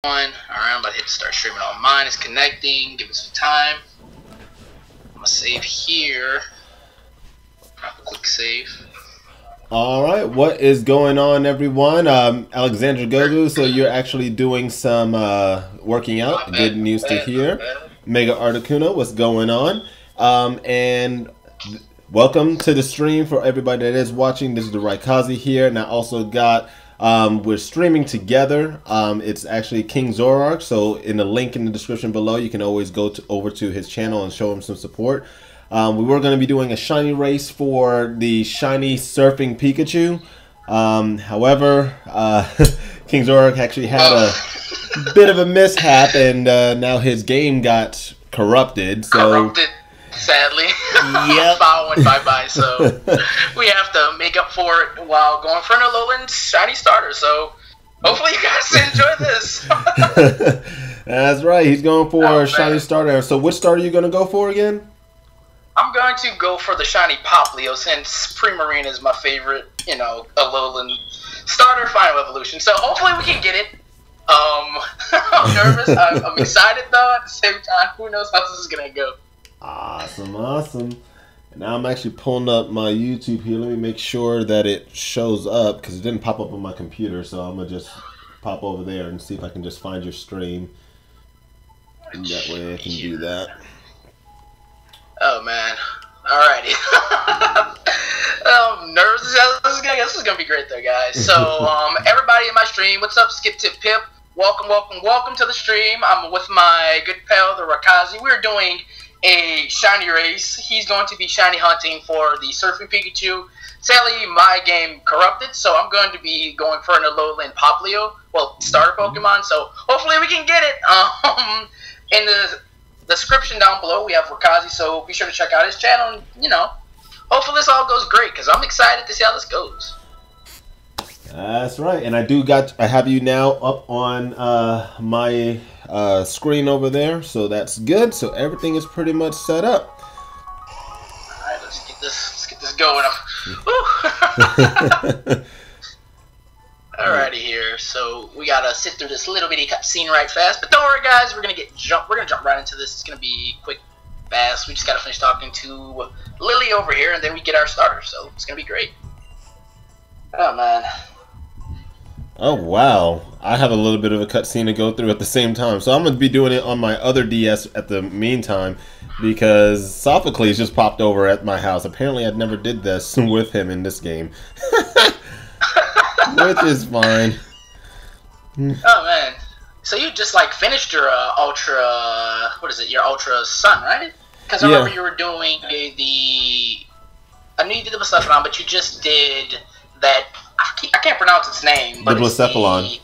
Alright, I'm about to hit start streaming on mine. It's connecting. Give it some time. I'm gonna save here. Drop a quick save. Alright, what is going on, everyone? Alexandra Gogu, so you're actually doing some working out. Good news to hear. Mega Articuno, what's going on? And welcome to the stream for everybody that is watching. This is the Raikazi here, and I also got we're streaming together. It's actually King Zoroark, so in the link in the description below, you can always go over to his channel and show him some support. We were going to be doing a shiny race for the shiny surfing Pikachu. However, King Zoroark actually had a bit of a mishap, and now his game got corrupted. Sadly. Yep. File went bye-bye, so we have to make up for it while going for an Alolan shiny starter. So hopefully you guys enjoy this. That's right. He's going for a shiny starter. So which starter are you going to go for again? I'm going to go for the shiny Poplio since Primarine is my favorite, Alolan starter final evolution. So hopefully we can get it. I'm nervous. I'm excited though at the same time. Who knows how this is going to go. Awesome. And now I'm actually pulling up my YouTube here. Let me make sure that it shows up because it didn't pop up on my computer. So I'm going to just pop over there and see if I can just find your stream. And that way I can do that. Oh, man. Alrighty. Nervous. This is going to be great though, guys. So, everybody in my stream, what's up, Skip Tip Pip? Welcome to the stream. I'm with my good pal, the Raikazi. We're doing a shiny race. He's going to be shiny hunting for the surfing Pikachu. Sadly, my game corrupted, so I'm going to be going for an Alolan Poplio, well, starter Pokemon, so hopefully we can get it. In the description down below, we have Raikazi, so be sure to check out his channel, and, hopefully this all goes great, because I'm excited to see how this goes. That's right, and I have you now up on my screen over there, so that's good. So everything is pretty much set up. All right, let's get this going. Alrighty here. So we gotta sit through this little bitty cutscene right fast, but don't worry, guys. We're gonna jump right into this. It's gonna be quick, fast. We just gotta finish talking to Lily over here, and then we get our starter. So it's gonna be great. Oh man. Oh, wow. I have a little bit of a cutscene to go through at the same time. So I'm going to be doing it on my other DS at the meantime because Sophocles just popped over at my house. Apparently, I never did this with him in this game. Which is fine. Oh, man. So you just, finished your Ultra... What is it? Your Ultra Sun, right? Because I remember you were doing I knew you did the Blacephalon, but you just did that... I can't pronounce its name. But the Blacephalon.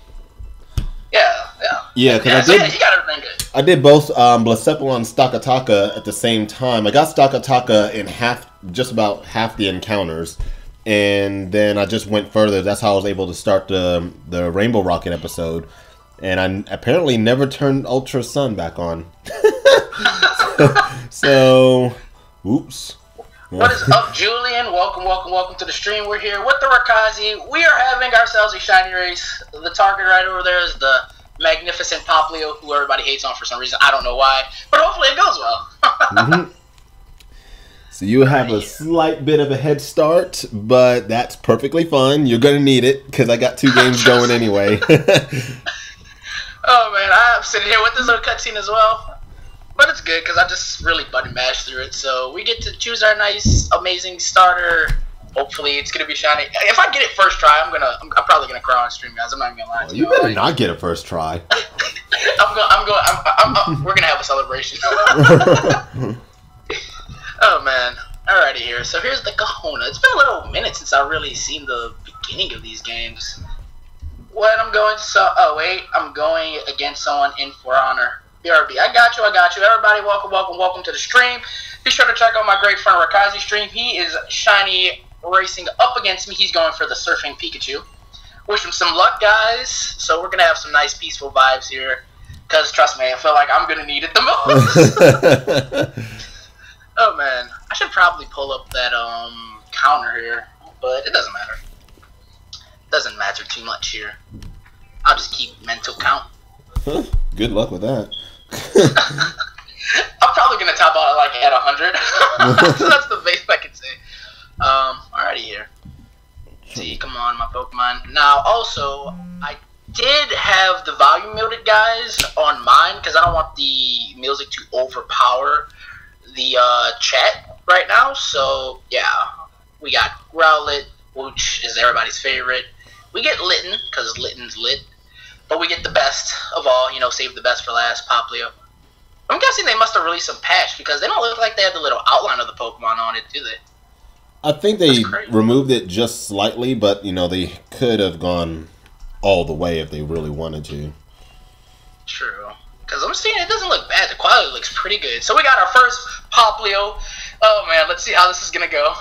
Yeah, because you got everything good. I did both Blacephalon and Stakataka at the same time. I got Stakataka in just about half the encounters, and then I just went further. That's how I was able to start the Rainbow Rocket episode, and I apparently never turned Ultra Sun back on. So, oops. What is up, Julian? Welcome to the stream. We're here with the Raikazi. We are having ourselves a shiny race. The target right over there is the magnificent Poplio, who everybody hates on for some reason. I don't know why, but hopefully it goes well. So you have a slight bit of a head start, but that's perfectly fine. You're going to need it, because I got 2 games going anyway. Oh, man, I'm sitting here with this little cutscene as well. But it's good because I just really button mashed through it. So we get to choose our nice, amazing starter. Hopefully it's gonna be shiny. If I get it first try, I'm probably gonna cry on stream, guys. I'm not even gonna lie to you. You better not get it first try. We're gonna have a celebration. Oh man. Alrighty here. So here's the Kahuna. It's been a little minute since I've really seen the beginning of these games. I'm going against someone in For Honor. BRB. I got you. Everybody, welcome to the stream. Be sure to check out my great friend Raikazi stream. He is shiny racing up against me. He's going for the surfing Pikachu. Wish him some luck, guys. So we're going to have some nice peaceful vibes here. Because trust me, I feel like I'm going to need it the most. Oh, man. I should probably pull up that counter here. But it doesn't matter. Doesn't matter too much here. I'll just keep mental count. Good luck with that. I'm probably gonna top out like at 100. So that's the base I can say. Alrighty here. Let's see, come on, my Pokemon. Now, also, I did have the volume muted guys on mine because I don't want the music to overpower the chat right now. So yeah, we got Growlithe, which is everybody's favorite. We get Litten because Litten's lit, but we get the best of all. You know, save the best for last. Poplio. I'm guessing they must have released some patch because they don't look like they had the little outline of the Pokemon on it, do they? I think they removed it just slightly, but you know they could have gone all the way if they really wanted to. True. Because I'm seeing it doesn't look bad. The quality looks pretty good. So we got our first Poplio. Oh man, let's see how this is gonna go.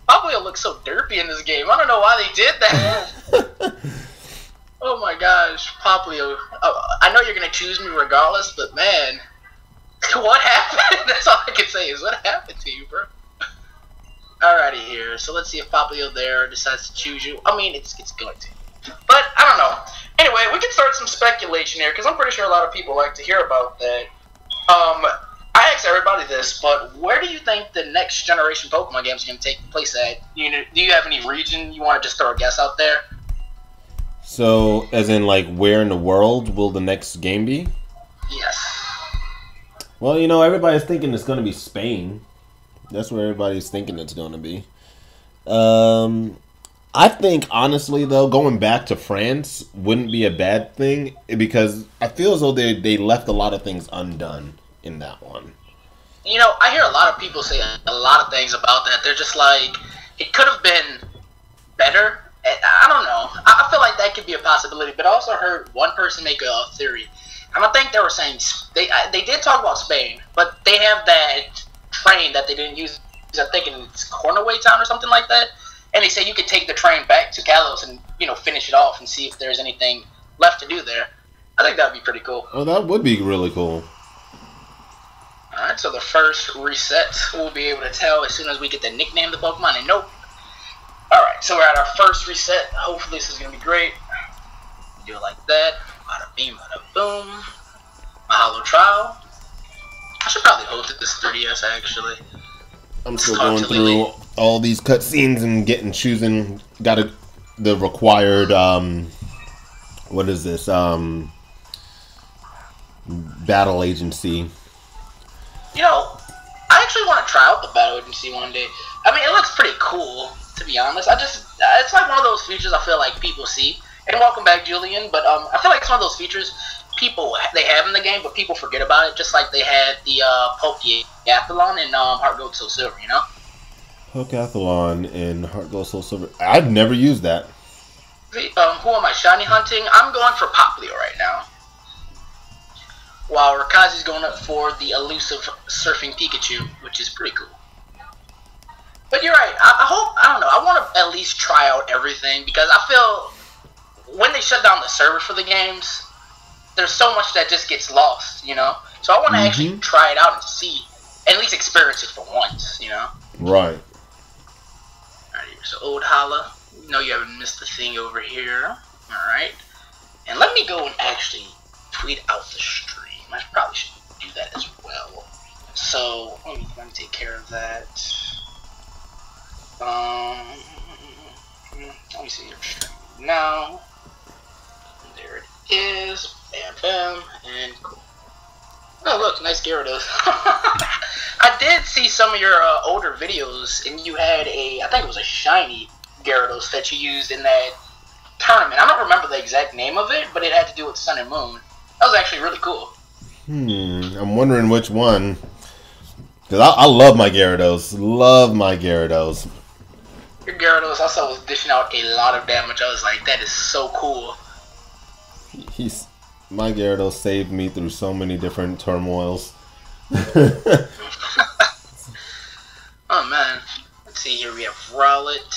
Poplio looks so derpy in this game. I don't know why they did that. Oh my gosh, Poplio. I know you're gonna choose me regardless, but man, what happened? That's all I can say is what happened to you, bro. Alrighty here. So let's see if Poplio there decides to choose you. I mean, it's going to. But, I don't know. Anyway, we can start some speculation here, because I'm pretty sure a lot of people like to hear about that. I asked everybody this, but where do you think the next generation Pokemon games are going to take place at? Do you have any region you want to just throw a guess out there? So, as in, like, where in the world will the next game be? Yes. Well, you know, everybody's thinking it's going to be Spain. That's where everybody's thinking it's going to be. I think, honestly, though, going back to France wouldn't be a bad thing because I feel as though they left a lot of things undone in that one. You know, I hear a lot of people say a lot of things about that. They're just like, it could have been better. I don't know. I feel like that could be a possibility, but I also heard one person make a theory. And I think they were saying, they did talk about Spain, but they have that train that they didn't use. I think it's Cornwall Town or something like that. And they say you could take the train back to Kalos and, you know, finish it off and see if there's anything left to do there. I think that would be pretty cool. Oh, that would be really cool. Alright, so the first reset, we'll be able to tell as soon as we get the nickname of the Pokemon. And nope. Alright, so we're at our first reset. Hopefully this is going to be great. Do it like that. Bada beam, bada boom. Mahalo trial. I should probably hold it this 3DS actually. I'm still going through all these cutscenes and choosing. Got the required. What is this? Battle agency. You know, I actually want to try out the battle agency one day. I mean, it looks pretty cool, to be honest. It's like one of those features I feel like people see. And welcome back, Julian. But I feel like it's one of those features they have in the game, but people forget about it. Just like they had the Pokeathlon in Heart Gold Soul Silver, you know? Pokeathlon in Heart Gold Soul Silver. I've never used that. Who am I shiny hunting? I'm going for Poplio right now. While Rikazi's going up for the elusive surfing Pikachu, which is pretty cool. But you're right. I don't know. I want to at least try out everything because I feel when they shut down the server for the games, there's so much that just gets lost, you know? So I want to actually try it out and see, at least experience it for once, you know? Right. Alright, so Old Holla. You know you haven't missed a thing over here. Alright. And let me go and actually tweet out the stream. I probably should do that as well. So, let me take care of that. Let me see your stream now. There it is. Bam, bam, and cool. Oh, look, nice Gyarados. I did see some of your older videos, and you had I think it was a shiny Gyarados that you used in that tournament. I don't remember the exact name of it, but it had to do with Sun and Moon. That was actually really cool. I'm wondering which one. Because I love my Gyarados. Love my Gyarados. Your Gyarados also was dishing out a lot of damage. I was like, that is so cool. My Gyarados saved me through so many different turmoils. Oh man. Let's see here. We have Rowlet.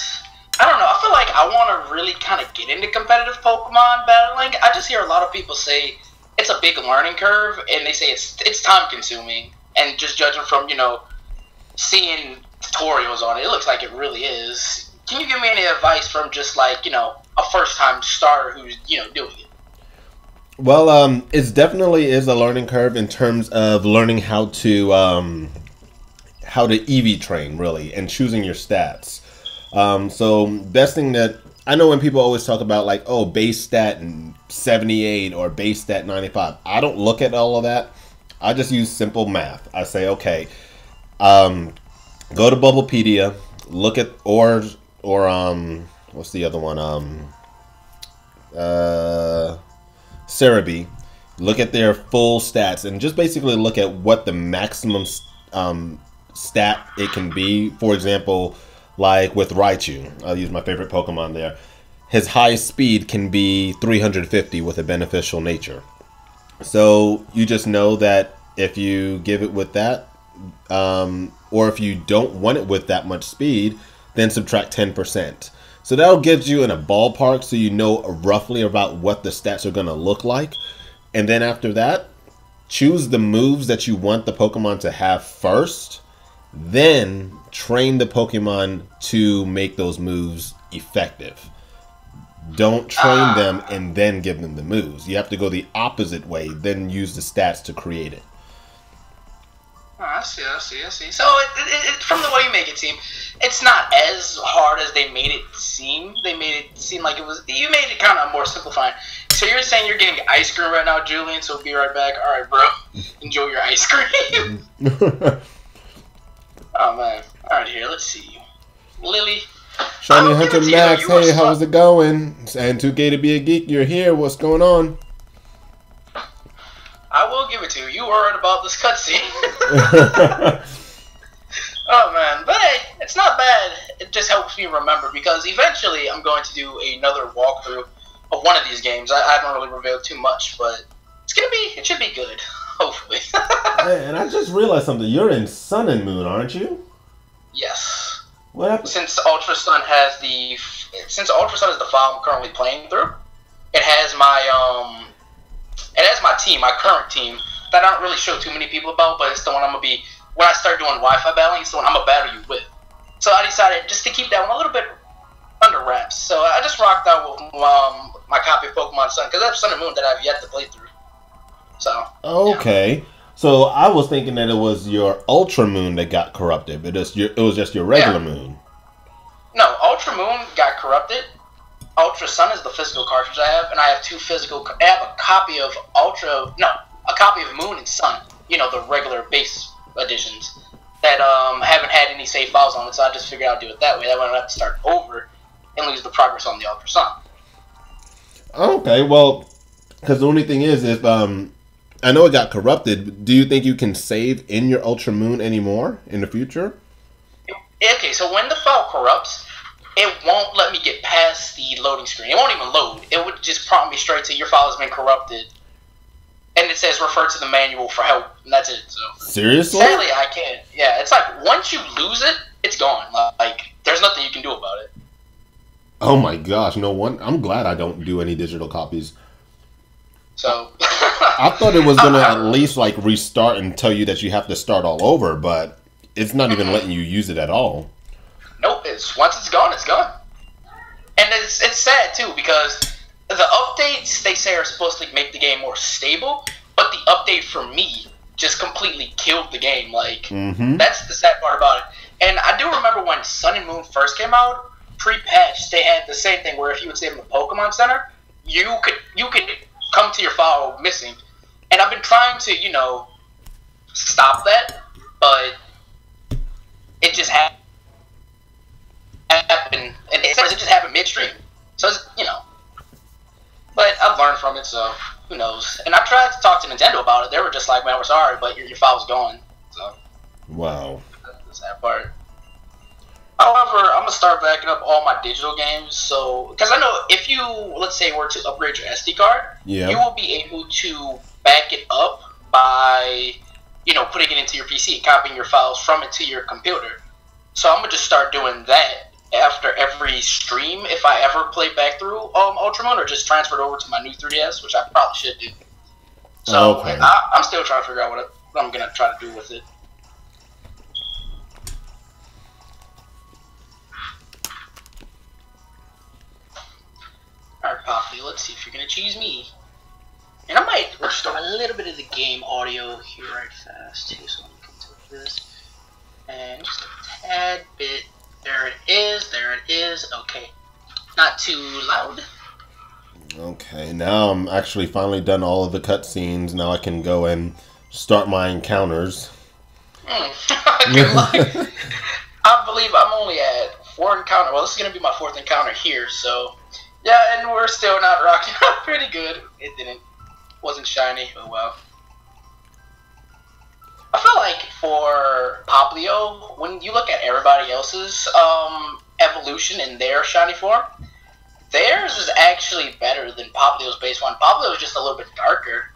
I don't know. I feel like I want to really kind of get into competitive Pokemon battling. I just hear a lot of people say it's a big learning curve, and they say it's time consuming. And just judging from, you know, seeing tutorials on it, it looks like it really is. Can you give me any advice from just like, you know, a first time starter who's, you know, doing it? Well, it's definitely is a learning curve in terms of learning how to EV train really and choosing your stats. So best thing that I know when people always talk about like, oh, base stat 78 or base stat 95. I don't look at all of that. I just use simple math. I say, okay, um, go to Bubblepedia, look at what's the other one? Uh, Cerebi. Look at their full stats and just basically look at what the maximum stat it can be. For example, like with Raichu, I'll use my favorite Pokemon there. His highest speed can be 350 with a beneficial nature. So you just know that if you give it with that, or if you don't want it with that much speed, then subtract 10%. So that'll give you in a ballpark so you know roughly about what the stats are going to look like. And then after that, choose the moves that you want the Pokemon to have first. Then train the Pokemon to make those moves effective. Don't train them and then give them the moves. You have to go the opposite way, then use the stats to create it. I see. So, from the way you make it seem, it's not as hard as they made it seem. They made it seem like it was. You made it kind of more simplifying. So you're saying you're getting ice cream right now, Julian? So be right back. All right, bro. Enjoy your ice cream. Oh man. All right, here. Let's see. Lily. Shiny Hunter Max, hey, how's it going? And 2K to be a geek, you're here. What's going on? I will give it to you. You were right about this cutscene. Oh man, but hey, it's not bad. It just helps me remember because eventually I'm going to do another walkthrough of one of these games. I haven't really revealed too much, but it should be good. Hopefully. Hey, and I just realized something. You're in Sun and Moon, aren't you? Yes. What happened? Since Ultra Sun is the file I'm currently playing through, it has my team, my current team, that I don't really show too many people about, but it's the one I'm gonna be when I start doing Wi-Fi battling. It's the one I'm gonna battle you with. So I decided just to keep that one a little bit under wraps. So I just rocked out with my copy of Pokemon Sun because that's Sun and Moon that I've yet to play through. So okay. Yeah. So I was thinking that it was your Ultra Moon that got corrupted. It was just your regular moon. No, Ultra Moon got corrupted. Ultra Sun is the physical cartridge I have, and I have two physical. I have a copy of a copy of Moon and Sun. You know, the regular base editions that haven't had any save files on it. So I just figured I'd do it that way. That way I don't have to start over and lose the progress on the Ultra Sun. Okay, well, because the only thing is I know it got corrupted. Do you think you can save in your Ultra Moon anymore in the future? Okay, so when the file corrupts, it won't let me get past the loading screen. It won't even load. It would just prompt me straight to your file has been corrupted. And it says refer to the manual for help. And that's it. So seriously? Sadly, I can't. Yeah, it's like once you lose it, it's gone. Like, there's nothing you can do about it. Oh my gosh, no one. I'm glad I don't do any digital copies. So I thought it was gonna at least like restart and tell you that you have to start all over, but it's not even letting you use it at all. Nope. Once it's gone, it's gone. And it's sad too because the updates they say are supposed to make the game more stable, but the update for me just completely killed the game. Like that's the sad part about it. And I do remember when Sun and Moon first came out, pre-patch, they had the same thing where if you would save in the Pokemon Center, you could come to your file missing. And I've been trying to, stop that, but it just happened. And it just happened midstream. So, but I've learned from it, so who knows. And I tried to talk to Nintendo about it. They were just like, man, we're sorry, but your file's gone. So, wow. That's the sad part. However, I'm going to start backing up all my digital games. So, because I know if you, let's say, were to upgrade your SD card, you will be able to back it up by, putting it into your PC, copying your files from it to your computer. So I'm going to just start doing that after every stream if I ever play back through Ultra Moon or just transfer it over to my new 3DS, which I probably should do. So okay. I'm still trying to figure out what I'm going to try to do with it. Alright, Poppy, let's see if you're going to choose me. And I might restore a little bit of the game audio here right fast too, so we can take this. And just a tad bit. There it is, there it is. Okay. Not too loud. Okay, now I'm actually finally done all of the cutscenes. Now I can go and start my encounters. Good luck. I believe I'm only at 4 encounters. Well, this is going to be my 4th encounter here, so... Yeah, and we're still not rocking out pretty good. It wasn't shiny, oh well. I feel like for Poplio, when you look at everybody else's evolution in their shiny form, theirs is actually better than Poplio's base one. Poplio is just a little bit darker,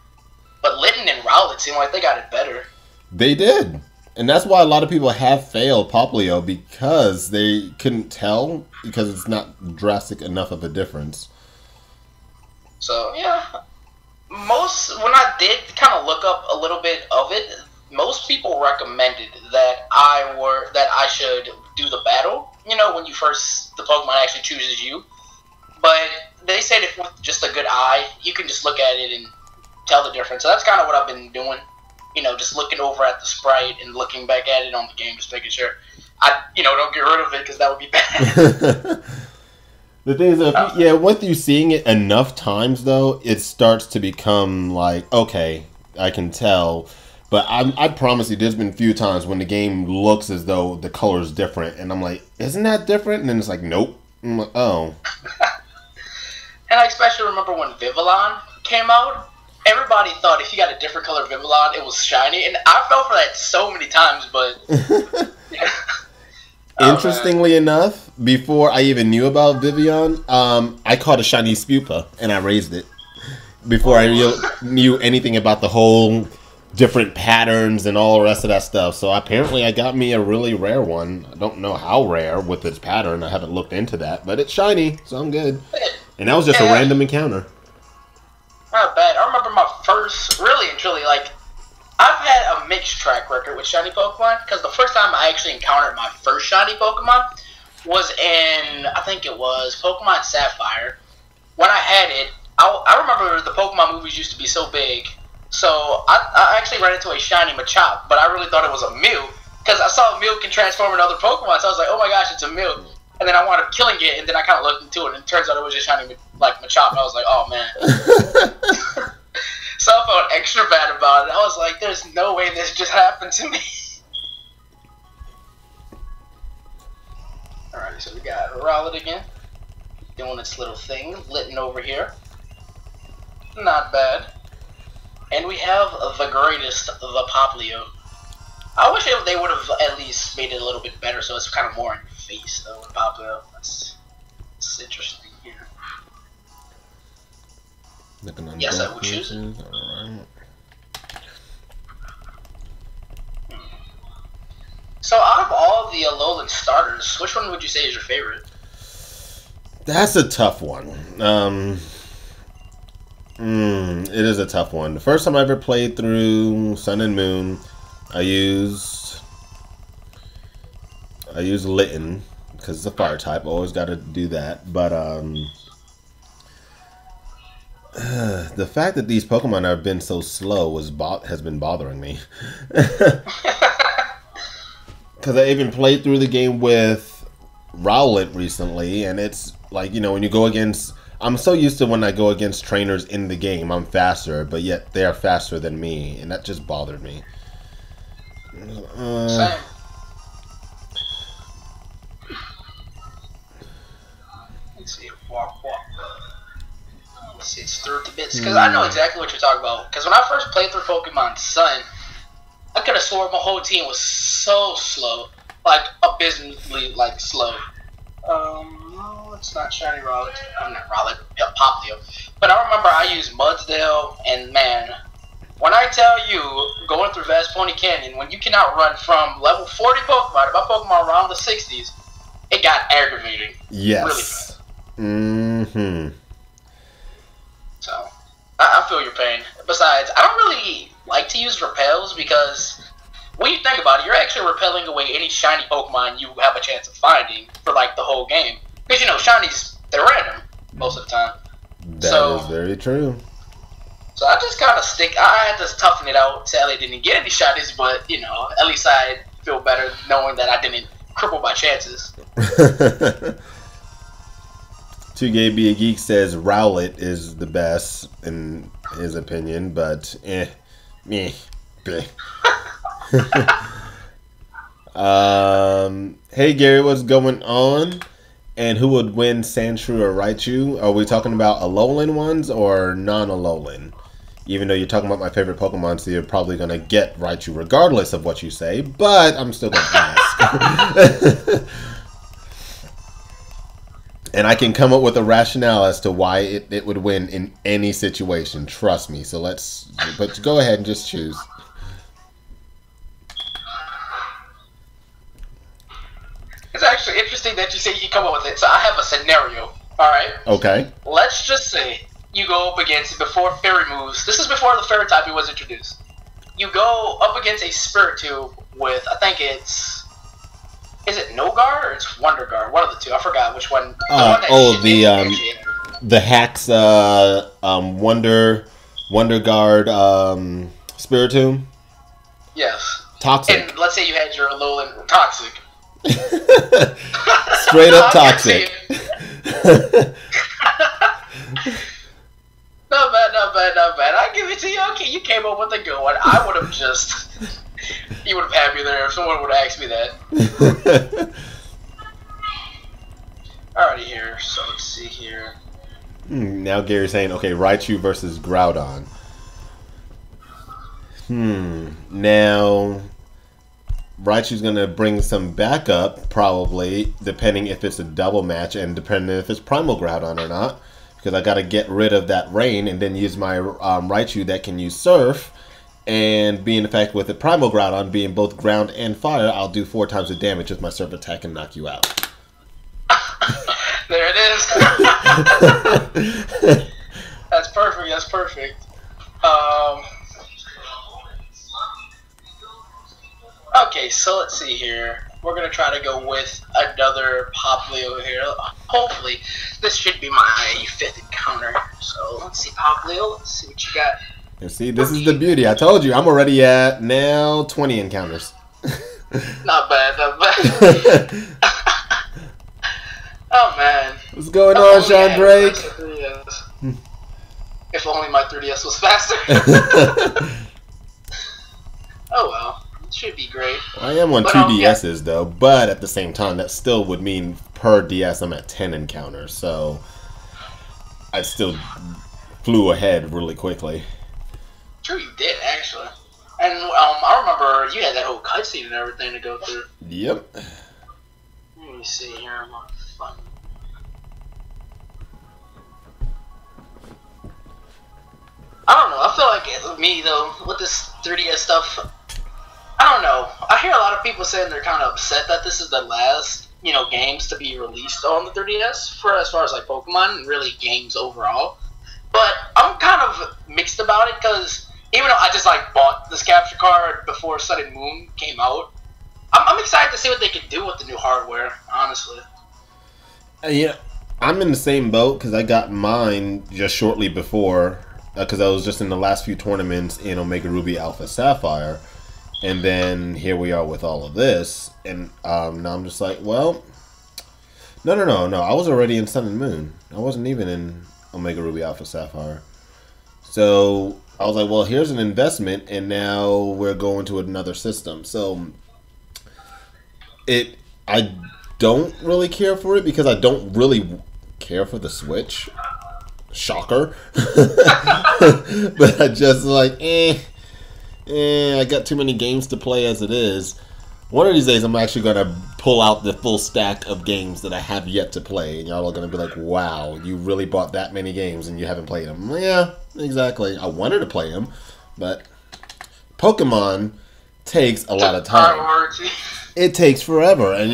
but Litten and Rowlet seem like they got it better. They did. And that's why a lot of people have failed Poplio, because they couldn't tell, because it's not drastic enough of a difference. So, yeah. When I did kind of look up a little bit of it, most people recommended that I should do the battle. You know, when the Pokemon actually chooses you. But they said if with just a good eye, you can just look at it and tell the difference. So that's kind of what I've been doing. You know, just looking over at the sprite and looking back at it on the game, just making sure I, don't get rid of it because that would be bad. The thing is, with you seeing it enough times, though, it starts to become like, okay, I can tell. But I promise you, there's been a few times when the game looks as though the color is different, and I'm like, isn't that different? And then it's like, nope. I'm like, oh. And I especially remember when Vivillon came out. Everybody thought if you got a different color Vivillon, it was shiny, and I fell for that so many times. But interestingly enough, before I even knew about Vivillon, I caught a shiny Spupa and I raised it before I knew anything about the whole different patterns and all the rest of that stuff. So apparently, I got me a really rare one. I don't know how rare with its pattern. I haven't looked into that, but it's shiny, so I'm good. And that was just a random encounter. Not bad. I remember my first, really and truly, I've had a mixed track record with shiny Pokemon, because the first time I actually encountered my first shiny Pokemon was in, I think it was Pokemon Sapphire. When I had it, I remember the Pokemon movies used to be so big, so I actually ran into a shiny Machop, but I really thought it was a Mew, because I saw Mew can transform into other Pokemon, so I was like, oh my gosh, it's a Mew. And then I wound up killing it, and then I kind of looked into it, and it turns out it was just shiny, Machop, and I was like, oh, man. So I felt extra bad about it. I was like, there's no way this just happened to me. Alright, so we got Rowlet again. Doing its little thing. Litten over here. Not bad. And we have the greatest, the Poplio. I wish they would have at least made it a little bit better, so it's kind of more in your face, though, with Poplio. It's interesting here. Yes, I would choose it. Right. So, out of all the Alolan starters, which one would you say is your favorite? That's a tough one. It is a tough one. The first time I ever played through Sun and Moon, I used Litten because it's a fire type. Always got to do that. But the fact that these Pokemon have been so slow has been bothering me. Because I even played through the game with Rowlet recently, and it's like, when you go against... I'm so used to when I go against trainers in the game, I'm faster, but yet they're faster than me, and that just bothered me. Same. Let's see. Walk. Let's see, it's through to bits. Because I know exactly what you're talking about. Because when I first played through Pokemon Sun, I could have sworn my whole team was so slow. Like, abysmally, slow. No, it's not Shiny Rowlet. I'm not Rowlet, Poplio. But I remember I used Mudsdale, and man, when I tell you, going through Vast Pony Canyon, when you can outrun from level 40 Pokemon, my Pokemon around the 60s, it got aggravating. Yes. Really fast. Mm-hmm. So, I feel your pain. Besides, I don't really like to use repels because when you think about it, you're actually repelling away any shiny Pokemon you have a chance of finding for the whole game. Because shinies, they're random most of the time. That is very true. So I just kind of stick. I had to toughen it out. Sadly, I didn't get any shotties, but you know, at least I feel better knowing that I didn't cripple my chances. 2Gay Be a Geek says Rowlet is the best in his opinion, but meh. Hey Gary, what's going on? And who would win, Sandshrew or Raichu? Are we talking about Alolan ones or non-Alolan? Even though you're talking about my favorite Pokemon, so you're probably going to get Raichu regardless of what you say, but I'm still going to ask. And I can come up with a rationale as to why it would win in any situation. Trust me. So but go ahead and just choose. It's actually interesting that you say you come up with it. So I have a scenario. All right. Okay. Let's just say you go up against, before fairy moves. This is before the fairy typing was introduced. You go up against a Spiritomb with, I think it's, is it No Guard or it's Wonder Guard? One of the two. I forgot which one. The Hacks Wonder Guard Spiritomb. Yes. Toxic. And let's say you had your Alolan Toxic. Straight up toxic. Not bad. I give it to you. Okay, you came up with a good one. I would have just, you would have had me there if someone would have asked me that. Alrighty here. So let's see here. Now Gary's saying, okay, Raichu versus Groudon. Now Raichu's going to bring some backup, probably, depending if it's a double match and depending if it's Primal Groudon or not. Because I got to get rid of that Rain and then use my Raichu that can use Surf. And being the fact with the Primal Groudon being both ground and fire, I'll do 4 times the damage with my Surf attack and knock you out. There it is. That's perfect. Okay, so let's see here. We're going to try to go with another Poplio here. Hopefully, this should be my 5th encounter. So, let's see, Poplio. Let's see what you got. And see, this is the beauty. I told you, I'm already at now 20 encounters. Not bad. Oh, man. What's going on, Sean Drake? If only my 3DS was faster. Oh, well. Should be great. I am on 2 DSs though, but at the same time, that still would mean per DS I'm at 10 encounters, so I still flew ahead really quickly. True, you did actually. And I remember you had that whole cutscene and everything to go through. Yep. Let me see here. Fun. I don't know. I feel like me though with this 3DS stuff. I don't know. I hear a lot of people saying they're kind of upset that this is the last, games to be released on the 3DS for as far as like Pokemon and really games overall. But I'm kind of mixed about it because even though I just like bought this capture card before Sun and Moon came out, I'm excited to see what they can do with the new hardware. Honestly. Yeah, I'm in the same boat because I got mine just shortly before because I was just in the last few tournaments in Omega Ruby Alpha Sapphire. And then here we are with all of this, and now I'm just like, well, no. I was already in Sun and Moon. I wasn't even in Omega Ruby Alpha Sapphire. So I was like, well, here's an investment, and now we're going to another system. So I don't really care for it because I don't really care for the Switch. Shocker. But I just like, I got too many games to play as it is. One of these days, I'm actually going to pull out the full stack of games that I have yet to play. And y'all are going to be like, wow, you really bought that many games and you haven't played them. Yeah, exactly. I wanted to play them, but Pokemon takes a lot of time. It takes forever. And,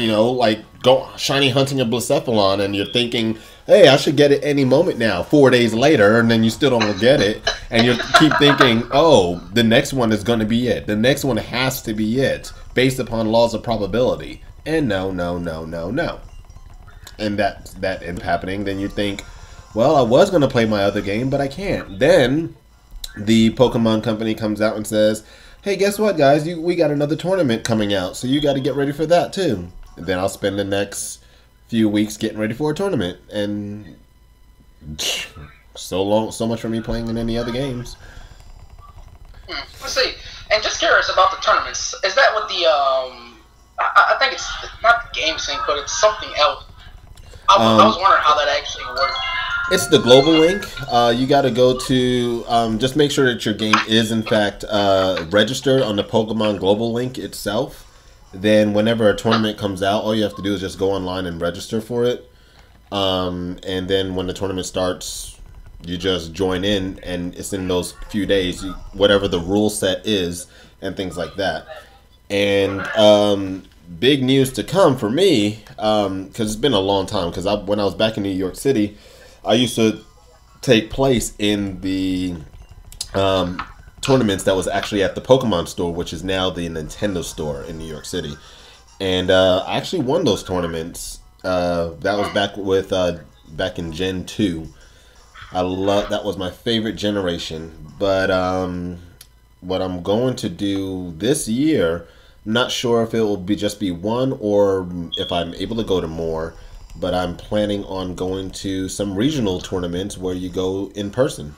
go shiny hunting a Blacephalon and you're thinking, hey, I should get it any moment now. 4 days later, and then you still don't get it. And you keep thinking, oh, the next one is going to be it. The next one has to be it, based upon laws of probability. And no. And that ends up happening. Then you think, well, I was going to play my other game, but I can't. Then the Pokemon company comes out and says, hey, guess what, guys? We got another tournament coming out, so you got to get ready for that, too. And then I'll spend the next few weeks getting ready for a tournament. And so much for me playing in any other games. Let's see. And just curious about the tournaments. Is that what the, I think it's not the game sync, but it's something else. I was wondering how that actually worked. It's the global link. You got to go to just make sure that your game is in fact registered on the Pokemon global link itself. Then whenever a tournament comes out, all you have to do is just go online and register for it. And then when the tournament starts, you just join in, and it's in those few days, whatever the rule set is, and things like that. And big news to come for me, because it's been a long time. Because when I was back in New York City, I used to take place in the tournaments that was actually at the Pokemon store, which is now the Nintendo store in New York City. And I actually won those tournaments. That was back in Gen 2. That was my favorite generation. But what I'm going to do this year, I'm not sure if it will just be one or if I'm able to go to more. But I'm planning on going to some regional tournaments where you go in person.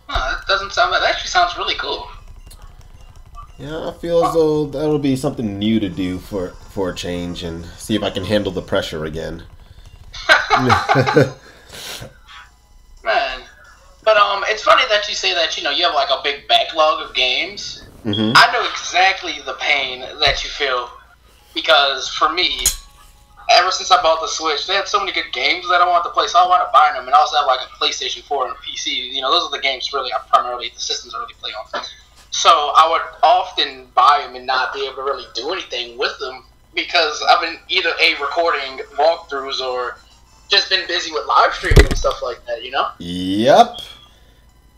Huh, that doesn't sound bad. That actually sounds really cool. Yeah, I feel as though that'll be something new to do for a change, and see if I can handle the pressure again. Man. But it's funny that you say that, you have like a big backlog of games. Mm-hmm. I know exactly the pain that you feel, because for me, ever since I bought the Switch, they had so many good games that I wanted to play, so I wound up buying them. And I also have like a PlayStation 4 and a PC. Those are the games really the systems I really play on. So I would often buy them and not be able to really do anything with them because I've been either recording walkthroughs or just been busy with live streaming and stuff like that, Yep.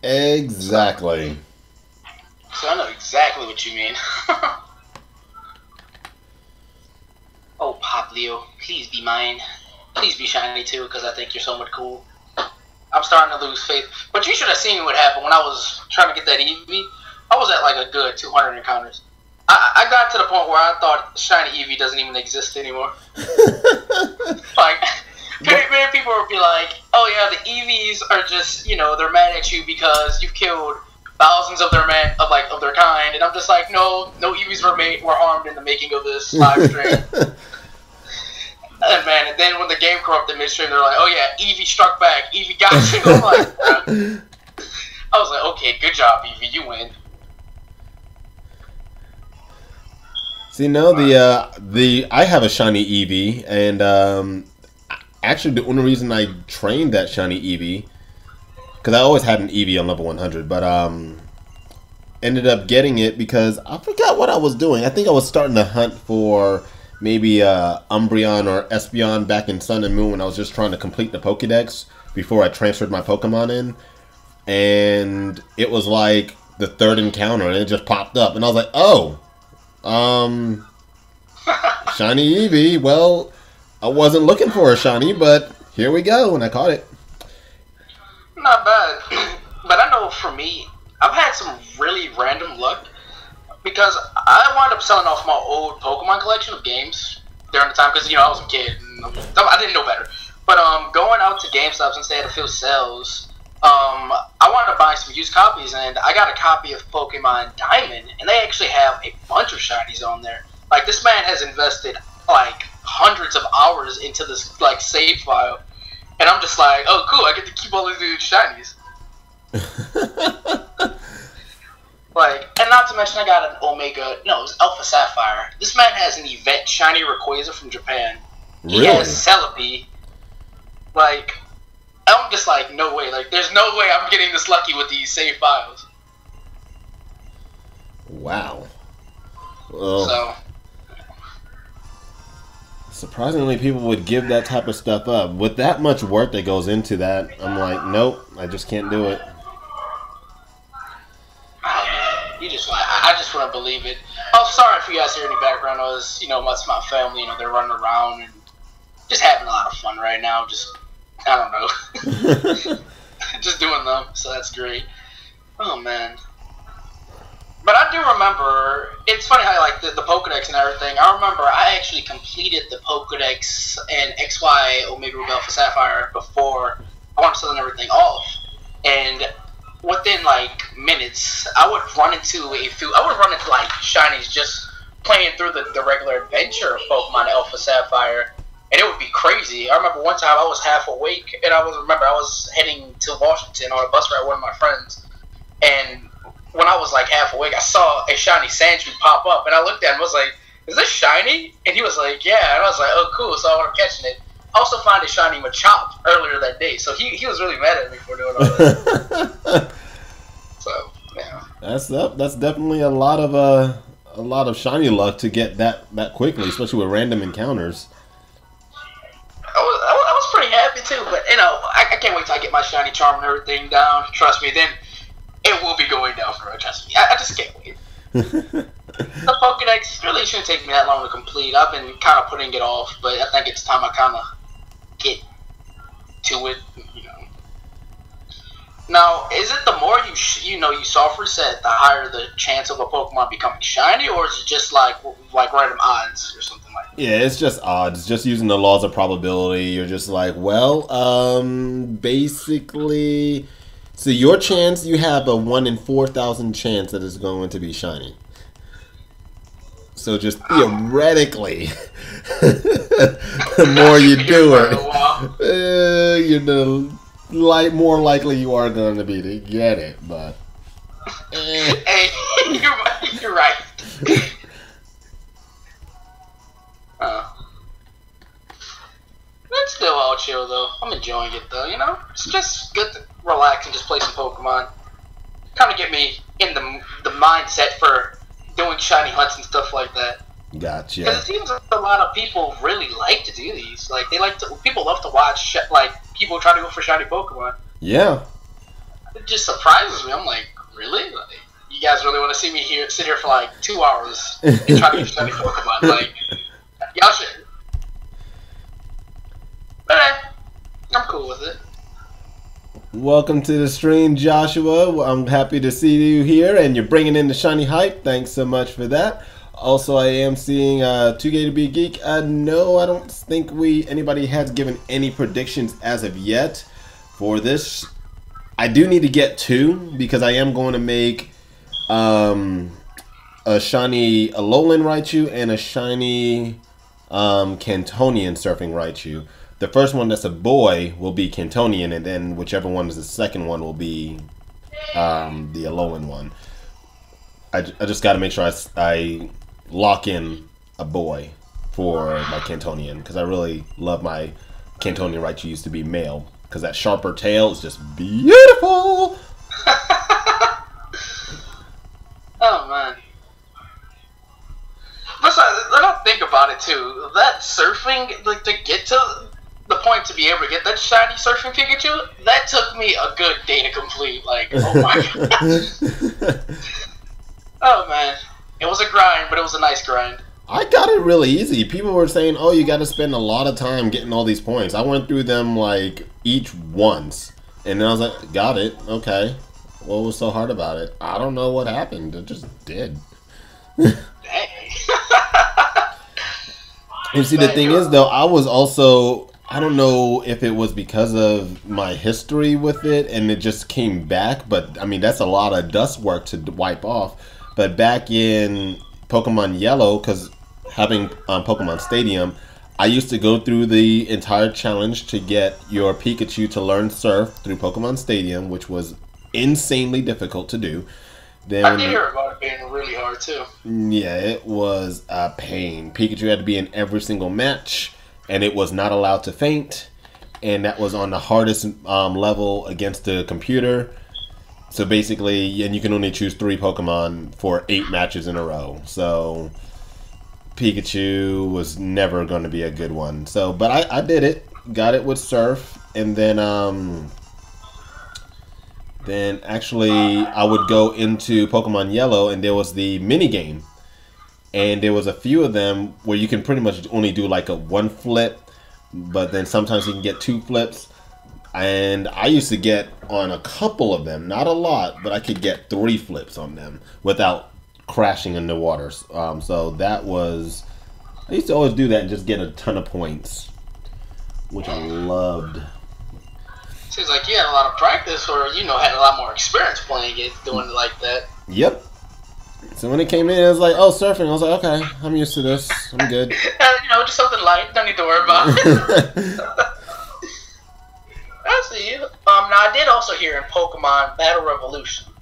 Exactly. So I know exactly what you mean. Oh, Pop Leo, please be mine. Please be shiny too, because I think you're so much cool. I'm starting to lose faith. But you should have seen what happened when I was trying to get that Eevee. I was at like a good 200 encounters. I got to the point where I thought shiny Eevee doesn't even exist anymore. Like, many people would be like, oh yeah, the Eevees are just, they're mad at you because you've killed thousands of their kind, and I'm just like, no Eevees were harmed in the making of this live stream. And then when the game corrupted midstream, they're like, oh yeah, Eevee struck back, Eevee got you. I'm like, I was like, okay, good job, Eevee, you win. See, no, I have a shiny Eevee, and actually the only reason I trained that shiny Eevee, because I always had an Eevee on level 100, but ended up getting it because I forgot what I was doing. I think I was starting to hunt for maybe Umbreon or Espeon back in Sun and Moon when I was just trying to complete the Pokédex before I transferred my Pokemon in. And it was like the third encounter, and it just popped up. And I was like, oh, shiny Eevee. Well, I wasn't looking for a shiny, but here we go, and I caught it. Not bad. But I know for me, I've had some really random luck because I wound up selling off my old Pokemon collection of games during the time because, I was a kid and I didn't know better. But going out to GameStops and staying at a few sales, I wanted to buy some used copies, and I got a copy of Pokemon Diamond, and they actually have a bunch of shinies on there. Like, this man has invested like hundreds of hours into this like save file, and I'm just like, oh cool, I get to keep all of these shinies. Like, and not to mention I got an Omega, no, it was Alpha Sapphire. This man has an Yvette shiny Rayquaza from Japan. He has Celebi. Like, I'm just like, no way. Like, there's no way I'm getting this lucky with these save files. Wow. Well, so, surprisingly, people would give that type of stuff up. With that much work that goes into that, I'm like, nope, I just can't do it. I just wouldn't believe it. I'm sorry if you guys hear any background noise. That's my family. They're running around and just having a lot of fun right now. Just, I don't know. Just doing them, so that's great. Oh man. But I do remember, it's funny how like the Pokedex and everything. I remember I actually completed the Pokedex and XY Omega Ruby Alpha Sapphire before I wanted to send everything off. And within like minutes, I would run into like shinies just playing through the regular adventure of Pokemon Alpha Sapphire. And it would be crazy. I remember one time I was half awake, and I was heading to Washington on a bus ride with one of my friends. And when I was like half awake, I saw a shiny Sandshrew pop up, and I looked at him and was like, "Is this shiny?" And he was like, "Yeah." And I was like, "Oh, cool." So I wound up catching it. I also found a shiny Machop earlier that day, so he was really mad at me for doing all that. So yeah, that's definitely a lot of shiny luck to get that quickly, especially with random encounters. I was pretty happy too, but you know, I can't wait till I get my shiny charm and everything down. Trust me, then it will be going down for it. Trust me, I just can't wait. The Pokedex really shouldn't take me that long to complete. I've been kind of putting it off, but I think it's time I kind of get to it. You know. Now, is it the more you soft reset, the higher the chance of a Pokemon becoming shiny, or is it just like random odds or something like that? Yeah, it's just odds. Just using the laws of probability. You're just like, well, basically, so your chance, you have a 1 in 4,000 chance that it's going to be shiny. So just theoretically, the more you do it, you're more likely you are going to be to get it. But hey, you're right. That's still all chill though. I'm enjoying it though. You know, it's just good to relax and just play some Pokemon. Kind of get me in the mindset for doing shiny hunts and stuff like that. Gotcha. Because it seems like a lot of people really like to do these. Like people love to watch like people try to go for shiny Pokemon. Yeah. It just surprises me. I'm like, really? Like, you guys really want to see me sit here for like 2 hours and try to get shiny Pokemon? Like, y'all should. But I'm cool with it. Welcome to the stream, Joshua. I'm happy to see you here, and you're bringing in the shiny hype. Thanks so much for that. Also, I am seeing 2K to be Geek. No, I don't think anybody has given any predictions as of yet for this. I do need to get 2 because I am going to make a shiny Alolan Raichu and a shiny Cantonian Surfing Raichu. The first one that's a boy will be Cantonian, and then whichever one is the second one will be the Alolan one. I just got to make sure I lock in a boy for my Cantonian, because I really love my Cantonian Raichu used to be male, because that sharper tail is just beautiful. Oh man. Besides, I don't think about it too. That surfing, like to get to the point to be able to get that shiny surfing Pikachu, that took me a good day to complete. Like, oh my god. Oh man. It was a grind, but it was a nice grind. I got it really easy. People were saying, oh, you got to spend a lot of time getting all these points. I went through them like each once. And then I was like, got it. Okay. What was so hard about it? I don't know what happened. It just did. Dang. And see, the thing is, though, I was also, I don't know if it was because of my history with it and it just came back. But, I mean, that's a lot of dust work to wipe off. But back in Pokemon Yellow, because having Pokemon Stadium, I used to go through the entire challenge to get your Pikachu to learn Surf through Pokemon Stadium, which was insanely difficult to do. Then, I did hear about it being really hard too. Yeah, it was a pain. Pikachu had to be in every single match, and it was not allowed to faint, and that was on the hardest level against the computer. So basically, and you can only choose 3 Pokemon for 8 matches in a row. So Pikachu was never going to be a good one. So, but I did it, got it with Surf, and then actually I would go into Pokemon Yellow, and there was the mini game, and there was a few of them where you can pretty much only do like a 1 flip, but then sometimes you can get 2 flips. And I used to get on a couple of them, not a lot, but I could get 3 flips on them without crashing in the waters. So that was, I used to always do that and just get a ton of points, which I loved. Seems like you had a lot of practice, or had a lot more experience playing it, doing it like that. Yep. So when it came in, it was like, oh, surfing. I was like, okay, I'm used to this. I'm good. Just something light. Don't need to worry about it. I see. Now I did also hear in Pokemon Battle Revolution,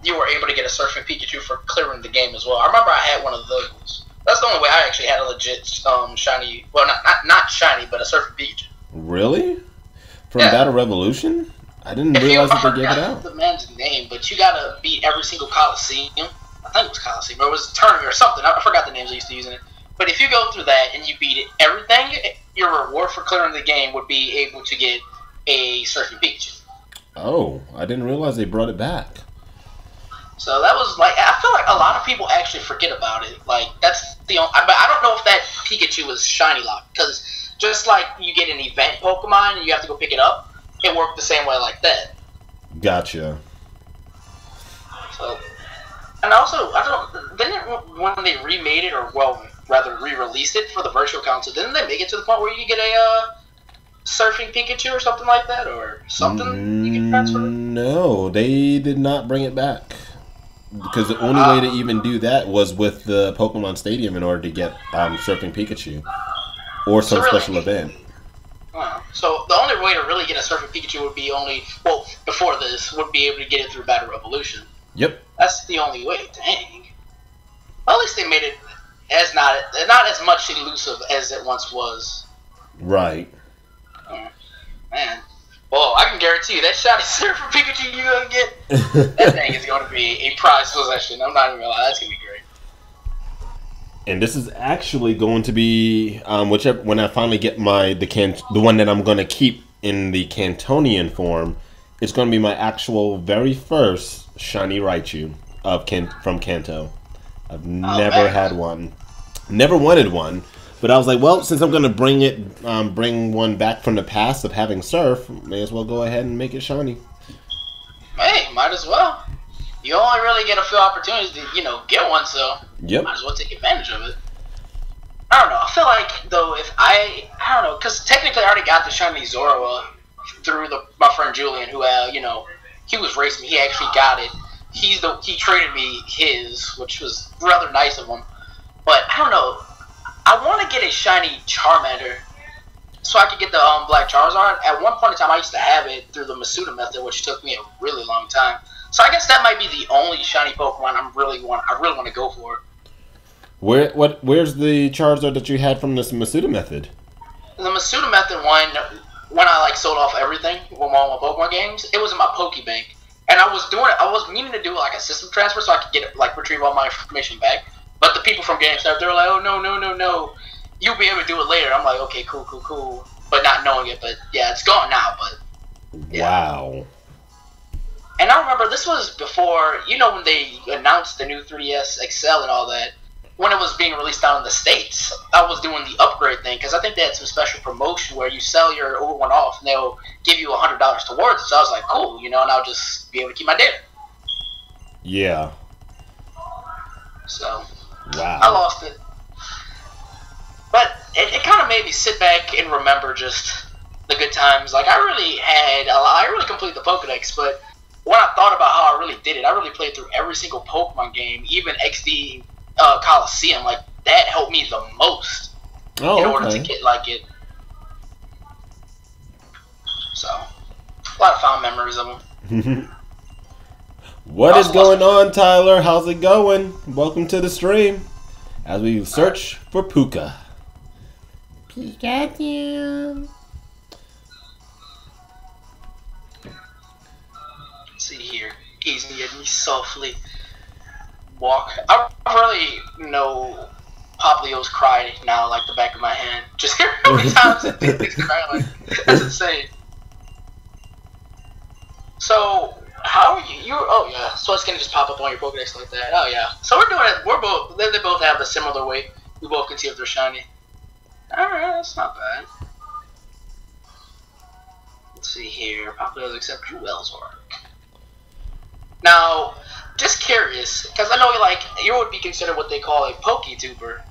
you were able to get a Surfing Pikachu for clearing the game as well. I remember I had one of those. That's the only way I actually had a legit shiny. Well, not shiny, but a Surfing Pikachu. Really? From Battle Revolution? I didn't realize that they gave it out. The man's name, but you gotta beat every single Coliseum. I think it was Coliseum, or it was a tournament or something. I forgot the names I used to use in it. But if you go through that and you beat everything, your reward for clearing the game would be able to get a Surfing Pikachu. Oh, I didn't realize they brought it back. So that was like, I feel like a lot of people actually forget about it. Like, that's the only, but I don't know if that Pikachu was shiny locked, because just like you get an event Pokemon and you have to go pick it up, it worked the same way like that. Gotcha. So, and also, when they remade it, or well, rather re-released it for the virtual console, didn't they make it to the point where you could get a Surfing Pikachu or something like that, or something you can transfer? No, they did not bring it back. Because the only way to even do that was with the Pokemon Stadium in order to get Surfing Pikachu. Or some special event. So the only way to really get a Surfing Pikachu would be before this, would be able to get it through Battle Revolution. Yep. That's the only way. Dang. Well, at least they made it as not as much elusive as it once was. Right. Man. Well, I can guarantee you that shiny Surfing Pikachu you're going to get, that thing is going to be a prized possession. I'm not even going to lie. That's going to be great. And this is actually going to be, when I finally get the one that I'm going to keep in the Cantonian form, it's going to be my actual very first shiny Raichu from Kanto. I've never had one. Never wanted one. But I was like, well, since I'm going to bring one back from the past of having Surf, may as well go ahead and make it shiny. Hey, might as well. You only really get a few opportunities to, get one, so yep. Might as well take advantage of it. I don't know. I feel like, though, I don't know, because technically I already got the shiny Zoroark through my friend Julian, who, he was racing me. He actually got it. He traded me his, which was rather nice of him. But, I don't know. I want to get a shiny Charmander so I could get the Black Charizard. At one point in time, I used to have it through the Masuda method, which took me a really long time. So I guess that might be the only shiny Pokemon I really want to go for. Where's the Charizard that you had from this Masuda method? The Masuda method one, when I sold off everything with all my Pokemon games, it was in my Pokebank, and I was meaning to do a system transfer so I could get retrieve all my information back. But the people from GameStop, they were like, oh, no. You'll be able to do it later. I'm like, okay, cool. But not knowing it. But, yeah, it's gone now. But yeah. Wow. And I remember this was before, when they announced the new 3DS XL and all that, when it was being released down in the States, I was doing the upgrade thing, because I think they had some special promotion where you sell your old one off, and they'll give you $100 towards it. So I was like, cool, and I'll just be able to keep my data. Yeah. So... Wow. I lost it. But it kind of made me sit back and remember just the good times. I really completed the Pokedex, but when I thought about how I really did it, I really played through every single Pokemon game, even XD Coliseum. That helped me the most in order to get it. So, a lot of fond memories of them. What is going on, Tyler? How's it going? Welcome to the stream as we search for Puka. Pikachu. Let's see here. Easy and me softly. Walk. I really know Poplio's cry now, like the back of my hand. Just hear how many times he's crying. That's insane. So... How are you? Oh yeah. So it's gonna just pop up on your Pokedex like that. Oh yeah. So we're doing it. We're both. They both have a similar weight. We both can see if they're shiny. All right, that's not bad. Let's let's see here. Popular except Zoroark. Now, just curious, because I know you would be considered what they call a PokeTuber.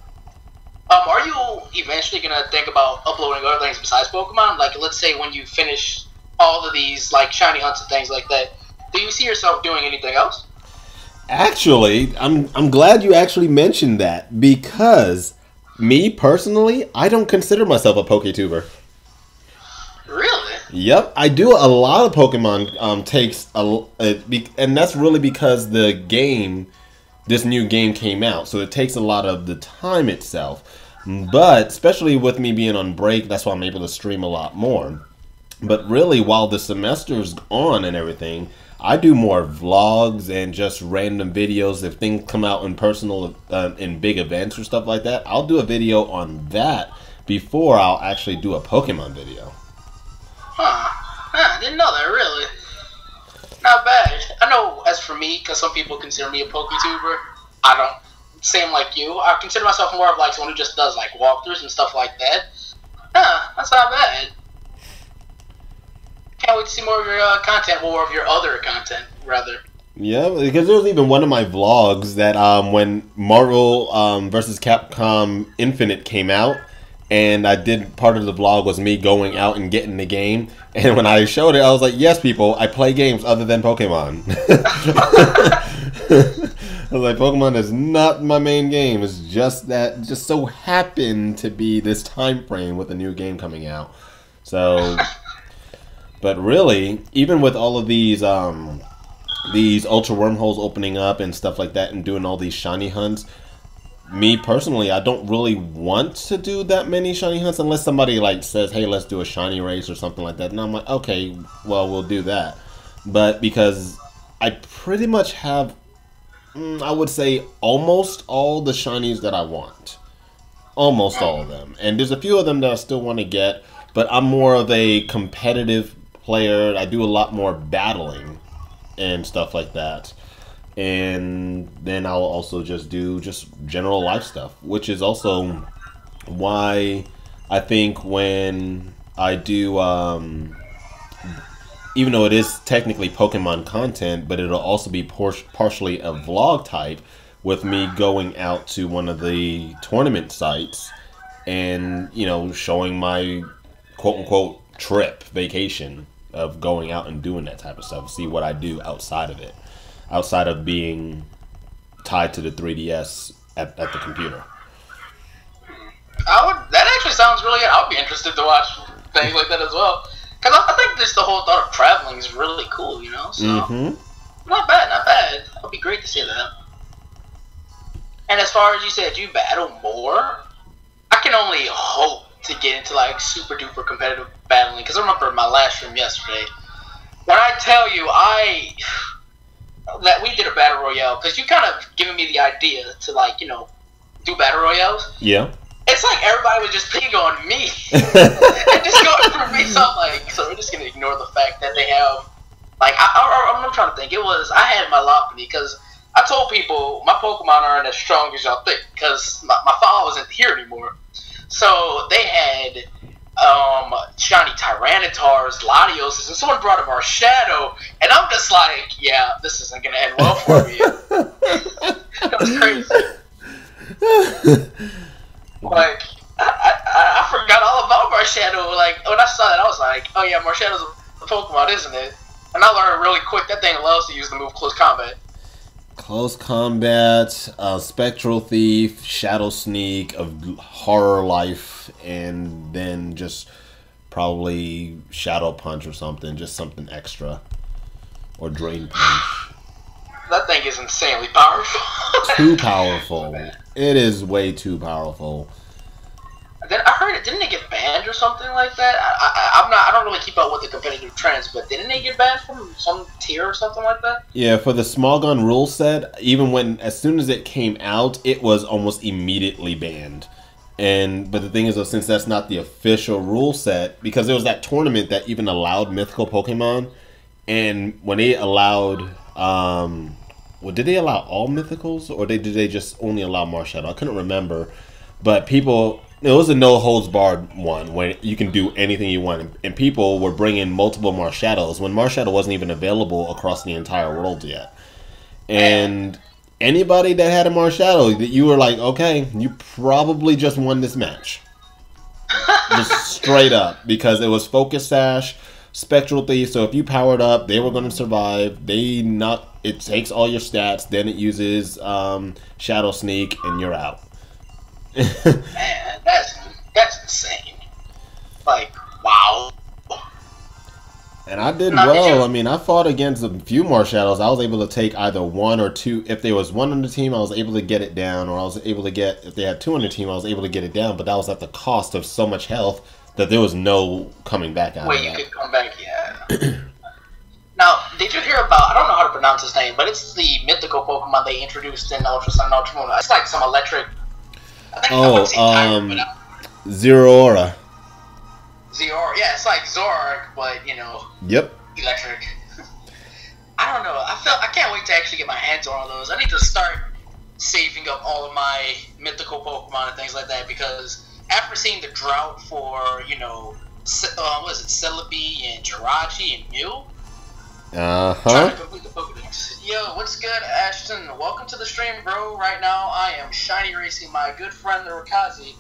Are you eventually gonna think about uploading other things besides Pokemon? Like, let's say when you finish all of these like shiny hunts and things like that, do you see yourself doing anything else? Actually, I'm glad you actually mentioned that, because me personally, I don't consider myself a PokeTuber. Really? Yep, I do a lot of Pokemon takes and that's really because this new game came out, so it takes a lot of the time itself. But especially with me being on break, that's why I'm able to stream a lot more. But really, while the semester's on and everything, I do more vlogs and just random videos. If things come out in in big events or stuff like that, I'll do a video on that before I'll actually do a Pokemon video. Huh. I didn't know that, really. Not bad. I know, as for me, because some people consider me a PokeTuber, I don't. Same like you. I consider myself more of like someone who just does like walkthroughs and stuff like that. Huh, that's not bad. Can't wait to see more of your content, more of your other content, rather. Yeah, because there was even one of my vlogs that when Marvel vs. Capcom Infinite came out, and I did part of the vlog was me going out and getting the game. And when I showed it, I was like, yes, people, I play games other than Pokemon. I was like, Pokemon is not my main game. It's just that, just so happened to be this time frame with a new game coming out. So, but really, even with all of these ultra wormholes opening up and stuff like that and doing all these shiny hunts, me personally, I don't really want to do that many shiny hunts unless somebody like says, hey, let's do a shiny race or something like that. And I'm like, okay, well, we'll do that. But because I pretty much have, I would say, almost all the shinies that I want. Almost all of them. And there's a few of them that I still want to get, but I'm more of a competitive player. I do a lot more battling and stuff like that. And then I'll also just do general life stuff, which is also why I think when I do, even though it is technically Pokemon content, but it'll also be partially a vlog type with me going out to one of the tournament sites and, you know, showing my quote-unquote trip, vacation of going out and doing that type of stuff, see what I do outside of it. Outside of being tied to the 3DS at the computer. That actually sounds really good. I would be interested to watch things like that as well. Because I think just the whole thought of traveling is really cool, you know? So, not bad, not bad. It would be great to see that. And as far as you said, you battle more, I can only hope to get into like super duper competitive battling. Because I remember my last stream yesterday. When I tell you, that we did a battle royale, because you kind of given me the idea to, like, you know, do battle royales. Yeah. It's like everybody was just picking on me and just going through me. So I'm like, so we're just gonna ignore the fact that they have, like, I'm trying to think. I had my Lopunny because I told people my Pokemon aren't as strong as y'all think because my file wasn't here anymore. So they had shiny Tyranitar's, Latios, and someone brought a Marshadow, and I'm just like, yeah, this isn't gonna end well for me. That was crazy. Like, I forgot all about Marshadow. Like, when I saw that, I was like, oh yeah, Marshadow's a Pokemon, isn't it? And I learned really quick that thing loves to use the move Close Combat. Close Combat, Spectral Thief, Shadow Sneak, Horror Life, and then just probably Shadow Punch or something, just something extra. Or Drain Punch. That thing is insanely powerful. Too powerful. It is way too powerful. Then I heard it. Didn't it get banned or something like that? I don't really keep up with the competitive trends, but didn't it get banned from some tier or something like that? Yeah, for the Small Gun rule set, as soon as it came out, it was almost immediately banned. But the thing is, though, since that's not the official rule set, because there was that tournament that even allowed mythical Pokemon, and when they allowed, did they allow all mythicals, or did they just only allow Marshadow? I couldn't remember, but people It was a no holds barred one where you can do anything you want, and people were bringing multiple Marshadows when Marshadow wasn't even available across the entire world yet. And anybody that had a Marshadow, that you were like, okay, you probably just won this match, just straight up, because it was Focus Sash, Spectral Thief. So if you powered up, they were going to survive. It takes all your stats, then it uses Shadow Sneak, and you're out. Man, that's insane. Like, wow. And I did well. I mean, I fought against a few Marshadows. I was able to take either one or two. If there was one on the team, I was able to get it down. Or I was able to get, if they had two on the team, I was able to get it down. But that was at the cost of so much health that there was no coming back out of that. Wait, you could come back, yeah. Now, did you hear about, I don't know how to pronounce his name, but it's the mythical Pokemon they introduced in Ultra Sun and Ultra Moon. It's like some electric... Zoroark. Zoroark, yeah, it's like Zoroark, but, you know... Yep. Electric. I don't know, I can't wait to actually get my hands on all those. I need to start saving up all of my mythical Pokemon and things like that, because after seeing the drought for, you know, what is it, Celebi and Jirachi and Mew... Trying to complete the Pokedex. Yo, what's good, Ashton? Welcome to the stream, bro. Right now, I am shiny racing my good friend, the Rakazi.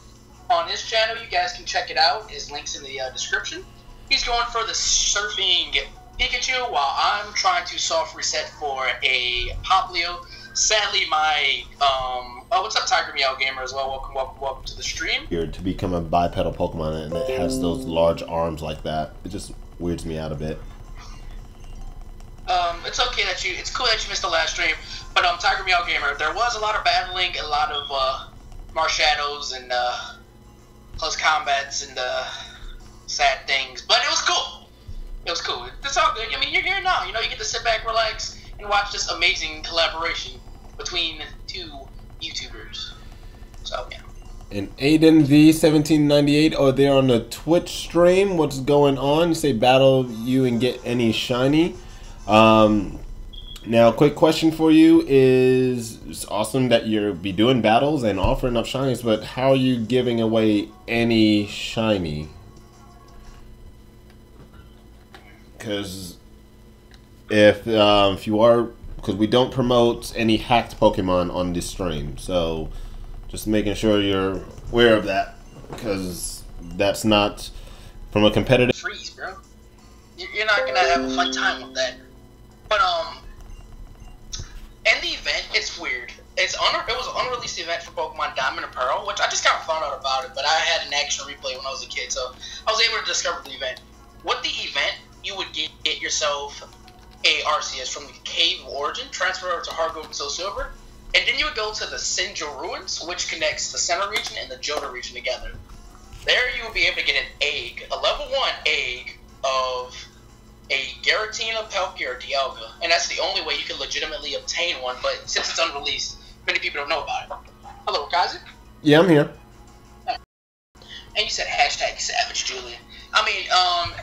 On his channel, you guys can check it out. His link's in the description. He's going for the surfing Pikachu, while I'm trying to soft reset for a Poplio. Sadly, my what's up, Tiger Meow Gamer as well. Welcome to the stream. Here to become a bipedal Pokemon and it has those large arms like that. It just weirds me out a bit. It's okay that it's cool that you missed the last stream, but Tiger Meow Gamer, there was a lot of battling, a lot of Marshadows and close combats and sad things, but it was cool. It was cool. It's all good. I mean, you're here now. You know, you get to sit back, relax, and watch this amazing collaboration between two YouTubers. So yeah. And Aiden V1798, oh, they're on the Twitch stream. What's going on? You say battle you and get any shiny. Now, quick question for you is, it's awesome that you'll be doing battles and offering up shinies, but how are you giving away any shiny? Because if you are, because we don't promote any hacked Pokemon on this stream, so just making sure you're aware of that, because that's not from a competitive. Freeze, bro. You're not gonna have a fun time with that. But in the event, it's weird. It was an unreleased event for Pokemon Diamond and Pearl, which I just kind of found out about it, but I had an action replay when I was a kid, so I was able to discover the event. With the event, you would get yourself a Arceus from the Cave of Origin, transfer over to Heart Gold and Soul Silver, and then you would go to the Sinjo Ruins, which connects the Center region and the Johto region together. There you would be able to get an egg, a level 1 egg of a Giratina, Palkia, or Dialga, and that's the only way you can legitimately obtain one, but since it's unreleased, many people don't know about it. Hello, Kazi? Yeah, I'm here. And you said hashtag Savage, Julian. I mean,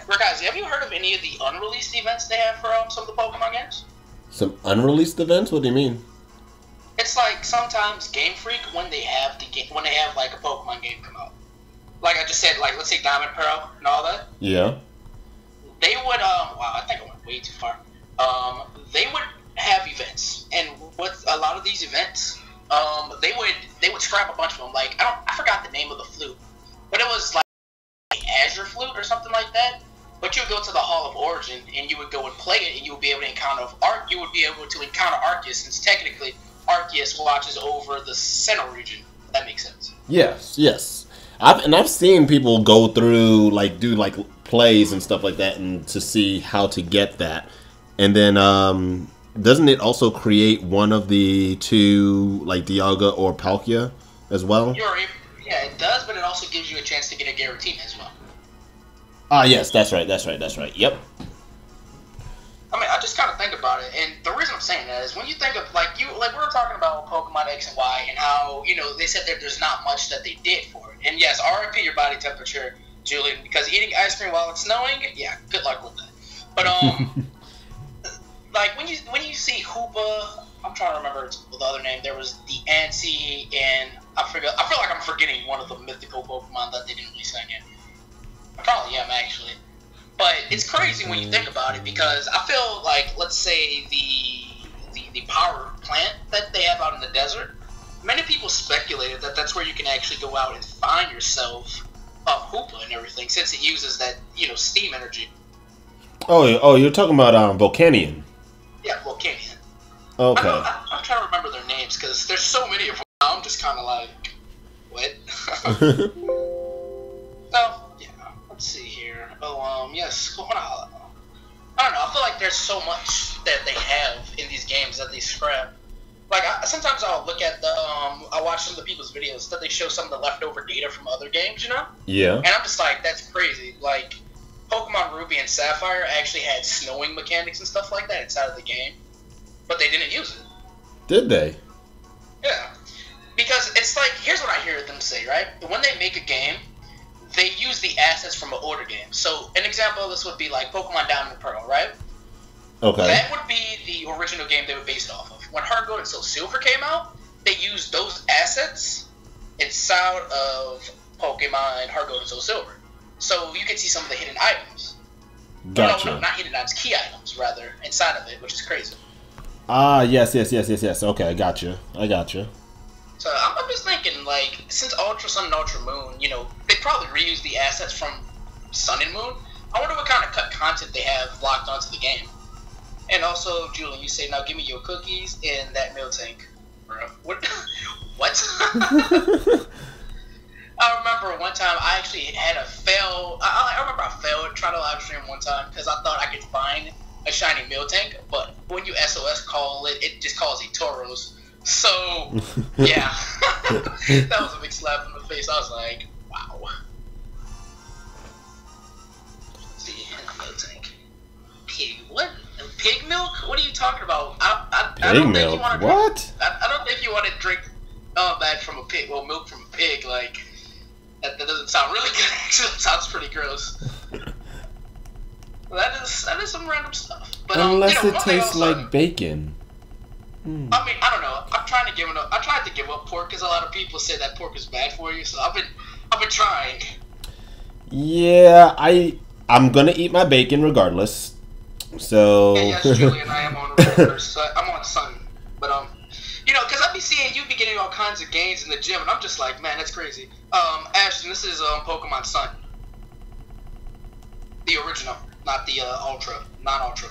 Rakazi, have you heard of any of the unreleased events they have for some of the Pokemon games? Some unreleased events? What do you mean? It's like sometimes Game Freak, when they have like a Pokemon game come out. Like I just said, like let's say Diamond Pearl and all that. Yeah. They would wow, I think I went way too far. They would have events, and with a lot of these events, they would scrap a bunch of them. Like I forgot the name of the flute, but it was like Azure Flute or something like that. But you would go to the Hall of Origin and you would go and play it, and you would be able to encounter Arceus, since technically Arceus watches over the Sinnoh region. If that makes sense. Yes. I've seen people go through do plays and stuff like that, and to see how to get that. And then doesn't it also create one of the two, like Dialga or Palkia as well? Yeah, it does, but it also gives you a chance to get a Giratina as well. Ah, yes, that's right. Yep. I mean, I just kind of think about it, and the reason I'm saying that is when you think of like we were talking about Pokemon X and Y and how they said that there's not much that they did for it. And yes, RIP your body temperature, Julian, because eating ice cream while it's snowing, yeah, good luck with that. But like when you see Hoopa, I'm trying to remember the other name. There was the Antsy and I feel like I'm forgetting one of the mythical Pokemon that they didn't release that game. I probably am, actually. But it's crazy when you think about it, because I feel like, let's say, the power plant that they have out in the desert, many people speculated that that's where you can actually go out and find yourself Puka and everything, since it uses that, steam energy. Oh, you're talking about Volcanion. Yeah, Volcanion. Okay. I'm trying to remember their names, because there's so many of them. I'm just kind of like, what? So, yeah, let's see here. Yes, hold on. I don't know, I feel like there's so much that they have in these games that they scrap. Like, sometimes I'll look at I'll watch some of the people's videos that they show some of the leftover data from other games, Yeah. And I'm just like, that's crazy. Like, Pokemon Ruby and Sapphire actually had snowing mechanics and stuff like that inside of the game, but they didn't use it. Did they? Yeah. Because it's like, here's what I hear them say, right? When they make a game, they use the assets from an older game. So, an example of this would be like Pokemon Diamond and Pearl, right? Okay. That would be the original game they were based off of. When Heart Gold and Soul Silver came out, they used those assets inside of Pokemon Heart Gold and Soul Silver. So, you can see some of the hidden items. Gotcha. No, not hidden items, key items, rather, inside of it, which is crazy. Ah, yes. Okay, I gotcha. So I'm just thinking, like, since Ultra Sun and Ultra Moon, they probably reuse the assets from Sun and Moon. I wonder what kind of cut content they have locked onto the game. And also, Julian, you say, now give me your cookies in that milk tank. Bro, what? What? I remember one time I actually had a fail. I remember I failed trying to live stream one time because I thought I could find a shiny milk tank, but when you SOS call it, it just calls Toros. So, yeah. That was a big slap in the face. I was like, wow. Let's see, milk tank. Pig, what? Pig milk? What are you talking about? I don't think you want to drink, what? I don't think you want to drink that from a pig, well, milk from a pig, like, that doesn't sound really good, actually. That sounds pretty gross. That is some random stuff. But, unless it tastes like bacon. I mean, I don't know. I tried to give up pork because a lot of people say that pork is bad for you. So I've been trying. Yeah, I'm gonna eat my bacon regardless. So. Yeah, yes, Julian, I am on the reverse. So I'm on Sun, but because I be seeing you be getting all kinds of gains in the gym, and I'm just like, man, that's crazy. Ashton, this is Pokemon Sun, the original, not the Ultra, non-Ultra.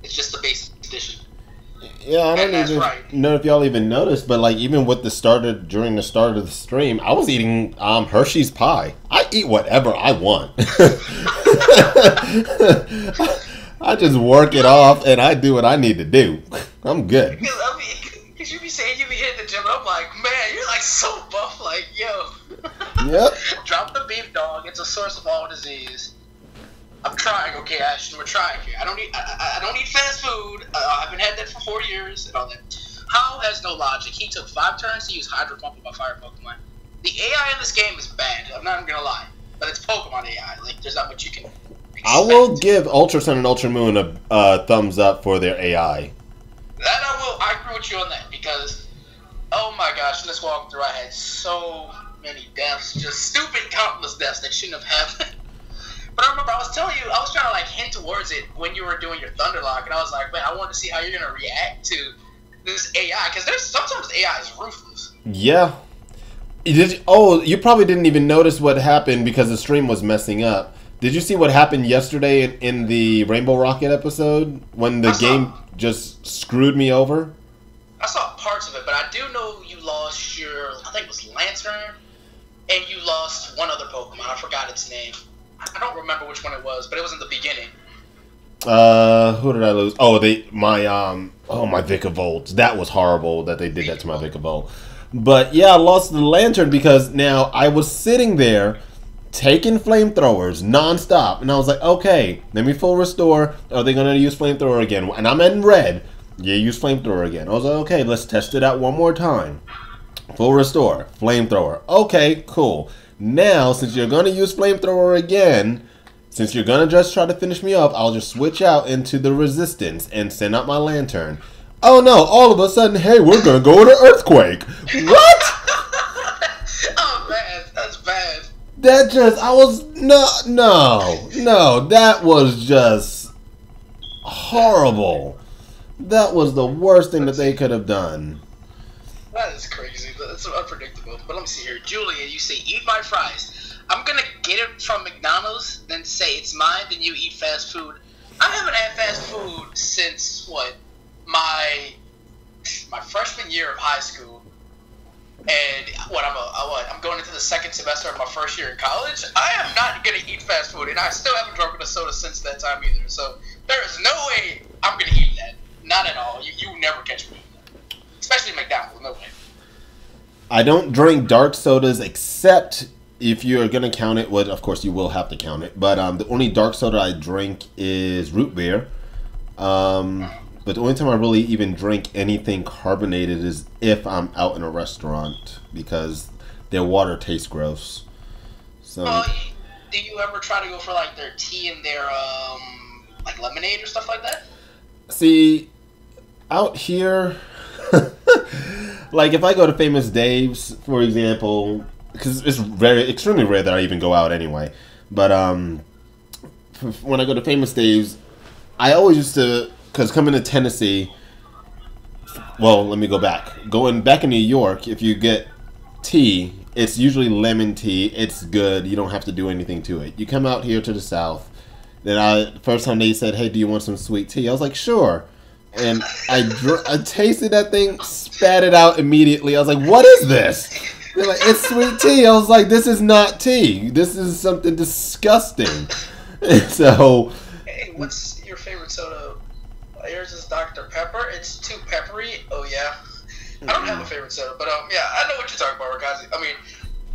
It's just the base edition. Yeah, I don't even know if y'all even noticed, but like even with during the start of the stream, I was eating Hershey's pie. I eat whatever I want. I just work it off and I do what I need to do. I'm good. Because you be saying you be hitting the gym, and I'm like, man, you're like so buff, like, yo. Yep. Drop the beef, dog. It's a source of all disease. I'm trying, okay, Ashton. We're trying here. I don't eat fast food. I haven't had that for 4 years and all that. How has no logic? He took 5 turns to use Hydro Pump with my fire Pokemon. The AI in this game is bad. I'm not even gonna lie, but it's Pokemon AI. Like, there's not much you can expect. I will give Ultra Sun and Ultra Moon a thumbs up for their AI. That I will. I agree with you on that because, oh my gosh, in this walkthrough I had so many deaths, just stupid, countless deaths that shouldn't have happened. But I remember I was telling you, I was trying to like hint towards it when you were doing your Thunderlock, and I was like, man, I wanted to see how you're gonna react to this AI because there's sometimes AI is ruthless. Yeah. You probably didn't even notice what happened because the stream was messing up. Did you see what happened yesterday in the Rainbow Rocket episode when the game just screwed me over? I saw parts of it, but I do know you lost I think it was Lantern, and you lost one other Pokemon. I forgot its name. I don't remember which one it was, but it was in the beginning. Who did I lose? Oh, my Vikavolt. That was horrible that they did that to my Vikavolt. But yeah, I lost the Lantern because now I was sitting there taking flamethrowers nonstop, and I was like, okay, let me full restore. Are they gonna use flamethrower again? And I'm in red. Yeah, use flamethrower again. I was like, okay, let's test it out one more time. Full restore, flamethrower. Okay, cool. Now, since you're gonna use flamethrower again, since you're gonna just try to finish me off, I'll just switch out into the resistance and send out my Lantern. Oh no, all of a sudden, hey, we're gonna go to Earthquake. What? That just, I was, no, that was just horrible. That was the worst thing that they could have done. That is crazy. That's unpredictable. But let me see here. Julia, you say, eat my fries. I'm going to get it from McDonald's, then say it's mine, then you eat fast food. I haven't had fast food since, my freshman year of high school. And I'm going into the second semester of my first year in college. I am not going to eat fast food, and I still haven't drunk a soda since that time either. So there is no way I'm going to eat that. Not at all. You never catch me eating that. Especially McDonald's. No way. I don't drink dark sodas except if you're going to count it. Well, of course, you will have to count it. But the only dark soda I drink is root beer. But the only time I really even drink anything carbonated is if I'm out in a restaurant because their water tastes gross. So, do you ever try to go for like their tea and their like lemonade or stuff like that? See, out here, like if I go to Famous Dave's, for example, because it's extremely rare that I even go out anyway. But when I go to Famous Dave's, I always used to. Because coming to Tennessee, well, let me go back. Going back in New York, if you get tea, it's usually lemon tea. It's good. You don't have to do anything to it. You come out here to the South. Then first time they said, hey, do you want some sweet tea? I was like, sure. And I tasted that thing, spat it out immediately. I was like, what is this? They're like, it's sweet tea. I was like, this is not tea. This is something disgusting. So. Hey, what's your favorite soda? Yours is Dr. Pepper. It's too peppery. Oh, yeah. I don't have a favorite soda, but yeah, I know what you're talking about, Rakazi. I mean,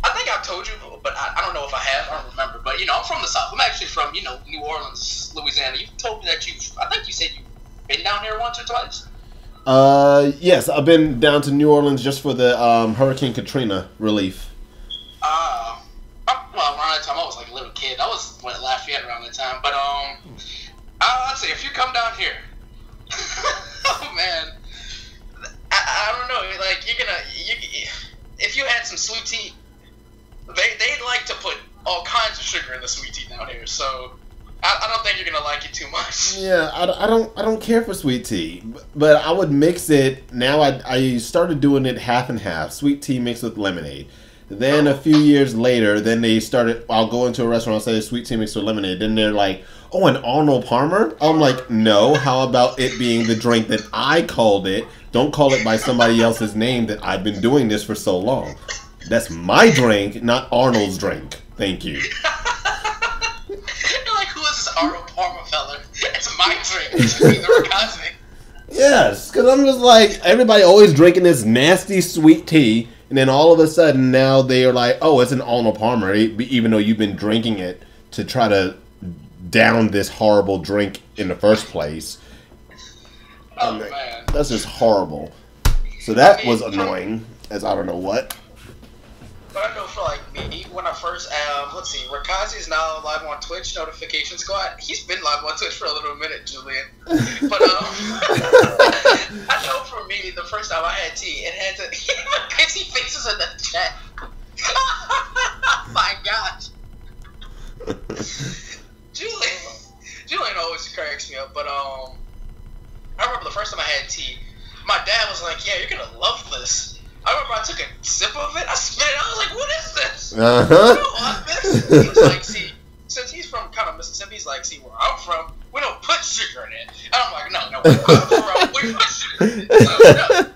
I think I've told you, but I don't know if I have. I don't remember. But, I'm from the South. I'm actually from, New Orleans, Louisiana. You told me that I think you said you've been down here once or twice? Yes, I've been down to New Orleans just for the Hurricane Katrina relief. Well, around that time, I was like a little kid. I was at Lafayette around that time. But, I'd say if you come down here, oh man, I don't know. Like if you had some sweet tea, they like to put all kinds of sugar in the sweet tea down here. So I don't think you're gonna like it too much. Yeah, I don't care for sweet tea, but I would mix it. Now I started doing it half and half, sweet tea mixed with lemonade. Then a few years later, then they started. I'll go into a restaurant and say sweet tea mixed with lemonade. Then they're like, oh, an Arnold Palmer? I'm like, no. How about it being the drink that I called it? Don't call it by somebody else's name that I've been doing this for so long. That's my drink, not Arnold's drink. Thank you. You're like, who is this Arnold Palmer fella? It's my drink. It's me, the Rakazi. Yes, because I'm just like, everybody always drinking this nasty sweet tea, and then all of a sudden now they are like, oh, it's an Arnold Palmer, even though you've been drinking it to try to down this horrible drink in the first place. Oh, man. That's just horrible. So that was annoying, as I don't know what. But I know for like me, when I first, let's see, Rakazi is now live on Twitch, Notification Squad. He's been live on Twitch for a little minute, Julian. But I know for me, the first time I had tea, it had to, even pissy faces in the chat. My gosh. Julian always cracks me up, but I remember the first time I had tea, my dad was like, yeah, you're gonna love this. I remember I took a sip of it, I spit it, I was like, what is this? Uh-huh. I don't want this. He was like, see, since he's from kind of Mississippi, he's like, see, where I'm from, we don't put sugar in it. And I'm like, no, where I'm from, we put sugar in it. So,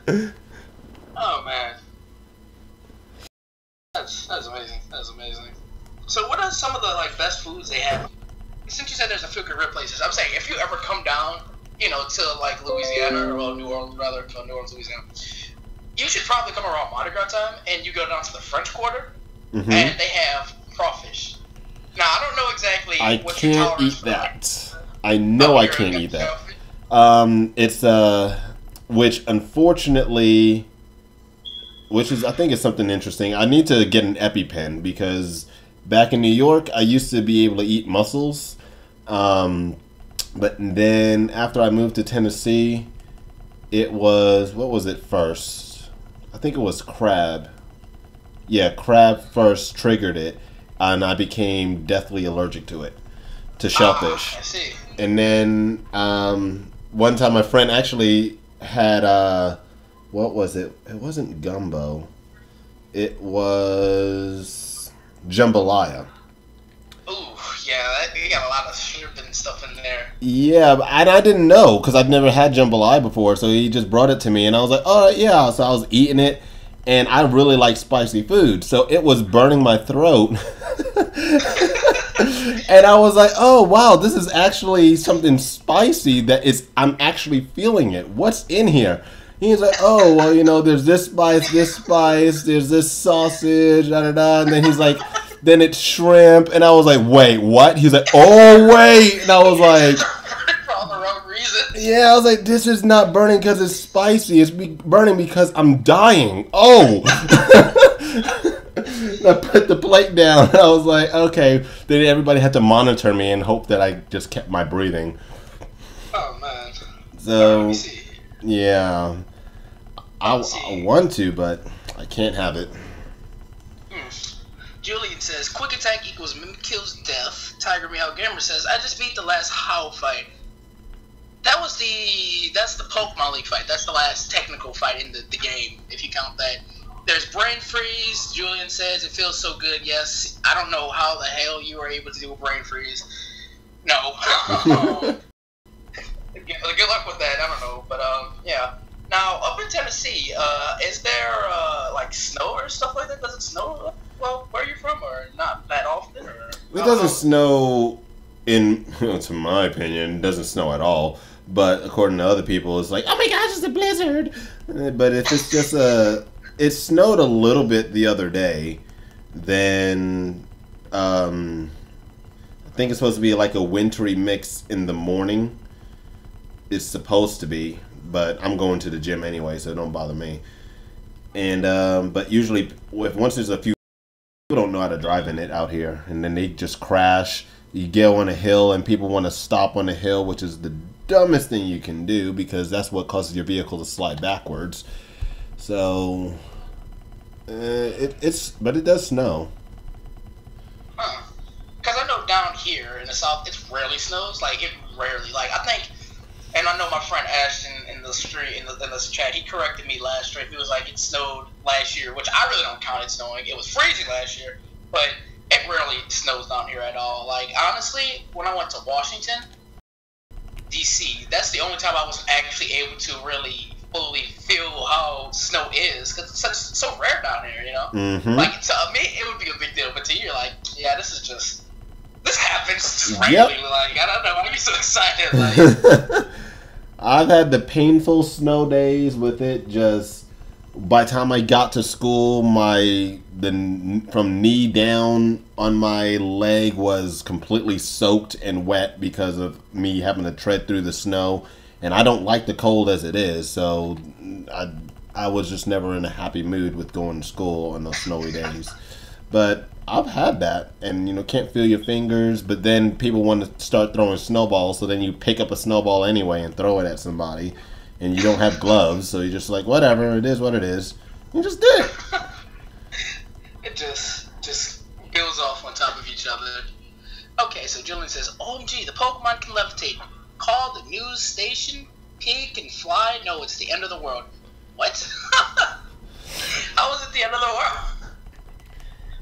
no. Oh, man. That's amazing. That's amazing. So what are some of the like best foods they have? Since you said there's a few good places, I'm saying if you ever come down, to like Louisiana, or New Orleans, rather, to New Orleans, Louisiana, you should probably come around Mardi Gras time, and you go down to the French Quarter, and they have crawfish. Now, I don't know exactly what your tolerance for that. I know I can't eat that. It's which unfortunately, I think is something interesting. I need to get an EpiPen because back in New York, I used to be able to eat mussels. But then after I moved to Tennessee, it was, what was it first? I think it was crab. Yeah, crab first triggered it. and I became deathly allergic to it, to shellfish. I see. And then one time my friend actually had what was it? It wasn't gumbo. It was jambalaya. Ooh, yeah, you got a lot of shrimp and stuff in there. Yeah, and I didn't know because I'd never had jambalaya before, so he just brought it to me, and I was like, "Oh yeah." So I was eating it, and I really like spicy food, so it was burning my throat. And I was like, "Oh wow, this is actually something spicy that is. I'm actually feeling it. What's in here?" He's like, "Oh well, you know, there's this spice, there's this sausage, da da da," and then he's like, "Then it's shrimp," and I was like, "Wait, what?" He's like, "Oh wait," and I was like, For all the wrong reasons. "Yeah," I was like, "This is not burning because it's spicy. It's burning because I'm dying." Oh. I put the plate down. I was like, okay. Then everybody had to monitor me and hope that I just kept my breathing. Oh man. So, Let me see. yeah, I want to, but I can't have it. Julian says, quick attack equals mimic kills death. Tiger Meow Gamer says, I just beat the last Howl fight. That's the Pokemon League fight. That's the last technical fight in the game, if you count that. There's Brain Freeze. Julian says, it feels so good. Yes. I don't know how the hell you were able to do a Brain Freeze. No. Good luck with that. I don't know. But, yeah. Now, up in Tennessee, is there, like, snow or stuff like that? Does it snow, well, where are you from? Or not that often? Or, it doesn't snow to my opinion, it doesn't snow at all. But according to other people, it's like, oh my gosh, it's a blizzard. But if it's just it snowed a little bit the other day, then I think it's supposed to be like a wintry mix in the morning. It's supposed to be, but I'm going to the gym anyway, so it don't bother me. And but usually, once there's a few people don't know how to drive in it out here, and then they just crash. You go on a hill, and people want to stop on the hill, which is the dumbest thing you can do because that's what causes your vehicle to slide backwards. So, but it does snow. Huh. Because I know down here in the south, it rarely snows. Like, it rarely. Like, I think, and I know my friend Ashton in the street, in this chat, he corrected me last stream. He was like, it snowed last year, which I really don't count it snowing. It was freezing last year, but it rarely snows down here at all. Like, honestly, when I went to Washington, D.C., that's the only time I was actually able to really fully feel how snow is, because it's so rare down here, you know? Mm-hmm. Like, to me, it would be a big deal, but to you, you're like, yeah, this happens just randomly. Yep. Like, I don't know, I'm so excited. Like, I've had the painful snow days with it. Just by the time I got to school, from knee down on my leg was completely soaked and wet because of me having to tread through the snow. And I don't like the cold as it is, so I was just never in a happy mood with going to school on those snowy days. But I've had that, and can't feel your fingers. But then people want to start throwing snowballs, so then you pick up a snowball anyway and throw it at somebody, and you don't have gloves, so you're just like, whatever, it is what it is. You just did it. It just builds off on top of each other. Okay, so Julian says, OMG, the Pokemon can levitate. Call the news station. Pig can fly. No, it's the end of the world. What? How is it the end of the world?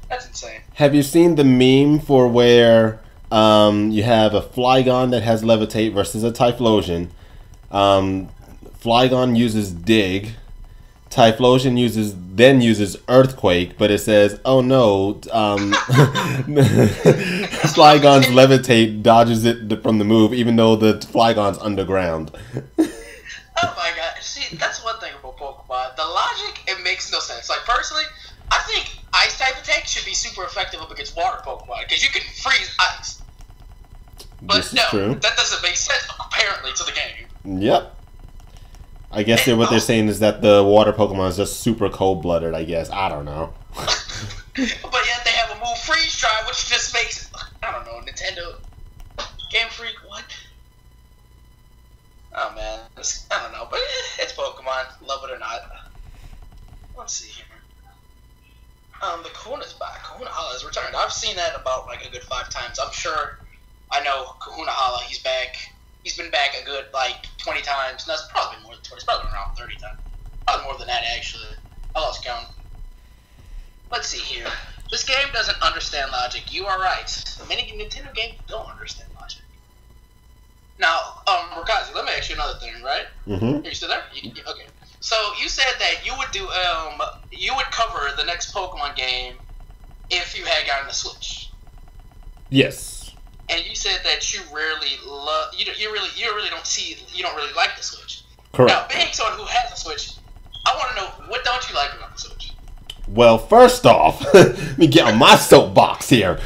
That's insane. Have you seen the meme for where you have a Flygon that has levitate versus a Typhlosion? Flygon uses dig. Typhlosion uses earthquake, but it says, oh no, Flygon's levitate dodges it from the move, even though the Flygon's underground. Oh my god, see, that's one thing about Pokemon. The logic, it makes no sense. Like, personally, I think ice type attack should be super effective against water Pokemon, because you can freeze ice. But no, true. That doesn't make sense, apparently, to the game. Yep. I guess what they're saying is that the water Pokemon is just super cold-blooded, I guess. I don't know. But yet they have a move freeze dry, which just makes, I don't know, Nintendo, Game Freak, what? Oh man, I don't know, but it's Pokemon, love it or not. Let's see here. The Kahuna's back. Kahuna has returned. I've I've seen that about like a good 5 times. I'm sure I know Kahuna Hala, he's back. He's been back a good like 20 times. No, it's probably been more than 20. It's probably been around 30 times. Probably more than that, actually. I lost count. Let's see here. This game doesn't understand logic. You are right. Many Nintendo games don't understand logic. Now, Rakazi, let me ask you another thing, right? Mm-hmm. Are you still there? Okay. So you said that you would do you would cover the next Pokemon game if you had gotten the Switch. Yes. And you said that you rarely love you don't really like the Switch. Correct. Now, being someone who has a Switch, I want to know, what don't you like about the Switch? Well, first off, let me get on my soapbox here.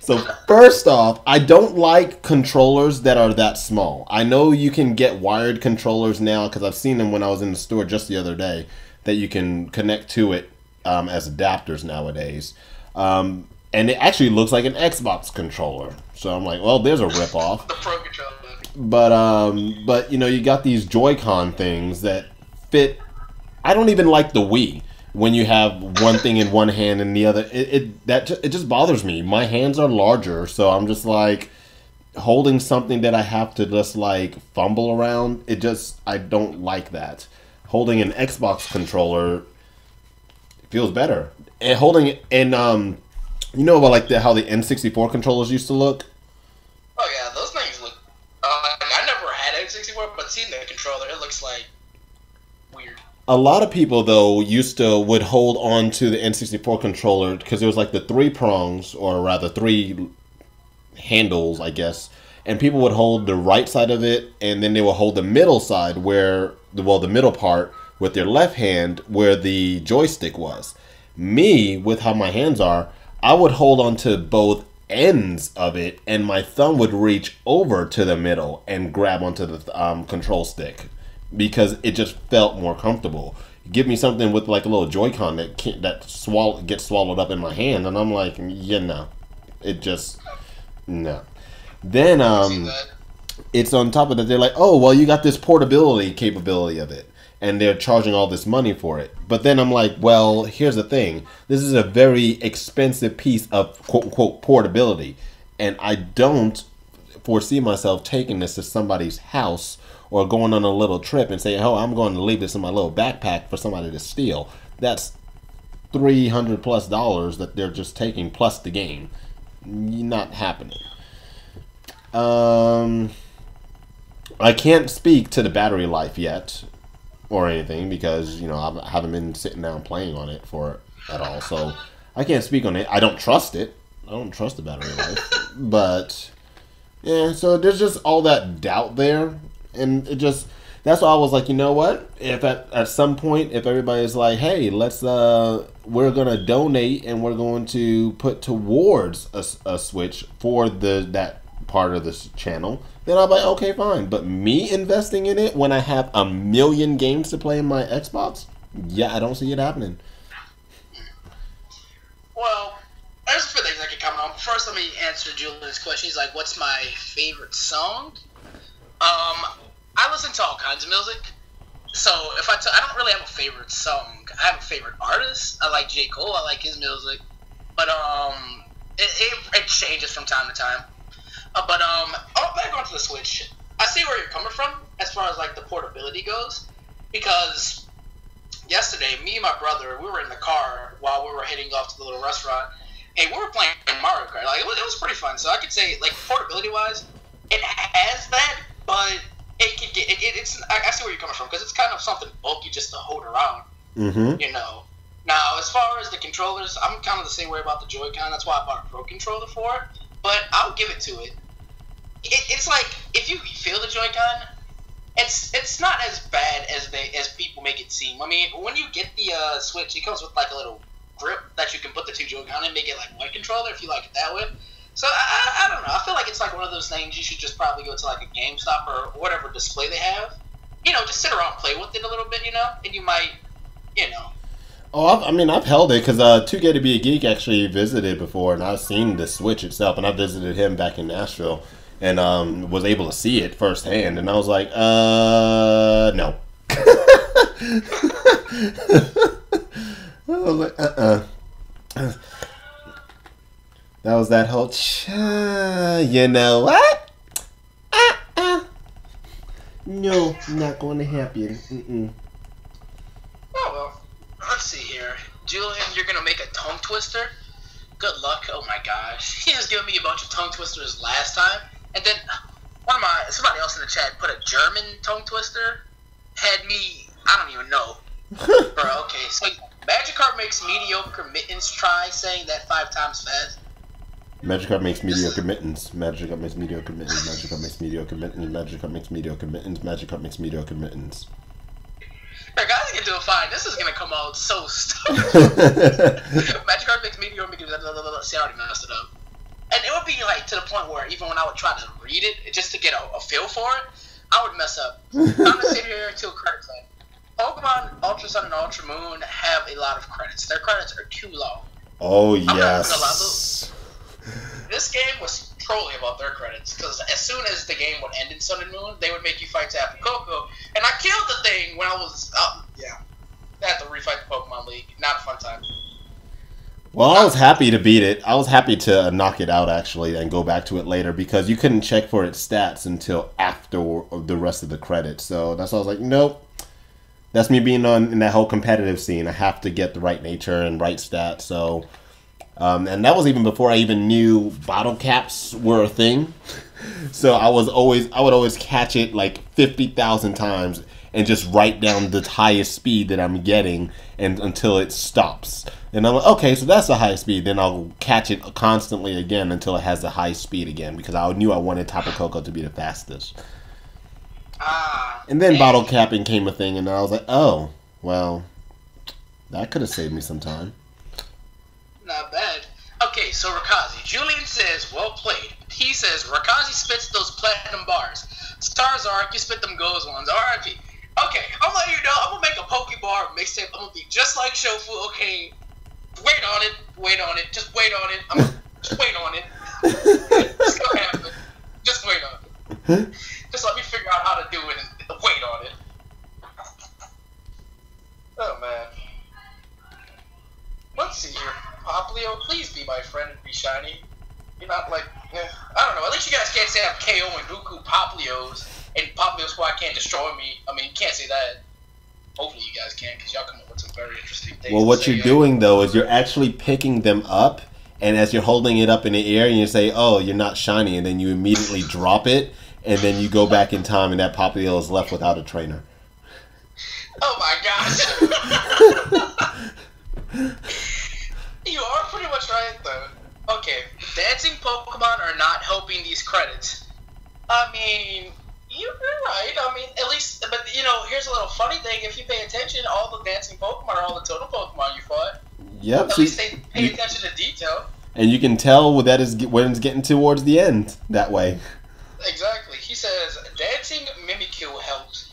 So first off, I don't like controllers that are that small. I know you can get wired controllers now because I've seen them when I was in the store just the other day that you can connect to it as adapters nowadays. And it actually looks like an Xbox controller. So I'm like, well, there's a ripoff. The Pro controller. But you know, you got these Joy-Con things that fit. I don't even like the Wii. When you have one thing in one hand and the other, it just bothers me. My hands are larger, so I'm just like holding something that I have to just like fumble around. I don't like that. Holding an Xbox controller feels better. And holding it, and you know about like how the N64 controllers used to look. Oh yeah, those things look. I never had N64, but seeing the controller, it looks like weird. A lot of people, though, would hold on to the N64 controller because there was like the 3 prongs, or rather 3 handles, I guess. And people would hold the right side of it, and then they would hold the middle side the middle part with their left hand where the joystick was. Me, with how my hands are, I would hold on to both ends of it, and my thumb would reach over to the middle and grab onto the control stick. Because it just felt more comfortable. Give me something with like a little Joy-Con that gets swallowed up in my hand, and I'm like, yeah, no, no. Then it's on top of that. They're like, oh, well, you got this portability capability of it, and they're charging all this money for it. But then I'm like, well, here's the thing. This is a very expensive piece of quote unquote portability, and I don't foresee myself taking this to somebody's house or going on a little trip and saying, oh, I'm going to leave this in my little backpack for somebody to steal. That's $300+ that they're just taking plus the game. Not happening. I can't speak to the battery life yet or anything because, you know, I haven't been sitting down playing on it at all. So I can't speak on it. I don't trust it. I don't trust the battery life. But, yeah, so there's just all that doubt there. And that's why I was like, you know what? If at some point, if everybody's like, hey, we're going to donate and we're going to put towards a Switch for that part of this channel, then I'll be like, okay, fine. But me investing in it when I have 1 million games to play in my Xbox, yeah, I don't see it happening. Well, there's a few things I can comment on. First, let me answer Julian's question. He's like, what's my favorite song? I listen to all kinds of music, so I don't really have a favorite song. I have a favorite artist. I like J. Cole. I like his music, but it changes from time to time. Back onto the Switch. I see where you're coming from as far as like the portability goes, because yesterday, me and my brother, we were in the car while we were heading off to the little restaurant, and we were playing Mario Kart. Like it was pretty fun. So I could say, like, portability wise, it has that, but I see where you're coming from because it's kind of something bulky just to hold around. Mm-hmm. You know. Now, as far as the controllers, I'm kind of the same way about the Joy-Con. That's why I bought a Pro controller for it. But I'll give it to it. It's like, if you feel the Joy-Con, it's not as bad as people make it seem. I mean, when you get the Switch, it comes with like a little grip that you can put the 2 Joy-Con in, make it like one controller if you like it that way. So I don't know. I feel like it's like one of those things you should just probably go to like a GameStop or whatever display they have. You know, just sit around and play with it a little bit, you know, and you might, you know. Oh, I've held it because 2K to Be a Geek actually visited before, and I've seen the Switch itself, and I visited him back in Nashville, and was able to see it firsthand, and I was like, no. I was like, That was that whole, you know what? No, not going to happen. Oh, well. Let's see here. Julian, you're going to make a tongue twister? Good luck. Oh, my gosh. He was giving me a bunch of tongue twisters last time. And then somebody else in the chat put a German tongue twister. Had me, I don't even know. Bro, okay. So, Magikarp makes mediocre mittens. Try saying that 5 times fast. Magikarp makes mediocre mittens. Magikarp makes mediocre mittens. Magikarp makes mediocre mittens. Magikarp makes mediocre mittens. Magikarp makes mediocre mittens. Hey, guys can do it fine. This is gonna come out so stupid. Magikarp makes mediocre mittens. See, I already messed it up. And it would be like to the point where even when I would try to read it just to get a feel for it, I would mess up. I'm gonna sit here until credits end. Pokemon Ultra Sun and Ultra Moon have a lot of credits. Their credits are too low. Oh yes. This game was trolling about their credits because as soon as the game would end in Sun and Moon, they would make you fight Tapu Koko, and I killed the thing when I was I had to refight the Pokemon League. Not a fun time. Well, I was happy to beat it. I was happy to knock it out actually and go back to it later because you couldn't check for its stats until after the rest of the credits. So that's why I was like, nope. That's me being in that whole competitive scene. I have to get the right nature and right stats. So, and that was even before I even knew bottle caps were a thing. So I would always catch it like 50,000 times and just write down the highest speed that I'm getting and until it stops. And I'm like, okay, so that's the highest speed. Then I'll catch it constantly again until it has the high speed again because I knew I wanted Tapu Koko to be the fastest. And then bottle capping came a thing, and I was like, oh, well, that could have saved me some time. Not bad. Okay, so Rakazi. Julian says, well played. He says, Rakazi spits those platinum bars. Zoroark, you spit them gold ones. R.I.P. Okay, I'm letting you know, I'm going to make a Pokebar mixtape. I'm going to be just like Shofu, okay? Wait on it. Just wait on it. Just wait on it. It's going to happen. Just wait on it. Just let me figure out how to do it and wait on it. Oh, man. Let's see here. Poplio, please be my friend and be shiny. You're not like, I don't know. At least you guys can't say I'm KO and Buku Poplios, and Poplio Squad can't destroy me. I mean, you can't say that. Hopefully you guys can, because y'all come up with some very interesting things. Well, what you're doing, though, is you're actually picking them up, and as you're holding it up in the air, and you say, oh, you're not shiny, and then you immediately drop it, and then you go back in time, and that Poplio is left without a trainer. Oh my gosh. You are pretty much right, though. Okay, dancing Pokemon are not helping these credits. I mean, you're right. I mean, at least, but you know, here's a little funny thing. If you pay attention, all the dancing Pokemon are all the totem Pokemon you fought. Yep. At least they pay attention to detail. And you can tell that is when it's getting towards the end that way. Exactly. He says, dancing Mimikyu helped.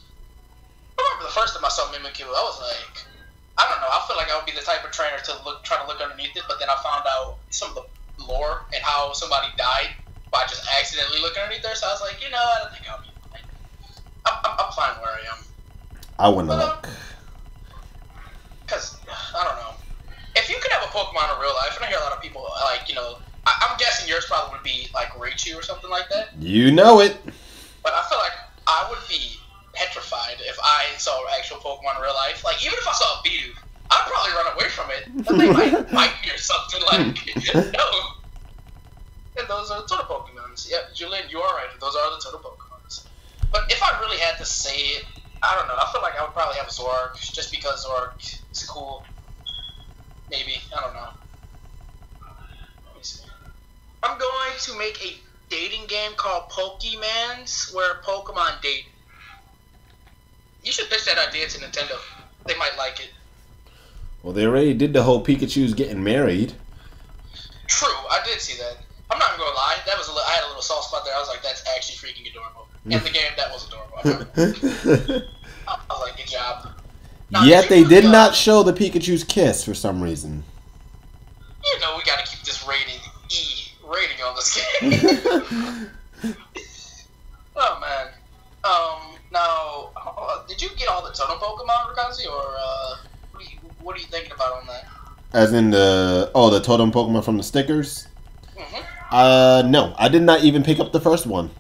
I remember the first time I saw Mimikyu, I was like, I don't know, I feel like I would be the type of trainer to try to look underneath it, but then I found out some of the lore and how somebody died by just accidentally looking underneath there, so I was like, you know, I don't think I'll be fine. I'm fine where I am. I wouldn't look. Because, I don't know. If you could have a Pokemon in real life, and I hear a lot of people, like, you know, I'm guessing yours probably would be, like, Raichu or something like that. You know it. But I feel like I would be petrified if I saw an actual Pokemon in real life. Like, even if I saw a Bidoof, I'd probably run away from it. That thing might bite me or something, like, no. And those are the totem Pokemons. Yep, Julian, you are right. Those are the totem Pokemons. But if I really had to say it, I don't know. I feel like I would probably have Zoroark, just because Zoroark is cool. Maybe. I don't know. Let me see. I'm going to make a dating game called Pokemans, where Pokemon date. You should pitch that idea to Nintendo. They might like it. Well, they already did the whole Pikachu's getting married. True, I did see that. I'm not even gonna lie. That was I had a little soft spot there. I was like, that's actually freaking adorable. In the game, that was adorable. I was like, good job. Now, yet they did not show the Pikachu's kiss for some reason. You know, we gotta keep this rating on this game. Oh man. Now, did you get all the totem Pokemon, Rakazi, or what are you thinking about on that? As in the totem Pokemon from the stickers? Mm-hmm. No, I did not even pick up the first one.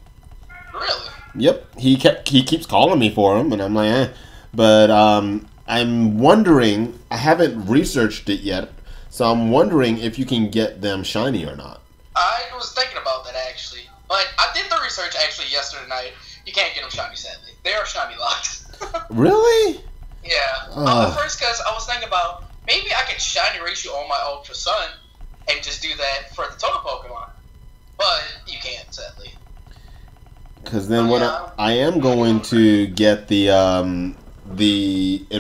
Really? Yep, he keeps calling me for them, and I'm like, eh. But I'm wondering. I haven't researched it yet, so I'm wondering if you can get them shiny or not. I was thinking about that actually, but I did the research actually yesterday night. You can't get them shiny, sadly. They are shiny locked. Really? Yeah. At first, because I was thinking about maybe I could shiny ratio on my Ultra Sun and just do that for the total Pokemon, but you can't, sadly. Because then I am going to get the and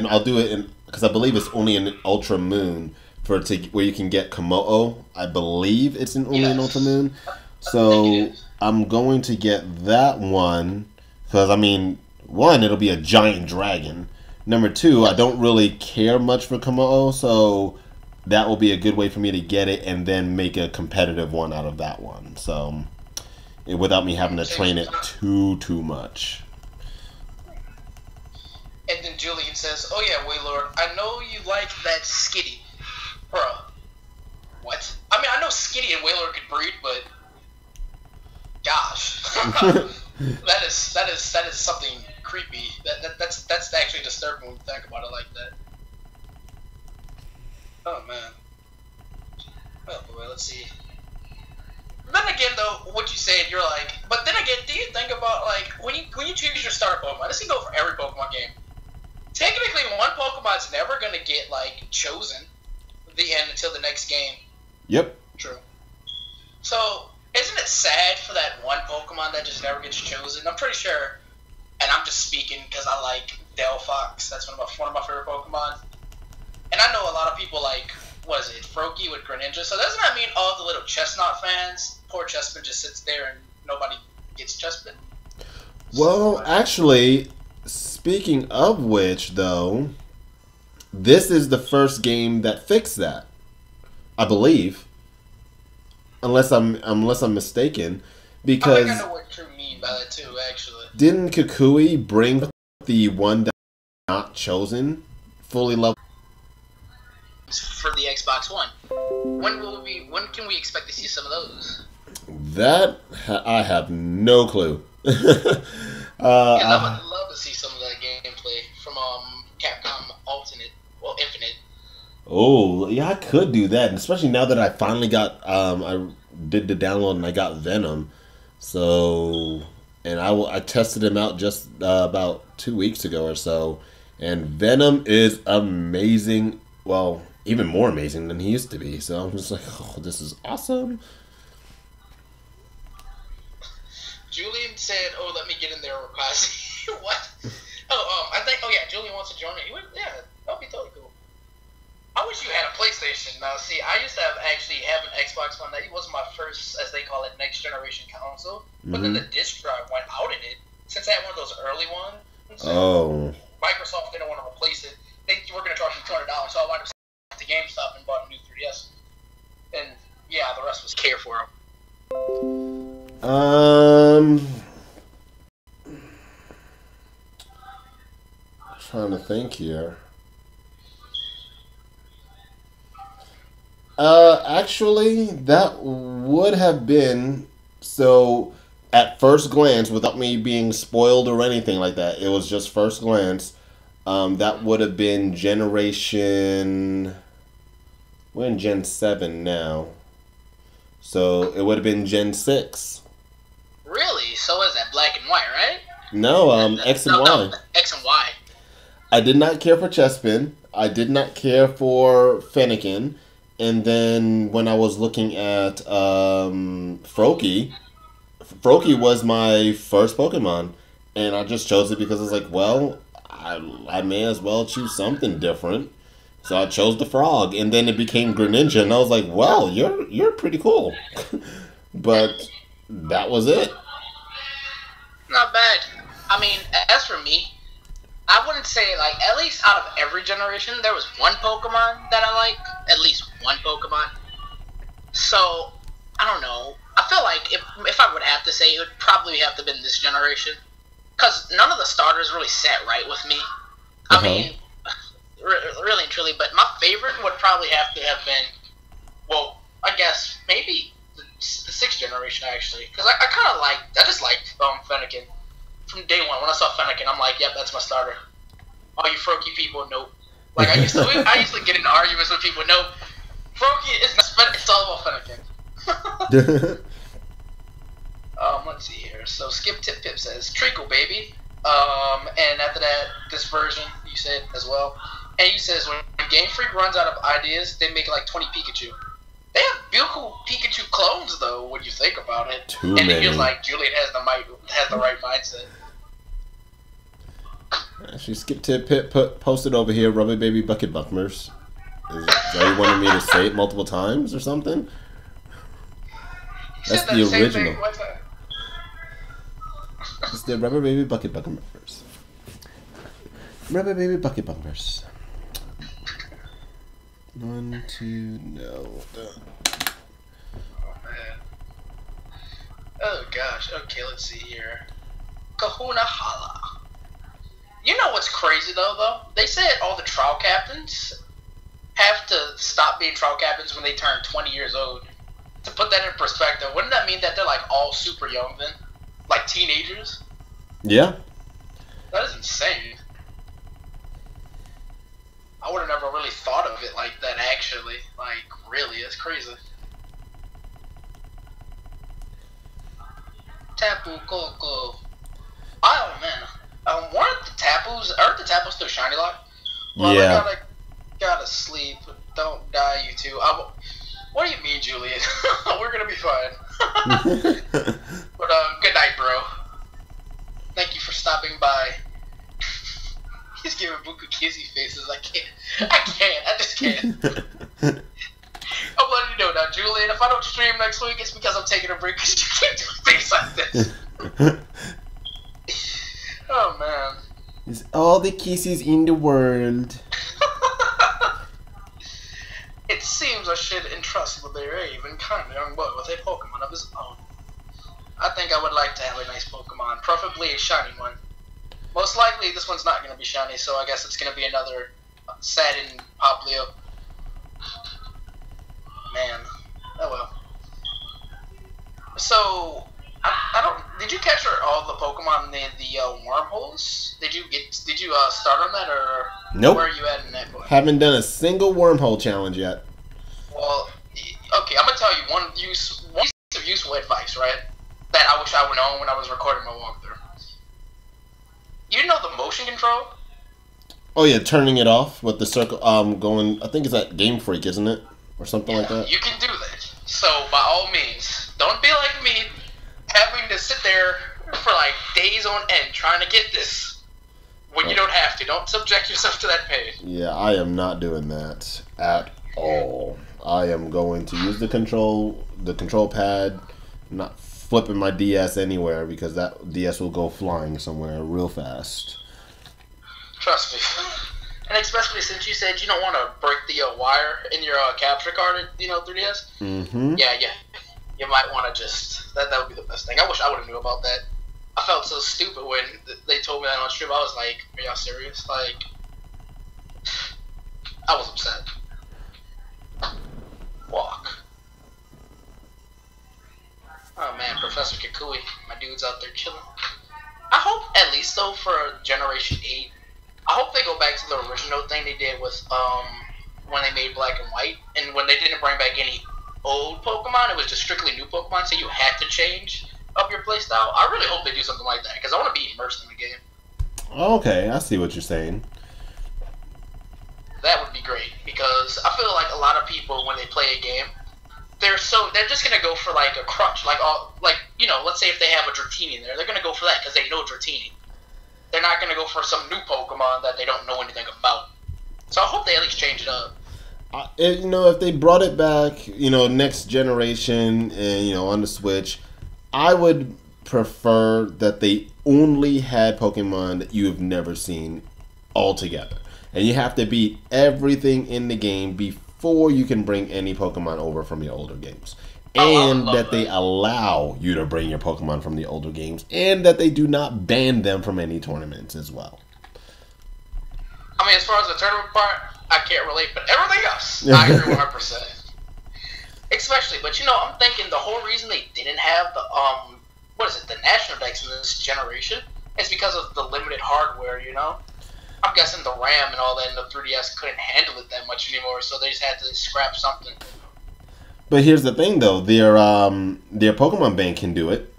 I'll do it because I believe it's only an Ultra Moon where you can get Komodo. I believe it's only an Ultra Moon. So I'm going to get that one because, I mean, one, it'll be a giant dragon. Number two, I don't really care much for Komodo, so that will be a good way for me to get it and then make a competitive one out of that one. So without me having to train it too much. And then Julian says, "Oh yeah, Waylord, I know you like that Skitty, bro. What? I mean, I know Skitty and Waylord could breed, but gosh, that is something creepy. That's actually disturbing when you think about it like that. Oh man. Oh boy, let's see. Then again, though, what you said, you're like, but then again, do you think about like when you choose your starter Pokemon? This can go for every Pokemon game. Technically, one Pokemon's never gonna get like chosen at the end until the next game. Yep. True. So, isn't it sad for that one Pokemon that just never gets chosen? I'm pretty sure, and I'm just speaking because I like Delphox. That's one of my favorite Pokemon. And I know a lot of people like, what is it, Froakie with Greninja. So doesn't that mean all the little Chestnut fans, poor Chespin just sits there and nobody gets Chespin? Well, actually, speaking of which, though, this is the first game that fixed that, I believe, unless I'm mistaken, because I think I know what you mean by that too. Actually, didn't Kukui bring the one that not chosen fully level for the Xbox One? When can we expect to see some of those? That I have no clue. Because I would love to see some of that gameplay from Capcom Infinite. Oh, yeah, I could do that, especially now that I finally got I did the download and I got Venom. So, and I tested him out just about 2 weeks ago or so, and Venom is amazing. Well, even more amazing than he used to be. So I'm just like, oh, this is awesome. Julian said, "Oh, let me get in there, Rakazi." What? Oh, yeah, Julian wants to join it. Yeah, that'd be totally cool. I wish you had a PlayStation. Now, see, I used to have an Xbox One. That wasn't my first, as they call it, next generation console. But then the disc drive went out in it. Since I had one of those early ones, Microsoft didn't want to replace it. They were going to charge me $200, so I wound up to GameStop and bought a new 3DS. And yeah, the rest was care for them. Trying to think here. Actually, that would have been, so at first glance, without me being spoiled or anything like that, it was just first glance. That would have been generation. We're in Gen 7 now. So it would have been Gen 6. Really? So is that black and white, right? No, X and Y. No, X and Y. I did not care for Chespin. I did not care for Fennekin. And then when I was looking at Froakie was my first Pokemon. And I just chose it because I was like, well, I may as well choose something different. So I chose the frog, and then it became Greninja, and I was like, well, you're pretty cool. But that was it. Not bad. I mean, as for me, I wouldn't say, like, at least out of every generation, there was one Pokemon that I like. At least one Pokemon. So, I don't know. I feel like if I would have to say, it would probably have to have been this generation. Because none of the starters really sat right with me. I mean, really and truly, but my favorite would probably have to have been, well, I guess maybe the 6th generation actually, because I just liked Fennekin from day one. When I saw Fennekin, I'm like, yep, that's my starter. All you Froakie people, nope. Like I used to get into arguments with people. Nope, Froakie is not. It's all about Fennekin. Let's see here. So Skip Tip Pip says Treacle baby. And after that, this version you said as well. And he says when Game Freak runs out of ideas, they make like 20 Pikachu. They have beautiful Pikachu clones though. When you think about it, Too many. And you're like Julian has the right mindset. Actually, Skip Tip Pip posted over here. Rubber baby bucket bumpers. Is that you wanted me to say it multiple times or something? That's the original. It's the Rubber Baby Bucket Bumpers. Rubber Baby Bucket Bumpers. 1, 2, no. Oh, man. Oh, gosh. Okay, let's see here. Kahuna Hala. You know what's crazy, though? They said all the trial captains have to stop being trial captains when they turn 20 years old. To put that in perspective, wouldn't that mean that they're, like, all super young then? Like teenagers? Yeah. That is insane. I would have never really thought of it like that, actually. Like, really, it's crazy. Tapu Koko. Oh, man. Weren't the Tapus still shiny lock? Well, yeah. I gotta sleep. Don't die, you two. What do you mean, Julian? We're gonna be fine. But good night, bro. Thank you for stopping by. He's giving Puka kissy faces. I just can't. I'm letting you know now, Julian. If I don't stream next week, it's because I'm taking a break. Because you can't do things like this. Oh man. It's all the kisses in the world. It seems I should entrust the brave and kind young boy with a Pokemon of his own. I think I would like to have a nice Pokemon, preferably a shiny one. Most likely this one's not going to be shiny, so I guess it's going to be another Satin Poplio. Man. Oh well. So, I don't... Did you capture all the Pokemon in the wormholes? Did you start on that, or... Nope. Where are you at in that point? Haven't done a single wormhole challenge yet. Well, okay, I'm going to tell you one piece of useful advice, right? That I wish I would know when I was recording my walkthrough. You know the motion control? Oh yeah, turning it off with the circle. Going. I think it's at Game Freak, isn't it, or something like that? You can do that. So by all means, don't be like me, having to sit there for like days on end trying to get this when you don't have to. Don't subject yourself to that pain. Yeah, I am not doing that at all. I am going to use the control pad, not flipping my DS anywhere because that DS will go flying somewhere real fast. Trust me. And especially since you said you don't want to break the wire in your capture card, 3DS. Mm-hmm. Yeah. You might want to just... That would be the best thing. I wish I would have knew about that. I felt so stupid when they told me that on stream. I was like, are y'all serious? Like, I was upset. Walk. Oh man, Professor Kikui. My dude's out there chilling. I hope, at least though, for Generation 8, I hope they go back to the original thing they did with, when they made Black and White, and when they didn't bring back any old Pokemon, it was just strictly new Pokemon, so you had to change up your playstyle. I really hope they do something like that, because I want to be immersed in the game. Okay, I see what you're saying. That would be great, because I feel like a lot of people, when they play a game, they're just gonna go for like a crutch, let's say if they have a Dratini in there, they're gonna go for that because they know Dratini. They're not gonna go for some new Pokemon that they don't know anything about. So I hope they at least change it up. If they brought it back, next generation, and on the Switch, I would prefer that they only had Pokemon that you have never seen altogether, and you have to beat everything in the game before you can bring any Pokemon over from your older games. And that they allow you to bring your Pokemon from the older games, and that they do not ban them from any tournaments as well. I mean, as far as the tournament part, I can't relate, but everything else, I agree 100%. Especially, but I'm thinking the whole reason they didn't have the the national decks in this generation is because of the limited hardware. I'm guessing the RAM and all that in the 3DS couldn't handle it that much anymore, so they just had to scrap something. But here's the thing, though, their Pokemon Bank can do it.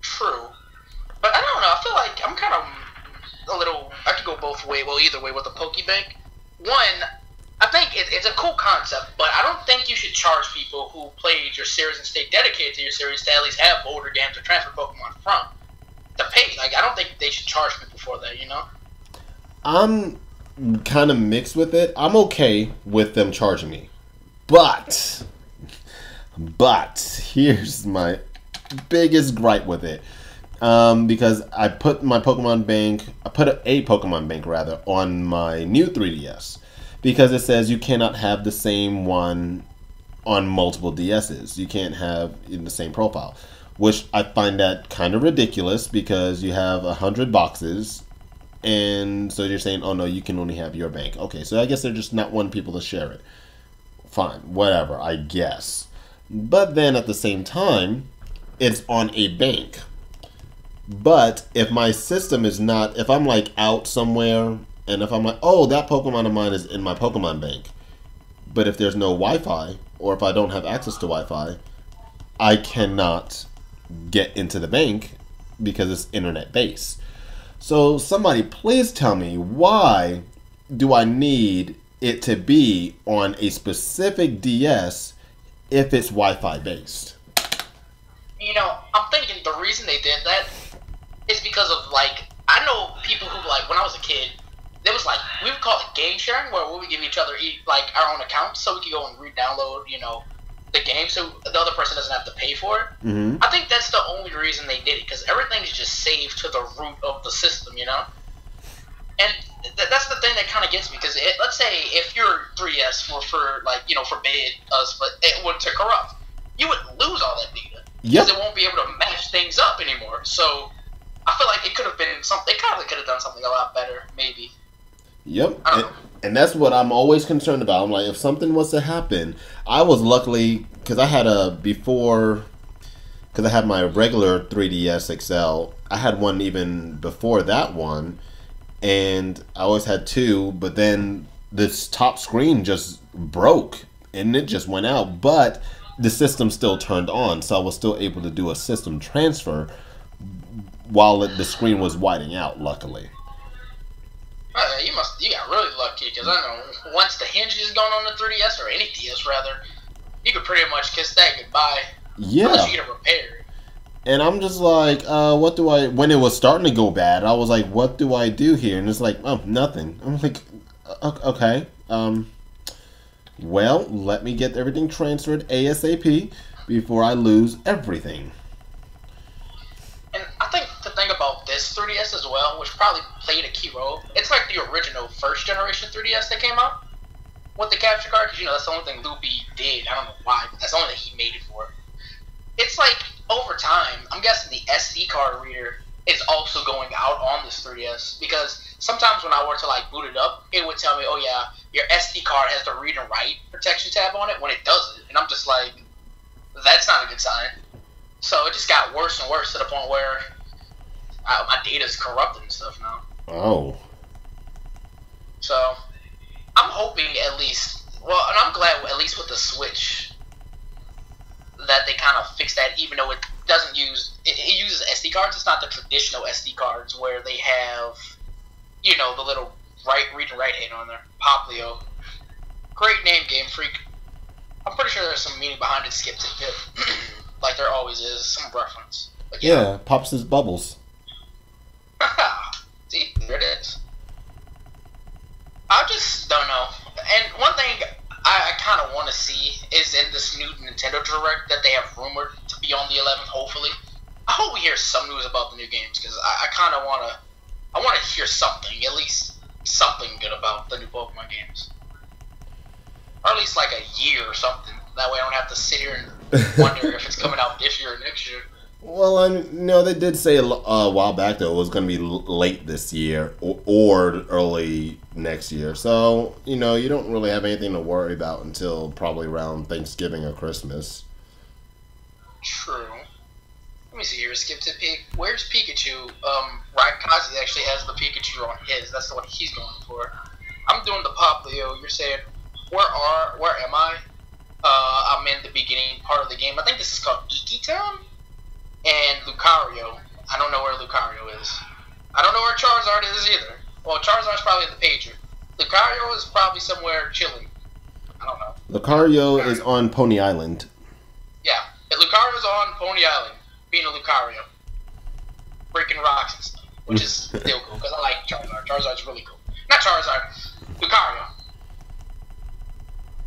True, but I don't know. I feel like I'm kind of a little. I could go both ways. Well, either way with the Pokebank. One, I think it's a cool concept, but I don't think you should charge people who played your series and stay dedicated to your series to at least have older games to transfer Pokemon from to pay. Like, I don't think they should charge people for that. I'm kind of mixed with it. I'm okay with them charging me, but here's my biggest gripe with it. Because I put my Pokemon Bank, a Pokemon Bank rather, on my new 3DS. Because it says you cannot have the same one on multiple DSs. You can't have in the same profile. Which I find that kind of ridiculous because you have 100 boxes. And so you're saying, oh no, you can only have your bank. Okay, so I guess they're just not wanting people to share it. Fine, whatever, I guess. But then at the same time, it's on a bank. But if my system is not, if I'm like out somewhere, and if I'm like, oh, that Pokemon of mine is in my Pokemon Bank, but if there's no Wi-Fi, or if I don't have access to Wi-Fi, I cannot get into the bank because it's internet-based. So somebody please tell me, why do I need it to be on a specific DS if it's Wi-Fi based? I'm thinking the reason they did that is because of, like, I know people who, like, when I was a kid, there was, like, we would call it game sharing, where we would give each other, like, our own accounts so we could go and re-download, the game so the other person doesn't have to pay for it. Mm-hmm. I think that's the only reason they did it, because everything is just saved to the root of the system, And that's the thing that kind of gets me, because let's say if your 3DS were forbid us, but it were to corrupt, you would lose all that data. Yep. Because it won't be able to match things up anymore. So I feel like it could have been something. They probably could have done something a lot better, maybe. Yep. And that's what I'm always concerned about. I'm like, if something was to happen, I was luckily, because I had because I had my regular 3DS XL, I had one even before that one, and I always had two, but then this top screen just broke, and it just went out, but the system still turned on, so I was still able to do a system transfer while the screen was whiting out, luckily. You got really lucky, because I know once the hinge is going on the 3DS, or any DS rather, you could pretty much kiss that goodbye. Yeah. Unless you get it repaired. And I'm just like, when it was starting to go bad, I was like, what do I do here? And it's like, oh, nothing. I'm like, okay, well, let me get everything transferred ASAP before I lose everything. And I think the thing about this 3DS as well, which probably played a key role, it's like the original first generation 3DS that came out with the capture card, because that's the only thing Loopy did. I don't know why, but that's the only thing he made it for. It's like, over time, I'm guessing the SD card reader is also going out on this 3DS, because sometimes when I were to like boot it up, it would tell me, oh yeah, your SD card has the read and write protection tab on it when it doesn't, and I'm just like, that's not a good sign. So it just got worse and worse to the point where my data's corrupted and stuff now. Oh. So I'm hoping at least, and I'm glad at least with the Switch that they kind of fixed that, even though it doesn't it uses SD cards. It's not the traditional SD cards where they have, the little read and write hand on there. Poplio. Great name, Game Freak. I'm pretty sure there's some meaning behind it, Skip Tip. Like there always is, some reference. But yeah, pops his bubbles. See, there it is. I just don't know. And one thing I kind of want to see is in this new Nintendo Direct that they have rumored to be on the 11th, hopefully. I hope we hear some news about the new games, because I kind of want to hear something, at least something good about the new Pokemon games. Or at least like a year or something. That way I don't have to sit here and wonder if it's coming out this year or next year. Well, no, they did say a while back that it was going to be late this year or early next year. So, you don't really have anything to worry about until probably around Thanksgiving or Christmas. True. Let me see here. Skip to Pig. Where's Pikachu? Raikazi actually has the Pikachu on his. That's the one he's going for. I'm doing the pop, Leo. You're saying, where am I? I'm in the beginning part of the game. I think this is called Iki Town and Lucario. I don't know where Lucario is. I don't know where Charizard is either. Well, Charizard's probably in the pager. Lucario is probably somewhere chilling. I don't know. Lucario is on Pony Island. Yeah, Lucario's on Pony Island, being a Lucario, breaking rocks and stuff, which is still cool because I like Charizard. Charizard's really cool. Not Charizard, Lucario.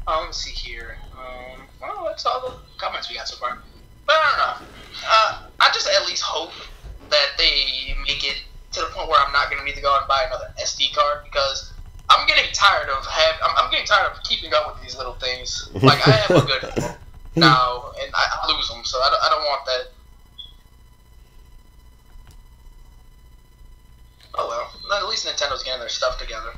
Let me see here. Well, that's all the comments we got so far. But I don't know. I just at least hope that they make it to the point where I'm not going to need to go and buy another SD card because I'm getting tired of I'm getting tired of keeping up with these little things. Like I have a good one now, and I lose them, so I don't want that. Oh well, at least Nintendo's getting their stuff together.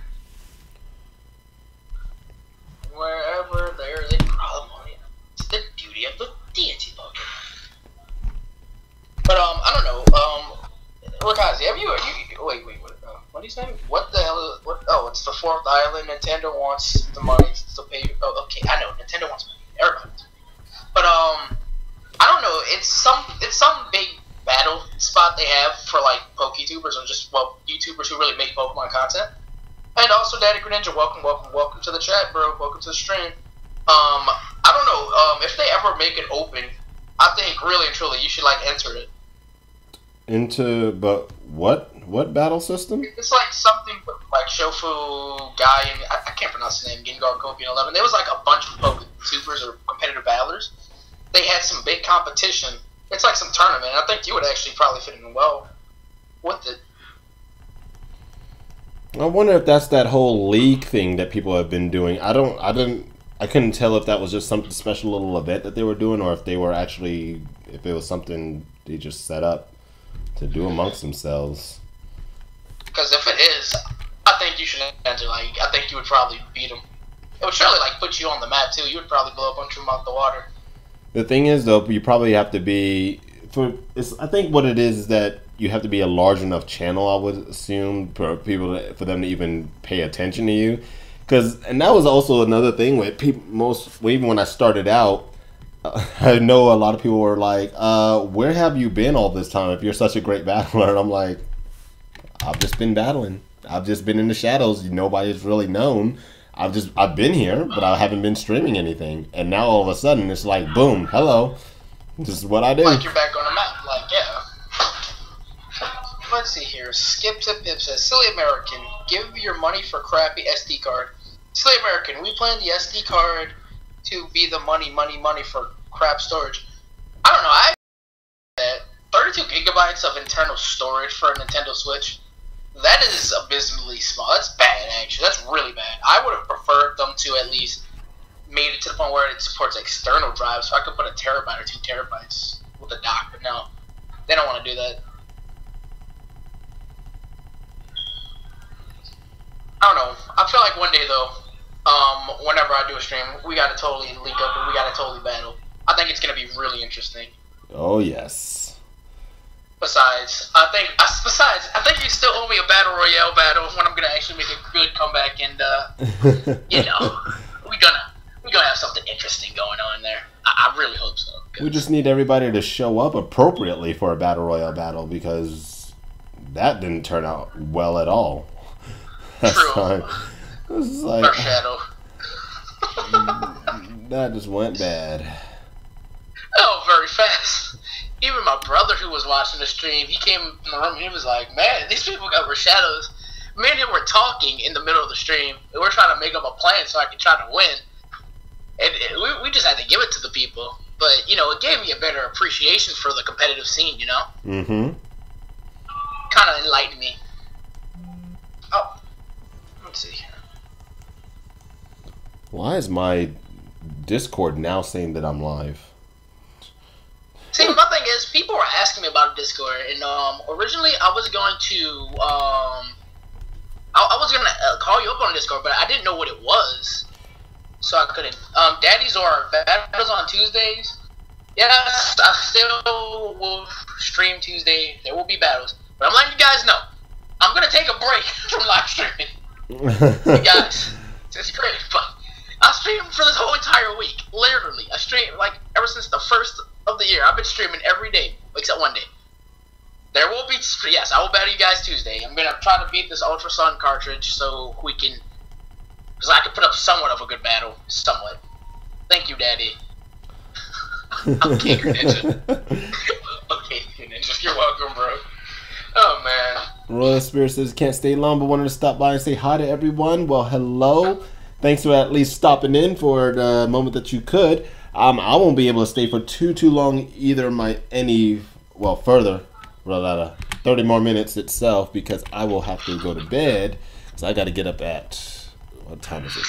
Wherever there is a problem, it's the beauty of the deity Pokemon. But I don't know. Rakazi, have you wait, what are you saying? What the hell is what? Oh, it's the fourth island. Nintendo wants the money to pay. Oh, okay, I know. Nintendo wants money. Everybody wants money. But I don't know. It's some big battle spot they have for like PokeTubers or just YouTubers who really make Pokemon content. And also, Daddy Greninja, welcome to the chat, bro. Welcome to the stream. I don't know. If they ever make it open, I think really and truly you should like enter it. But what battle system? It's like something like Shofu, Guy, and I can't pronounce his name. Gengar, Kobe, and 11. There was like a bunch of PokeTubers or competitive battlers. They had some big competition. It's like some tournament. I think you would actually probably fit in well with it. I wonder if that's that whole league thing that people have been doing. I couldn't tell if that was just some special little event that they were doing, or if it was something they just set up to do amongst themselves. Because if it is, I think you should enter. Like, I think you would probably beat them. It would surely like put you on the map too. You would probably blow a bunch of them out the water. The thing is, though, you probably have to be I think what it is that you have to be a large enough channel, I would assume, for them to even pay attention to you. And that was also another thing with people. Even when I started out, I know a lot of people were like, "Where have you been all this time? If you're such a great battler," and I'm like, "I've just been battling. I've just been in the shadows. Nobody's really known. I've been here, but I haven't been streaming anything. And now all of a sudden, it's like, boom, hello. This is what I do." Like you're back on the map. Like, yeah. Let's see here. Skip to Pip says, "Silly American, give your money for crappy SD card." Silly American, we plan the SD card to be the money for crap storage. I don't know. I that 32 gigabytes of internal storage for a Nintendo Switch. That is abysmally small. That's bad, actually. That's really bad. I would have preferred them to at least made it to the point where it supports external drives, so I could put a terabyte or 2 terabytes with a dock. But no, they don't want to do that. I don't know. I feel like one day though, whenever I do a stream, we gotta totally link up and we gotta totally battle. I think it's gonna be really interesting. Oh yes. Besides, I think you still owe me a battle royale battle when I'm gonna actually make a good comeback, and we're gonna have something interesting going on there. I really hope so. We just need everybody to show up appropriately for a battle royale battle, because that didn't turn out well at all. True. This is like, our shadow. That just went bad. Oh, very fast. Even my brother who was watching the stream, he came in the room and he was like, "Man, these people got shadows." Me and him were talking in the middle of the stream. We were trying to make up a plan so I could try to win. And we just had to give it to the people. But, it gave me a better appreciation for the competitive scene, Mm-hmm. Kind of enlightened me. Oh, let's see here. Why is my Discord now saying that I'm live? See, my thing is, people are asking asking me about Discord, and originally I was going to I was gonna call you up on Discord, but I didn't know what it was, so I couldn't. Daddy Zoroark battles on Tuesdays. Yes, I still will stream Tuesday. There will be battles, but I'm letting you guys know I'm gonna take a break from live streaming. Hey guys, it's great, but I streamed for this whole entire week. Literally, I streamed like ever since the first of the year. I've been streaming every day except one day. There will be, yes, I will battle you guys Tuesday. I'm gonna try to beat this Ultra Sun cartridge so we can, because I can put up somewhat of a good battle, somewhat. Thank you, Daddy. I'm King Ninja. Okay, Ninja, you're welcome, bro. Oh man. Royal Spirit says can't stay long, but wanted to stop by and say hi to everyone. Well, hello. Thanks for at least stopping in for the moment that you could. I won't be able to stay for too long either. Further. 30 more minutes itself, because I will have to go to bed. So I got to get up at, what time is it?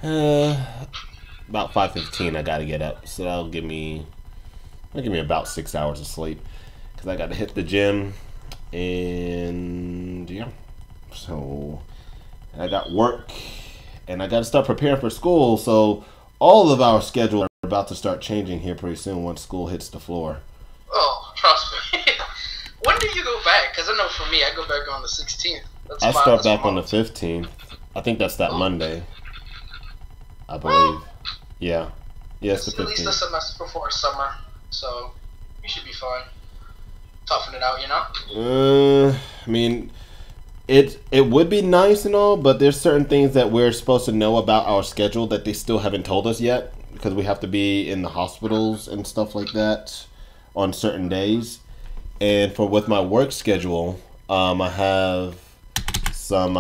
5:15. I got to get up. So that'll give me about 6 hours of sleep, because I got to hit the gym, and yeah. So I got work, and I got to start preparing for school. So all of our schedules are about to start changing here pretty soon once school hits the floor. Oh, trust me. When do you go back? Because I know for me, I go back on the 16th. I start back on the 15th. I think that's that Monday, I believe. Yeah. Yeah, it's the 15th. At least a semester before summer, so you should be fine. Toughen it out, you know? I mean, it would be nice and all, but there's certain things that we're supposed to know about our schedule that they still haven't told us yet, because we have to be in the hospitals and stuff like that on certain days. And with my work schedule, I have some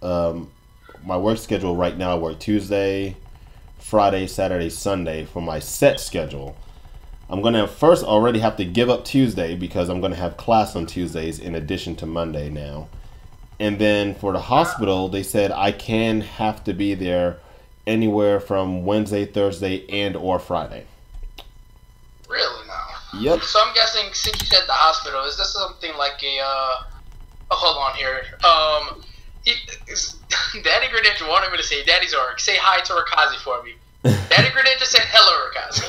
my work schedule right now. I work Tuesday, Friday, Saturday, Sunday for my set schedule. I'm gonna first already have to give up Tuesday, because I'm gonna have class on Tuesdays in addition to Monday now. And then for the hospital, they said I can have to be there anywhere from Wednesday, Thursday, and or Friday. Really now? Yep. So I'm guessing, since you said the hospital, is this something like a hold on here. Daddy Greninja wanted me to say, Daddy Zoroark, say hi to Rakazi for me. Daddy Greninja said hello, Rakazi.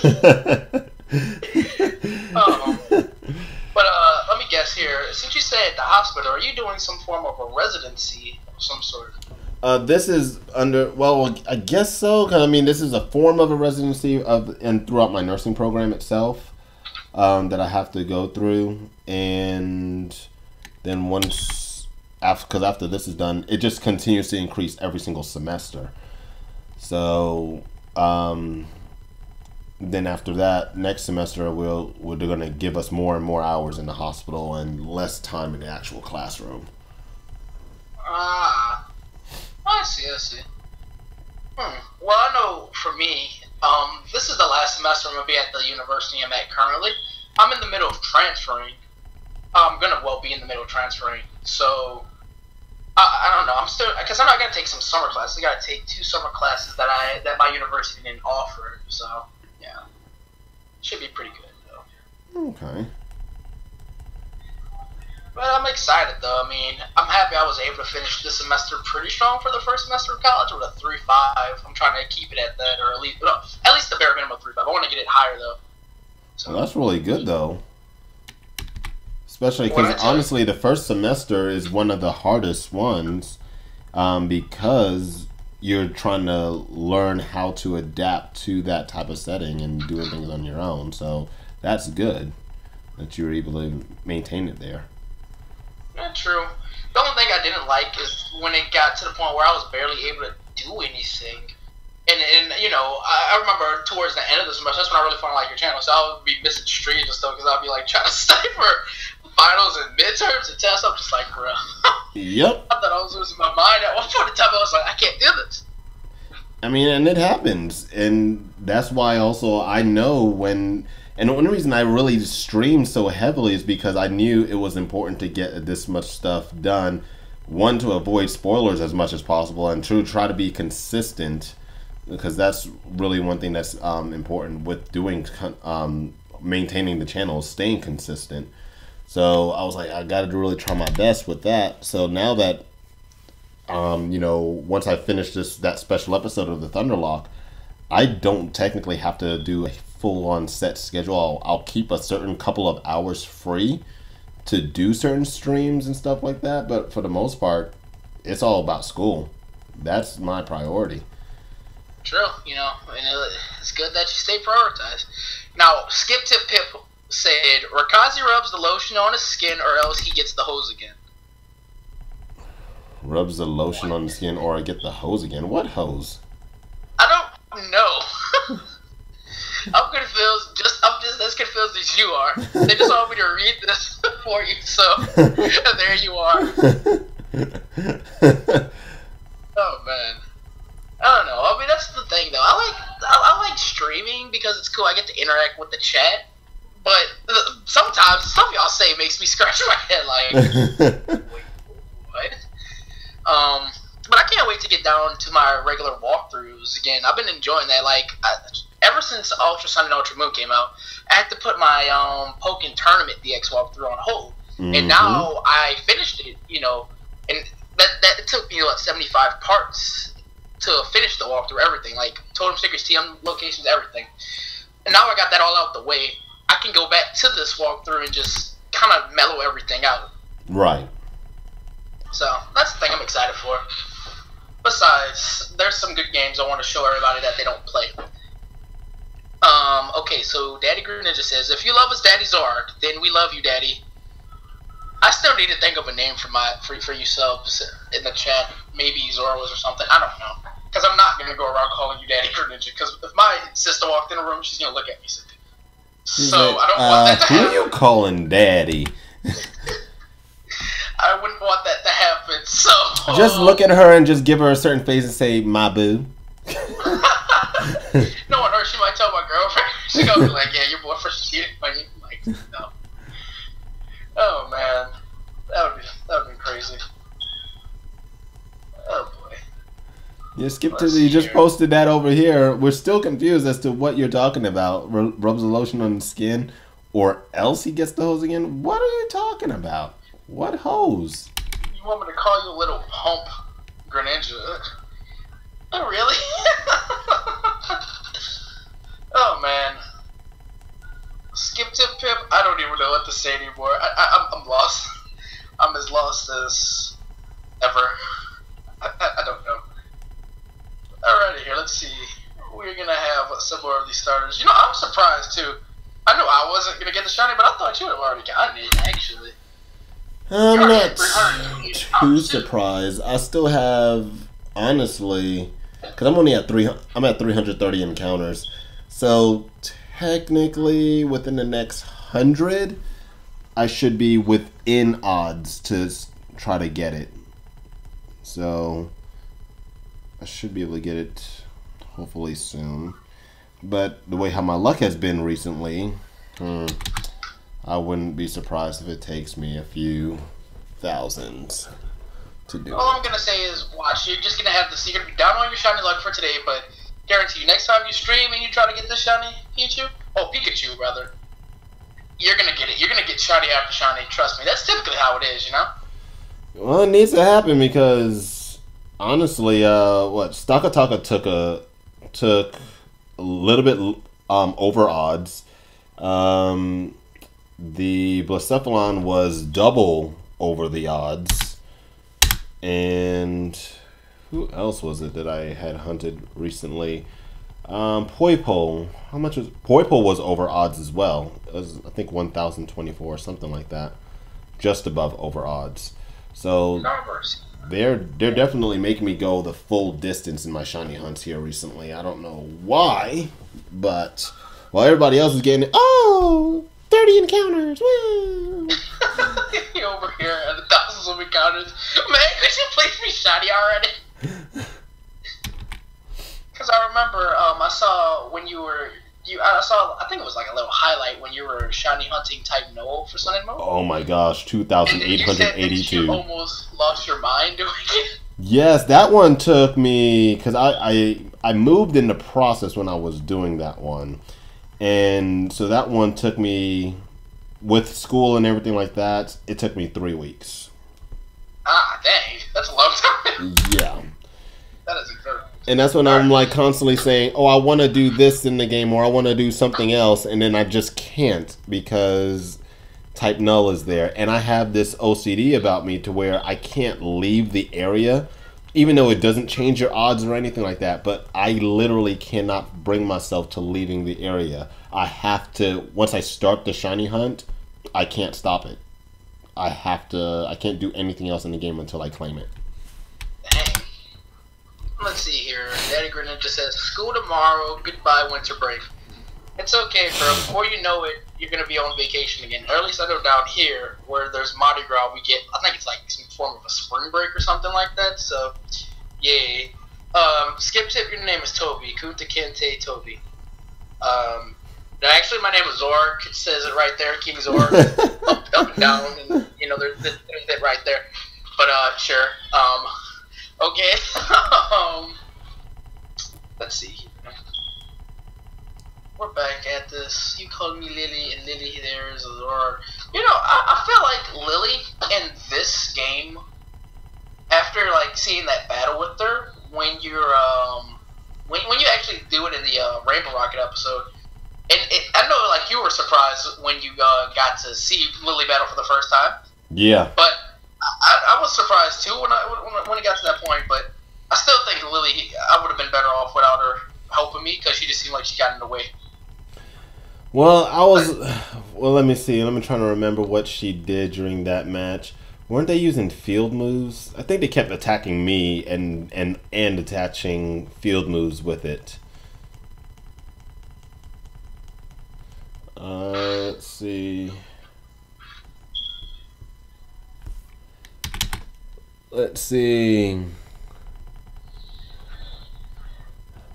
But let me guess here. Since you said the hospital, are you doing some form of a residency of some sort? This is I guess so. 'Cause, I mean, this is a form of a residency and throughout my nursing program itself, that I have to go through, and then after this is done, it just continues to increase every single semester. So then after that, next semester they're going to give us more and more hours in the hospital and less time in the actual classroom. I see. Well, I know for me, this is the last semester I'm going to be at the university I'm at currently. I'm in the middle of transferring. I'm going to be in the middle of transferring. So, I don't know. I'm still, because I know I got to take some summer classes. I got to take 2 summer classes that my university didn't offer. So, yeah. Should be pretty good, though. Okay. But I'm excited, though. I mean, I'm happy I was able to finish this semester pretty strong for the first semester of college with a 3.5. I'm trying to keep it at that, or at least the bare minimum of 3.5. I want to get it higher, though. So, well, that's really good, though. Especially because, honestly, the first semester is one of the hardest ones, because you're trying to learn how to adapt to that type of setting and doing things on your own. So that's good that you were able to maintain it there. Yeah, true. The only thing I didn't like is when it got to the point where I was barely able to do anything. And you know, I remember towards the end of the semester, that's when I really found like your channel. So I would be missing streams and stuff because I'd be like trying to study for finals and midterms and tests. I'm just like, bro. Yep. I thought I was losing my mind at one point in time. I was like, I can't do this. I mean, and it happens, and that's why also I know when. And the only reason I really streamed so heavily is because I knew it was important to get this much stuff done. One, to avoid spoilers as much as possible, and two, try to be consistent because that's really one thing that's important with doing maintaining the channel, staying consistent. So I was like, I got to really try my best with that. So now that once I finish that special episode of the Thunderlock, I don't technically have to do a full-on set schedule. I'll keep a certain couple of hours free to do certain streams and stuff like that. But for the most part, it's all about school. That's my priority. True, it's good that you stay prioritized. Now, Skip Tip Pip said, Rakazi rubs the lotion on his skin or else he gets the hose again. Rubs the lotion on the skin or I get the hose again? What hose? I don't know. I'm confused. I'm just as confused as you are. They just want me to read this for you, so there you are. Oh man, I don't know. I mean, that's the thing, though. I like streaming because it's cool. I get to interact with the chat, but sometimes stuff y'all say makes me scratch my head. Like, wait, what? But I can't wait to get down to my regular walkthroughs again. I've been enjoying that. Like, ever since Ultra Sun and Ultra Moon came out, I had to put my Pokken Tournament DX walkthrough on hold, and now I finished it. And that took me 75 parts to finish the walkthrough, everything, like totem stickers, TM locations, everything. And now I got that all out the way. I can go back to this walkthrough and just kind of mellow everything out. Right. So that's the thing I'm excited for. Besides, there's some good games I want to show everybody that they don't play. Okay, so Daddy Greninja says, if you love us, Daddy Zoroark, then we love you, Daddy. I still need to think of a name for you subs in the chat. Maybe Zoros or something. I don't know. Because I'm not going to go around calling you Daddy Greninja. Because if my sister walked in the room, she's going to look at me. So I don't want that to happen. Who are you calling Daddy? I wouldn't want that to happen. So just look at her and just give her a certain face and say, my boo. No one heard. She might tell my girlfriend. She's going to be like, yeah, your boyfriend cheated on you. Like, no. Oh man, that would be crazy. Oh boy. Yeah, you just posted that over here. We're still confused as to what you're talking about. Rubs the lotion on the skin, or else he gets the hose again. What are you talking about? What hose? You want me to call you a little pump Greninja? Oh really? Oh man. Skip Tip Pip, I don't even know what to say anymore. I'm lost. I'm as lost as ever. I don't know. Alrighty, here, let's see. We're gonna have some more of these starters. I'm surprised too. I knew I wasn't gonna get the shiny, but I thought you would have already gotten it, actually. I'm not too surprised. I still have, honestly, because I'm at 330 encounters. So technically, within the next 100, I should be within odds to try to get it. So I should be able to get it hopefully soon. But the way how my luck has been recently, I wouldn't be surprised if it takes me a few thousands to do All I'm going to say is, watch, you're just going to have this, you're going to be down on your shiny luck for today, but guarantee you, next time you stream and you try to get this shiny Pikachu, rather, you're going to get it. You're going to get shiny after shiny, trust me. That's typically how it is, Well, it needs to happen because, honestly, Stakataka took a little bit over odds. The Blacephalon was double over the odds. And who else was it that I had hunted recently? Poipo. How much was Poipo was over odds as well. It was, I think, 1,024 or something like that. Just above over odds. So they're definitely making me go the full distance in my shiny hunts here recently. I don't know why, but while everybody else is getting 30 encounters, woo! You over here at the thousands of encounters. Man, could you please be shiny already? Because I remember I saw when I think it was like a little highlight when you were shiny hunting type Noel for Sun and Moon. Oh my gosh, 2,882. You almost lost your mind doing it. Yes, that one took me because I moved in the process when I was doing that one, and so that one took me with school and everything like that. It took me 3 weeks. Ah, dang, that's a long time. Yeah. That is incredible. And that's when I'm like constantly saying, "Oh, I want to do this in the game, or I want to do something else," and then I just can't because type null is there, and I have this OCD about me to where I can't leave the area, even though it doesn't change your odds or anything like that. But I literally cannot bring myself to leaving the area. I have to once I start the shiny hunt, I can't stop it. I can't do anything else in the game until I claim it. Dang. Let's see here. Daddy Greninja says, "School tomorrow. Goodbye, winter break." It's okay, bro. Before you know it, you're gonna be on vacation again. Or at least I know down here where there's Mardi Gras, we get, I think it's like some form of a spring break or something like that. So, yay. Skip Tip, your name is Toby. Kunta Kinte Toby. Actually, my name is Zoroark. It says it right there, King Zoroark. up and down, and you know, there's it right there. But sure. Okay. Let's see. We're back at this. You called me Lily, and Lily there is Zoroark. You know, I feel like Lily in this game, after like seeing that battle with her, when you're when you actually do it in the Rainbow Rocket episode, and I know like you were surprised when you got to see Lily battle for the first time. Yeah. But I was surprised too when it got to that point. But I still think Lily, I would have been better off without her helping me because she just seemed like she got in the way. Well, let me see. Let me try to remember what she did during that match. Weren't they using field moves? I think they kept attacking me and attaching field moves with it. Let's see. Let's see.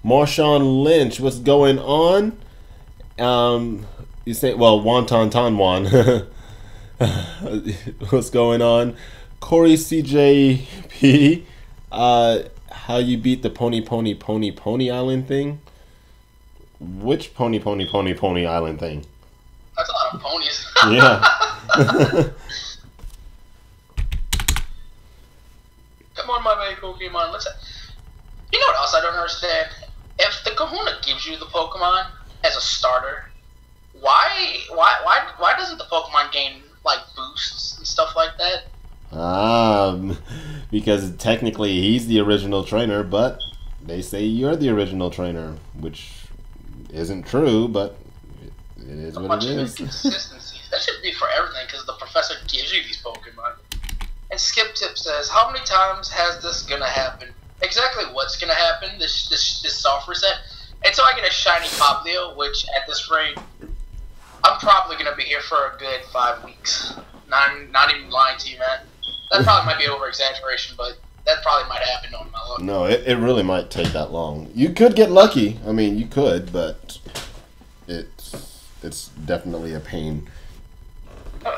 Marshawn Lynch, what's going on? You say, well, Wonton Tonwan. What's going on? Corey CJP, how you beat the Pony Island thing? Which Pony Island thing? That's a lot of ponies. Yeah. Come on, my baby Pokemon. You know what else I don't understand? If the Kahuna gives you the Pokemon as a starter, why doesn't the Pokemon gain like boosts and stuff like that? Because technically he's the original trainer, but they say you're the original trainer, which isn't true, but it is what it is. Inconsistency. That should be for everything, because the professor gives you these Pokemon. And Skip Tip says, "How many times has this gonna happen?" Exactly what's gonna happen? This soft reset until I get a shiny Poplio, which at this rate, I'm probably gonna be here for a good 5 weeks. Not even lying to you, man. That probably might be over exaggeration, but that probably might happen on my luck. No, it really might take that long. You could get lucky. I mean, you could, but it's definitely a pain.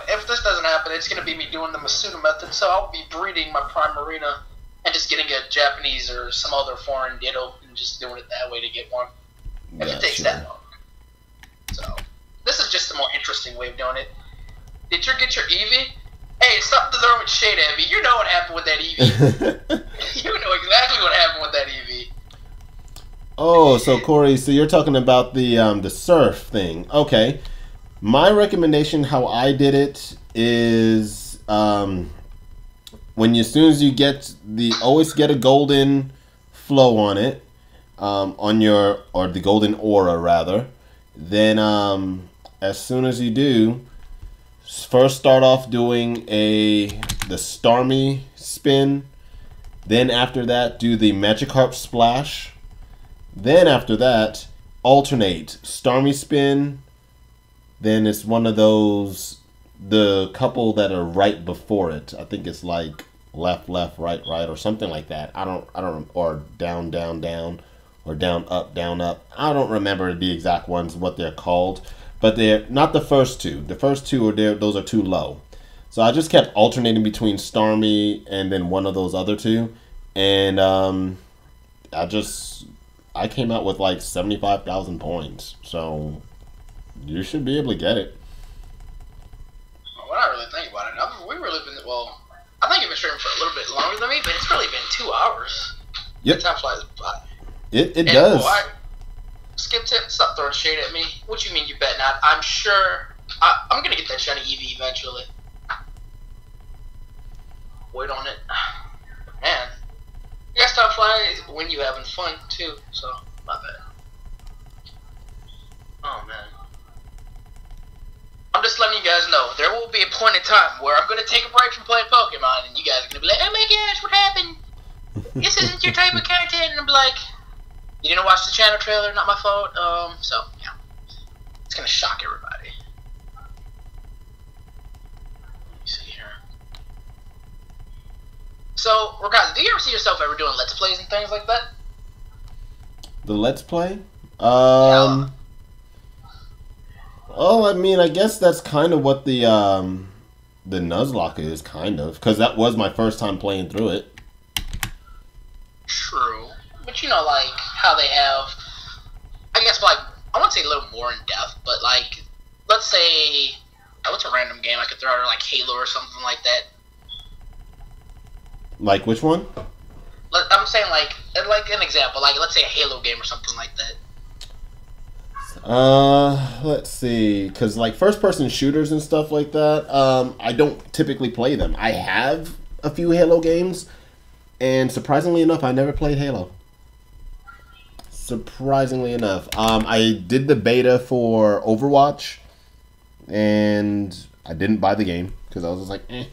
If this doesn't happen, it's going to be me doing the Masuda method, so I'll be breeding my Primarina and just getting a Japanese or some other foreign Ditto and just doing it that way to get one. If it takes that long. So, this is just a more interesting way of doing it. Did you get your Eevee? Hey, stop throwing shade at me. You know what happened with that Eevee. You know exactly what happened with that Eevee. Oh, so Corey, so you're talking about the surf thing. Okay. My recommendation, how I did it, is as soon as you get always get a golden flow on it, or the golden aura rather. Then as soon as you do, first start off doing the Starmie spin. Then after that, do the Magikarp splash. Then after that, alternate Starmie spin. Then it's one of those, the couple that are right before it. I think it's like left, right, or something like that. I don't, or down, or down, up. I don't remember the exact ones, what they're called. But they're not the first two. The first two are there, those are too low. So I just kept alternating between Starmie and then one of those other two. and I came out with like 75,000 points, so you should be able to get it. Well, I really think about it. We've really been, well, I think you've been streaming for a little bit longer than me, but it's really been 2 hours. Yep. Time flies by. It does. Boy, Skip Tip, stop throwing shade at me. What you mean you bet not? I'm sure I'm going to get that shiny Eevee eventually. Wait on it. Man. You guys stop flying when you having fun, too, so my bad. Oh, man. I'm just letting you guys know, there will be a point in time where I'm going to take a break from playing Pokemon, and you guys are going to be like, oh my gosh, what happened? This isn't your type of content, and I'm like, you didn't watch the channel trailer, not my fault, so, yeah. It's going to shock everybody. Let me see here. So, regardless, do you ever see yourself ever doing Let's Plays and things like that? The Let's Play? Yeah. Oh, I mean, I guess that's kind of what the Nuzlocke is, kind of, because that was my first time playing through it. True. But you know, like, how they have, I guess, like, I wouldn't say a little more in depth, but, like, let's say, what's a random game I could throw out, like Halo or something like that? Like which one? I'm saying, like an example, like, let's say a Halo game or something like that. Let's see, because like first-person shooters and stuff like that, I don't typically play them. I have a few Halo games, and surprisingly enough, I never played Halo. Surprisingly enough, I did the beta for Overwatch, and I didn't buy the game because I was just like, eh.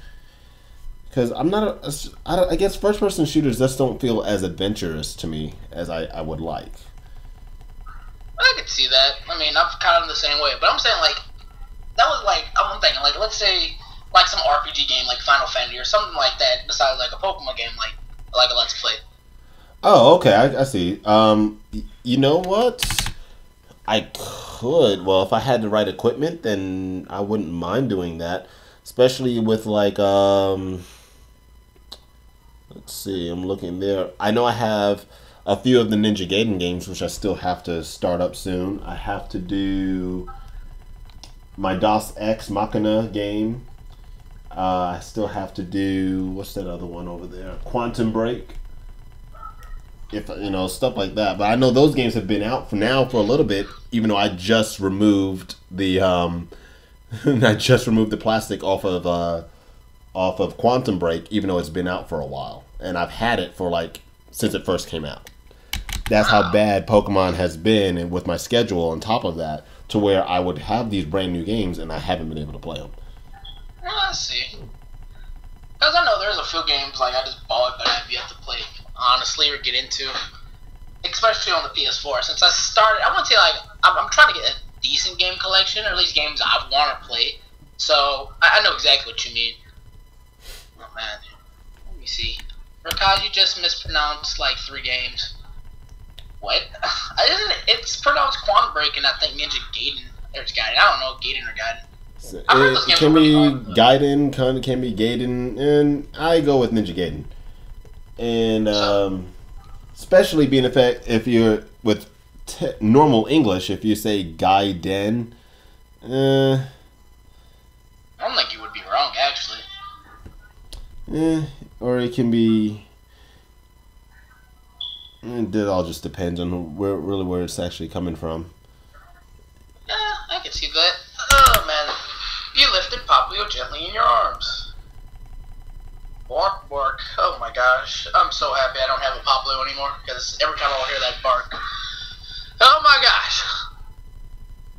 Because I'm not I guess first-person shooters just don't feel as adventurous to me as I would like. I could see that. I mean, I'm kind of the same way. But I'm saying, like, that was, like, I'm thinking, like, let's say, like, some RPG game, like Final Fantasy or something like that, besides, like, a Pokemon game, like a Let's Play. Oh, okay, I see. You know what? I could. Well, if I had the right equipment, then I wouldn't mind doing that. Especially with, like, let's see, I'm looking there. I know I have a few of the Ninja Gaiden games, which I still have to start up soon. I have to do my DOS Ex Machina game. I still have to do, what's that other one over there? Quantum Break. If you know, stuff like that. But I know those games have been out for now for a little bit, even though I just removed the the plastic off of Quantum Break, even though it's been out for a while. And I've had it for like since it first came out. That's how bad Pokemon has been, and with my schedule on top of that, to where I would have these brand new games and I haven't been able to play them. I see. Because I know there's a few games like I just bought, but I have yet to play, honestly, or get into. Especially on the PS4. Since I started, I wouldn't say like, I'm trying to get a decent game collection, or at least games I want to play. So, I know exactly what you mean. Oh man. Let me see. Rakaji just mispronounced like 3 games. What? It's pronounced Quantum Break and I think Ninja Gaiden. There's Gaiden. I don't know Gaiden or Gaiden. It can be Gaiden, can be Gaiden, and I go with Ninja Gaiden. And especially being effect if you're with normal English, if you say Gaiden, I don't think you would be wrong, actually. Or it can be. It all just depends on where it's actually coming from. Yeah, I can see that. Oh man, you lifted Poplio gently in your arms. Bark, bark. Oh my gosh, I'm so happy I don't have a Poplio anymore because every time I'll hear that bark, oh my gosh.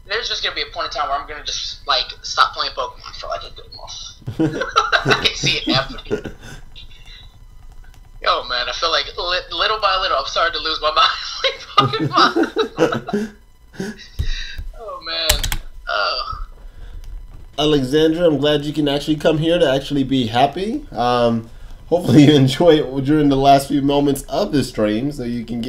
There's just gonna be a point in time where I'm gonna just like stop playing Pokemon for like a good month. I can see it happening. Oh man, I feel like little by little I'm starting to lose my mind like Pokemon. Oh man. Oh. Alexandra, I'm glad you can actually come here to actually be happy. Hopefully you enjoy it during the last few moments of the stream so you can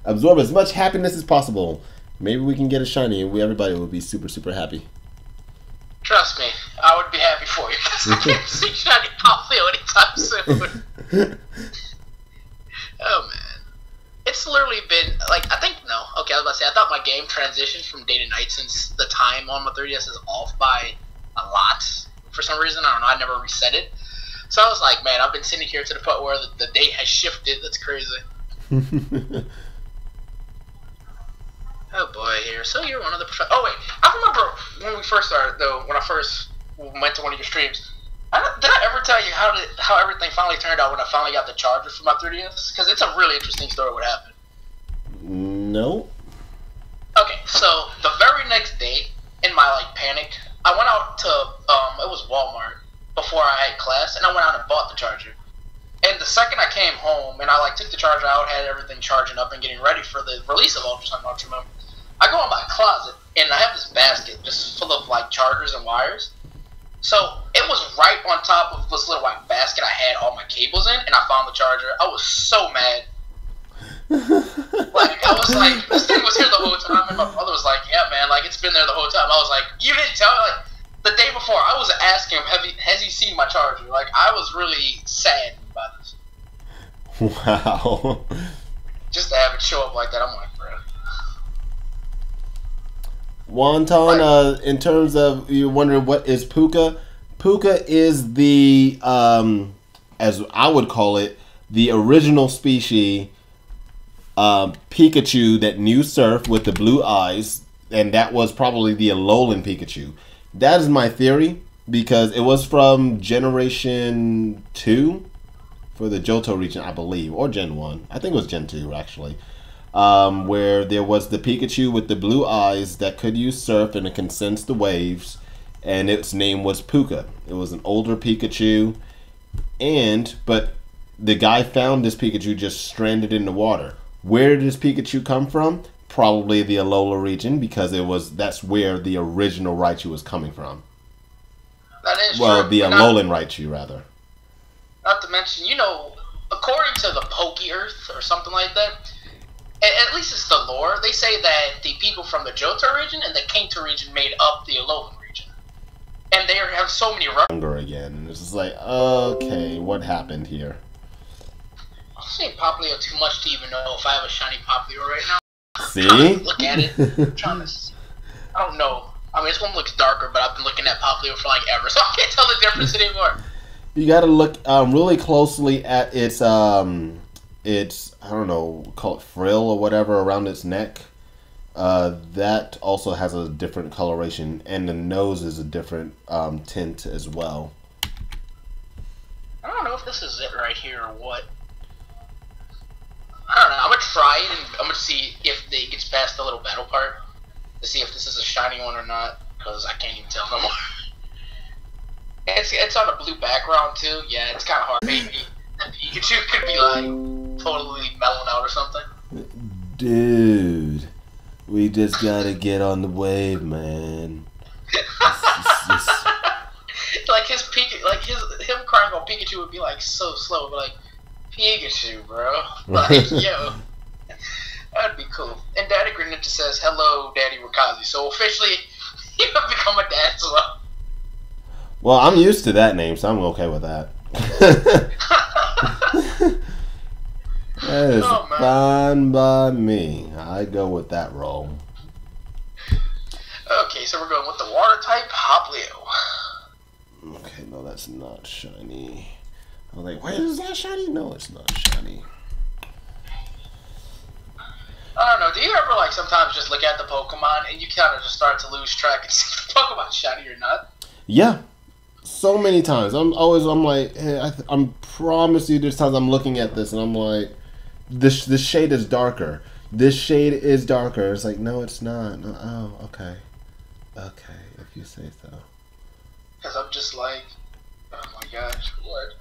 absorb as much happiness as possible. Maybe we can get a shiny and everybody will be super, super happy. Trust me, I would be happy for you because I can't see shiny Poplio anytime soon. Oh man, it's literally been like I think no. Okay, I was about to say I thought my game transitioned from day to night since the time on my 3DS is off by a lot for some reason. I don't know. I never reset it, so I was like, man, I've been sitting here to the point where the date has shifted. That's crazy. Oh boy, here. So you're one of the. Oh wait, I remember when we first started though. When I first went to one of your streams. Did I ever tell you how everything finally turned out when I finally got the charger for my 3DS? Because it's a really interesting story what happened. No. Okay, so the very next day, in my panic, I went out to it was Walmart before I had class, and I went out and bought the charger. And the second I came home and I took the charger out, had everything charging up and getting ready for the release of Ultra Sun, don't you remember? I go in my closet and I have this basket just full of chargers and wires. So it was right on top of this little white basket I had all my cables in, and I found the charger. I was so mad. I was like, this thing was here the whole time, and my brother was like, yeah, man, it's been there the whole time. I was like, you didn't tell me? The day before, I was asking him, has he seen my charger? I was really sad about this. Wow. Just to have it show up like that, I'm like, bro. Wonton, in terms of, you're wondering what is Puka? Puka is the, as I would call it, the original species Pikachu that knew Surf with the blue eyes, and that was probably the Alolan Pikachu. That is my theory, because it was from Generation 2 for the Johto region, I believe, or Gen 1. I think it was Gen 2, actually. Where there was the Pikachu with the blue eyes that could use Surf and it can sense the waves, and its name was Puka. It was an older Pikachu, but the guy found this Pikachu just stranded in the water. Where did this Pikachu come from? Probably the Alola region, because that's where the original Raichu was coming from. That is well, true. the Alolan Raichu, rather. Not to mention, according to the Poke Earth or something like that, at least it's the lore, they say that the people from the Johto region and the Kanto region made up the Alolan region. And they have so many... Younger again. It's just like, okay, what happened here? I'll say Popplio too much to even know if I have a shiny Popplio right now. See? Look at it. I don't know. I mean, this one looks darker, but I've been looking at Popplio for ever, so I can't tell the difference anymore. You gotta look really closely at its I don't know, call it frill or whatever around its neck. That also has a different coloration, and the nose is a different tint as well. I don't know if this is it right here or what. I don't know. I'm gonna try it and I'm gonna see if it gets past the little battle part to see if this is a shiny one or not, because I can't even tell no more. It's on a blue background too. Yeah, it's kind of hard. Maybe the Pikachu could be totally mellowing out or something. Dude, we just gotta get on the wave, man. Him crying on Pikachu would be so slow, but Pikachu, bro. Yo. That'd be cool. And Daddy Greninja says, hello, Daddy Wakazi. So officially, you have become a dad as well. Well, I'm used to that name, so I'm okay with that. That is fine by me. I go with that role. Okay, so we're going with the water type Popplio. Okay, no, that's not shiny. I was like, wait, is that shiny? No, it's not shiny. I don't know. Do you ever sometimes just look at the Pokemon and you kind of just start to lose track and see if the Pokemon's shiny or not? Yeah, so many times. I'm like, hey, I promise you, there's times I'm looking at this and I'm like, this shade is darker. This shade is darker. It's like, no, it's not. No, oh, okay, if you say so. Because I'm just like, oh my gosh, what?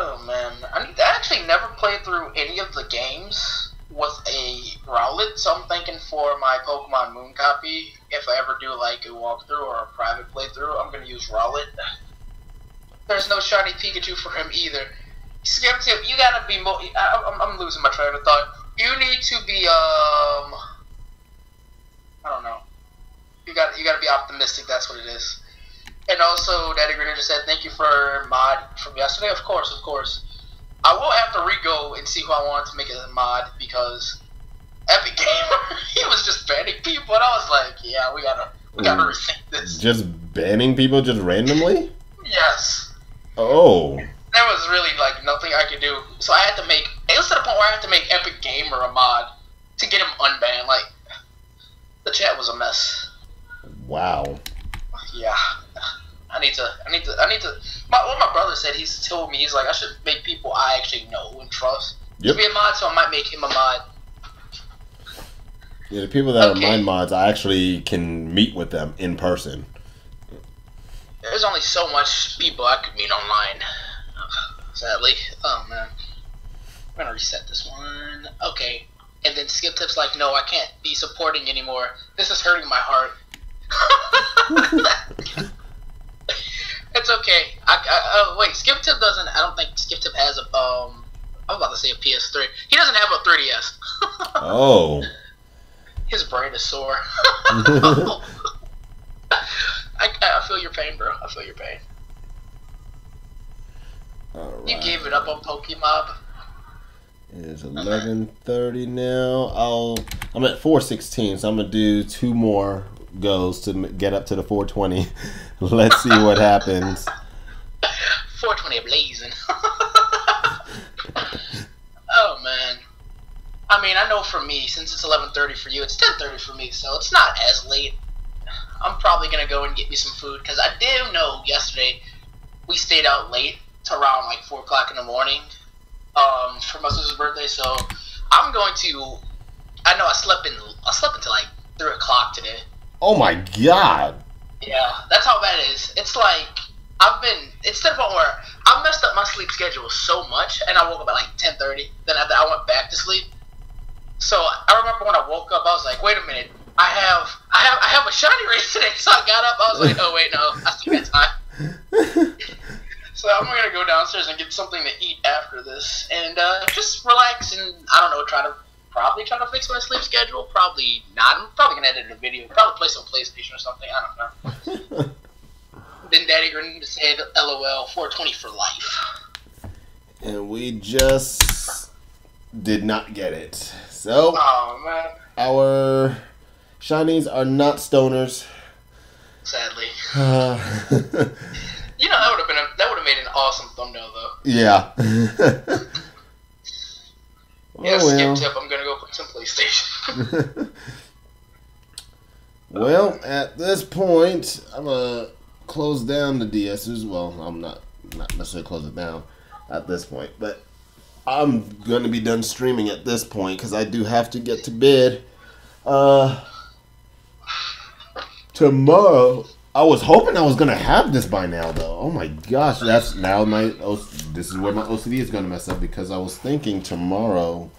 Oh man, I actually never played through any of the games with a Rowlet, so I'm thinking for my Pokemon Moon copy, if I ever do a walkthrough or a private playthrough, I'm gonna use Rowlet. There's no shiny Pikachu for him either. Skeptic, you gotta be more. I'm losing my train of thought. You need to be I don't know. You gotta be optimistic. That's what it is. And also, Daddy Greninja said, thank you for mod from yesterday. Of course. I will have to re-go and see who I want to make as a mod because Epic Gamer, he was just banning people, and I was like, yeah, we gotta rethink this. Just banning people just randomly? Yes. Oh. There was really like nothing I could do, so I had to make. It was to the point where I had to make Epic Gamer a mod to get him unbanned. Like, the chat was a mess. Wow. Yeah. I need to. What my brother said, he's told me, he's like, I should make people I actually know and trust to be a mod, so I might make him a mod. Yeah, the people that are my mods, I actually can meet with them in person. There's only so much people I could meet online, sadly. Oh, man. I'm gonna reset this one. Okay. And then Skip Tip's like, no, I can't be supporting anymore. This is hurting my heart. It's okay. Wait, Skip Tip doesn't. I don't think Skip Tip has a. I was about to say a PS3. He doesn't have a 3DS. Oh. His brain is sore. I feel your pain, bro. I feel your pain. Right. You gave it up on Pokemon. It is 11:30 now. I'm at 416, so I'm gonna do 2 more goes to get up to the 420. Let's see what happens. 420 blazing. Oh man. I mean, I know for me, since it's 11:30 for you, it's 10:30 for me, so it's not as late. I'm probably gonna go and get me some food because I do know yesterday we stayed out late to around like 4 o'clock in the morning for my sister's birthday. So I'm going to. I know I slept until like 3 o'clock today. Oh my god. Yeah, that's how bad it is. It's like it's to the point where I messed up my sleep schedule so much, and I woke up at like 10:30. Then I went back to sleep. So I remember when I woke up, I was like, wait a minute, I have a shiny race today. So I got up, I was like, oh wait, no, I still got time. So I'm gonna go downstairs and get something to eat after this, and just relax and I don't know, probably try to fix my sleep schedule. Probably not. I'm probably gonna edit a video. Probably play some PlayStation or something. I don't know. Then Daddy Grin said, "LOL, 420 for life." And we just did not get it. So, oh man, our shinies are not stoners. Sadly. You know, that would have made an awesome thumbnail though. Yeah. Yeah, well. Skip Tip. I'm gonna go put some PlayStation. Well, at this point, I'm gonna close down the DSs. Well, I'm not necessarily close it down at this point, but I'm gonna be done streaming at this point because I do have to get to bed. Tomorrow, I was hoping I was gonna have this by now, though. Oh my gosh, this is where my OCD is gonna mess up because I was thinking tomorrow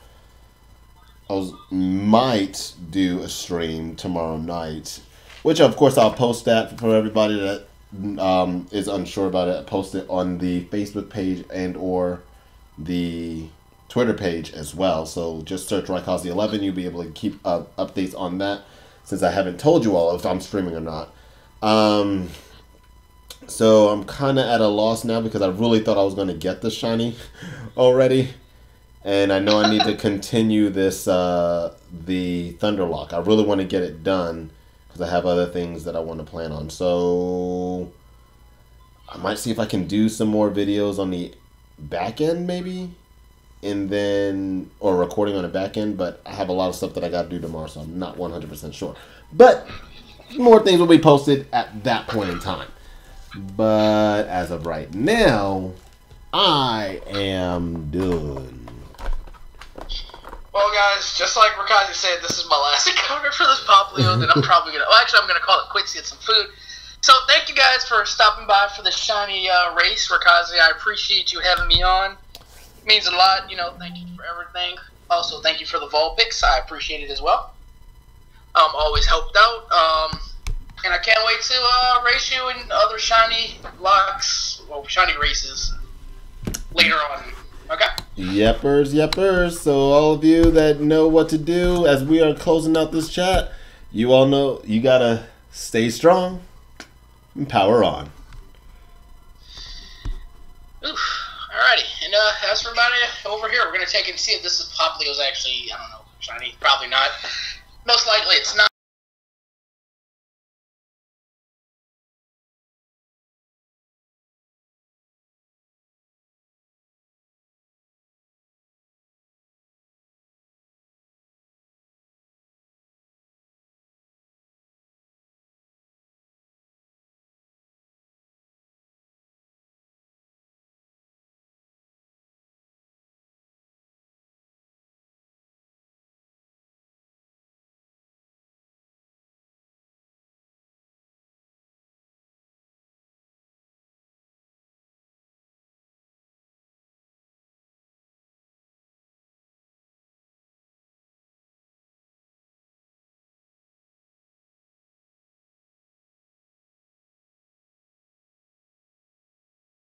might do a stream tomorrow night, which of course I'll post that for everybody that is unsure about it. I'll post it on the Facebook page and or the Twitter page as well. So just search Raikazi11. You'll be able to keep updates on that since I haven't told you all if I'm streaming or not. So I'm kind of at a loss now because I really thought I was going to get the shiny already. And I know I need to continue this, the Thunderlock. I really want to get it done because I have other things that I want to plan on. So I might see if I can do some more videos on the back end maybe. And then, or recording on the back end. But I have a lot of stuff that I got to do tomorrow, so I'm not 100% sure. But more things will be posted at that point in time. But as of right now, I am done. Well, guys, just like Rakazi said, this is my last encounter for this Poplio, and I'm probably gonna. Well, actually, I'm gonna call it quits, get some food. So, thank you guys for stopping by for this shiny race, Rakazi. I appreciate you having me on. It means a lot, you know. Thank you for everything. Also, thank you for the Vol picks. I appreciate it as well. Always helped out. And I can't wait to race you in other shiny locks, well, shiny races later on. Okay? Yepers. So all of you that know what to do as we are closing out this chat, you all know you gotta stay strong and power on. Oof. Alrighty. And as for about it over here, we're gonna take and see if this is Poplio's actually, I don't know, shiny. Probably not. Most likely it's not.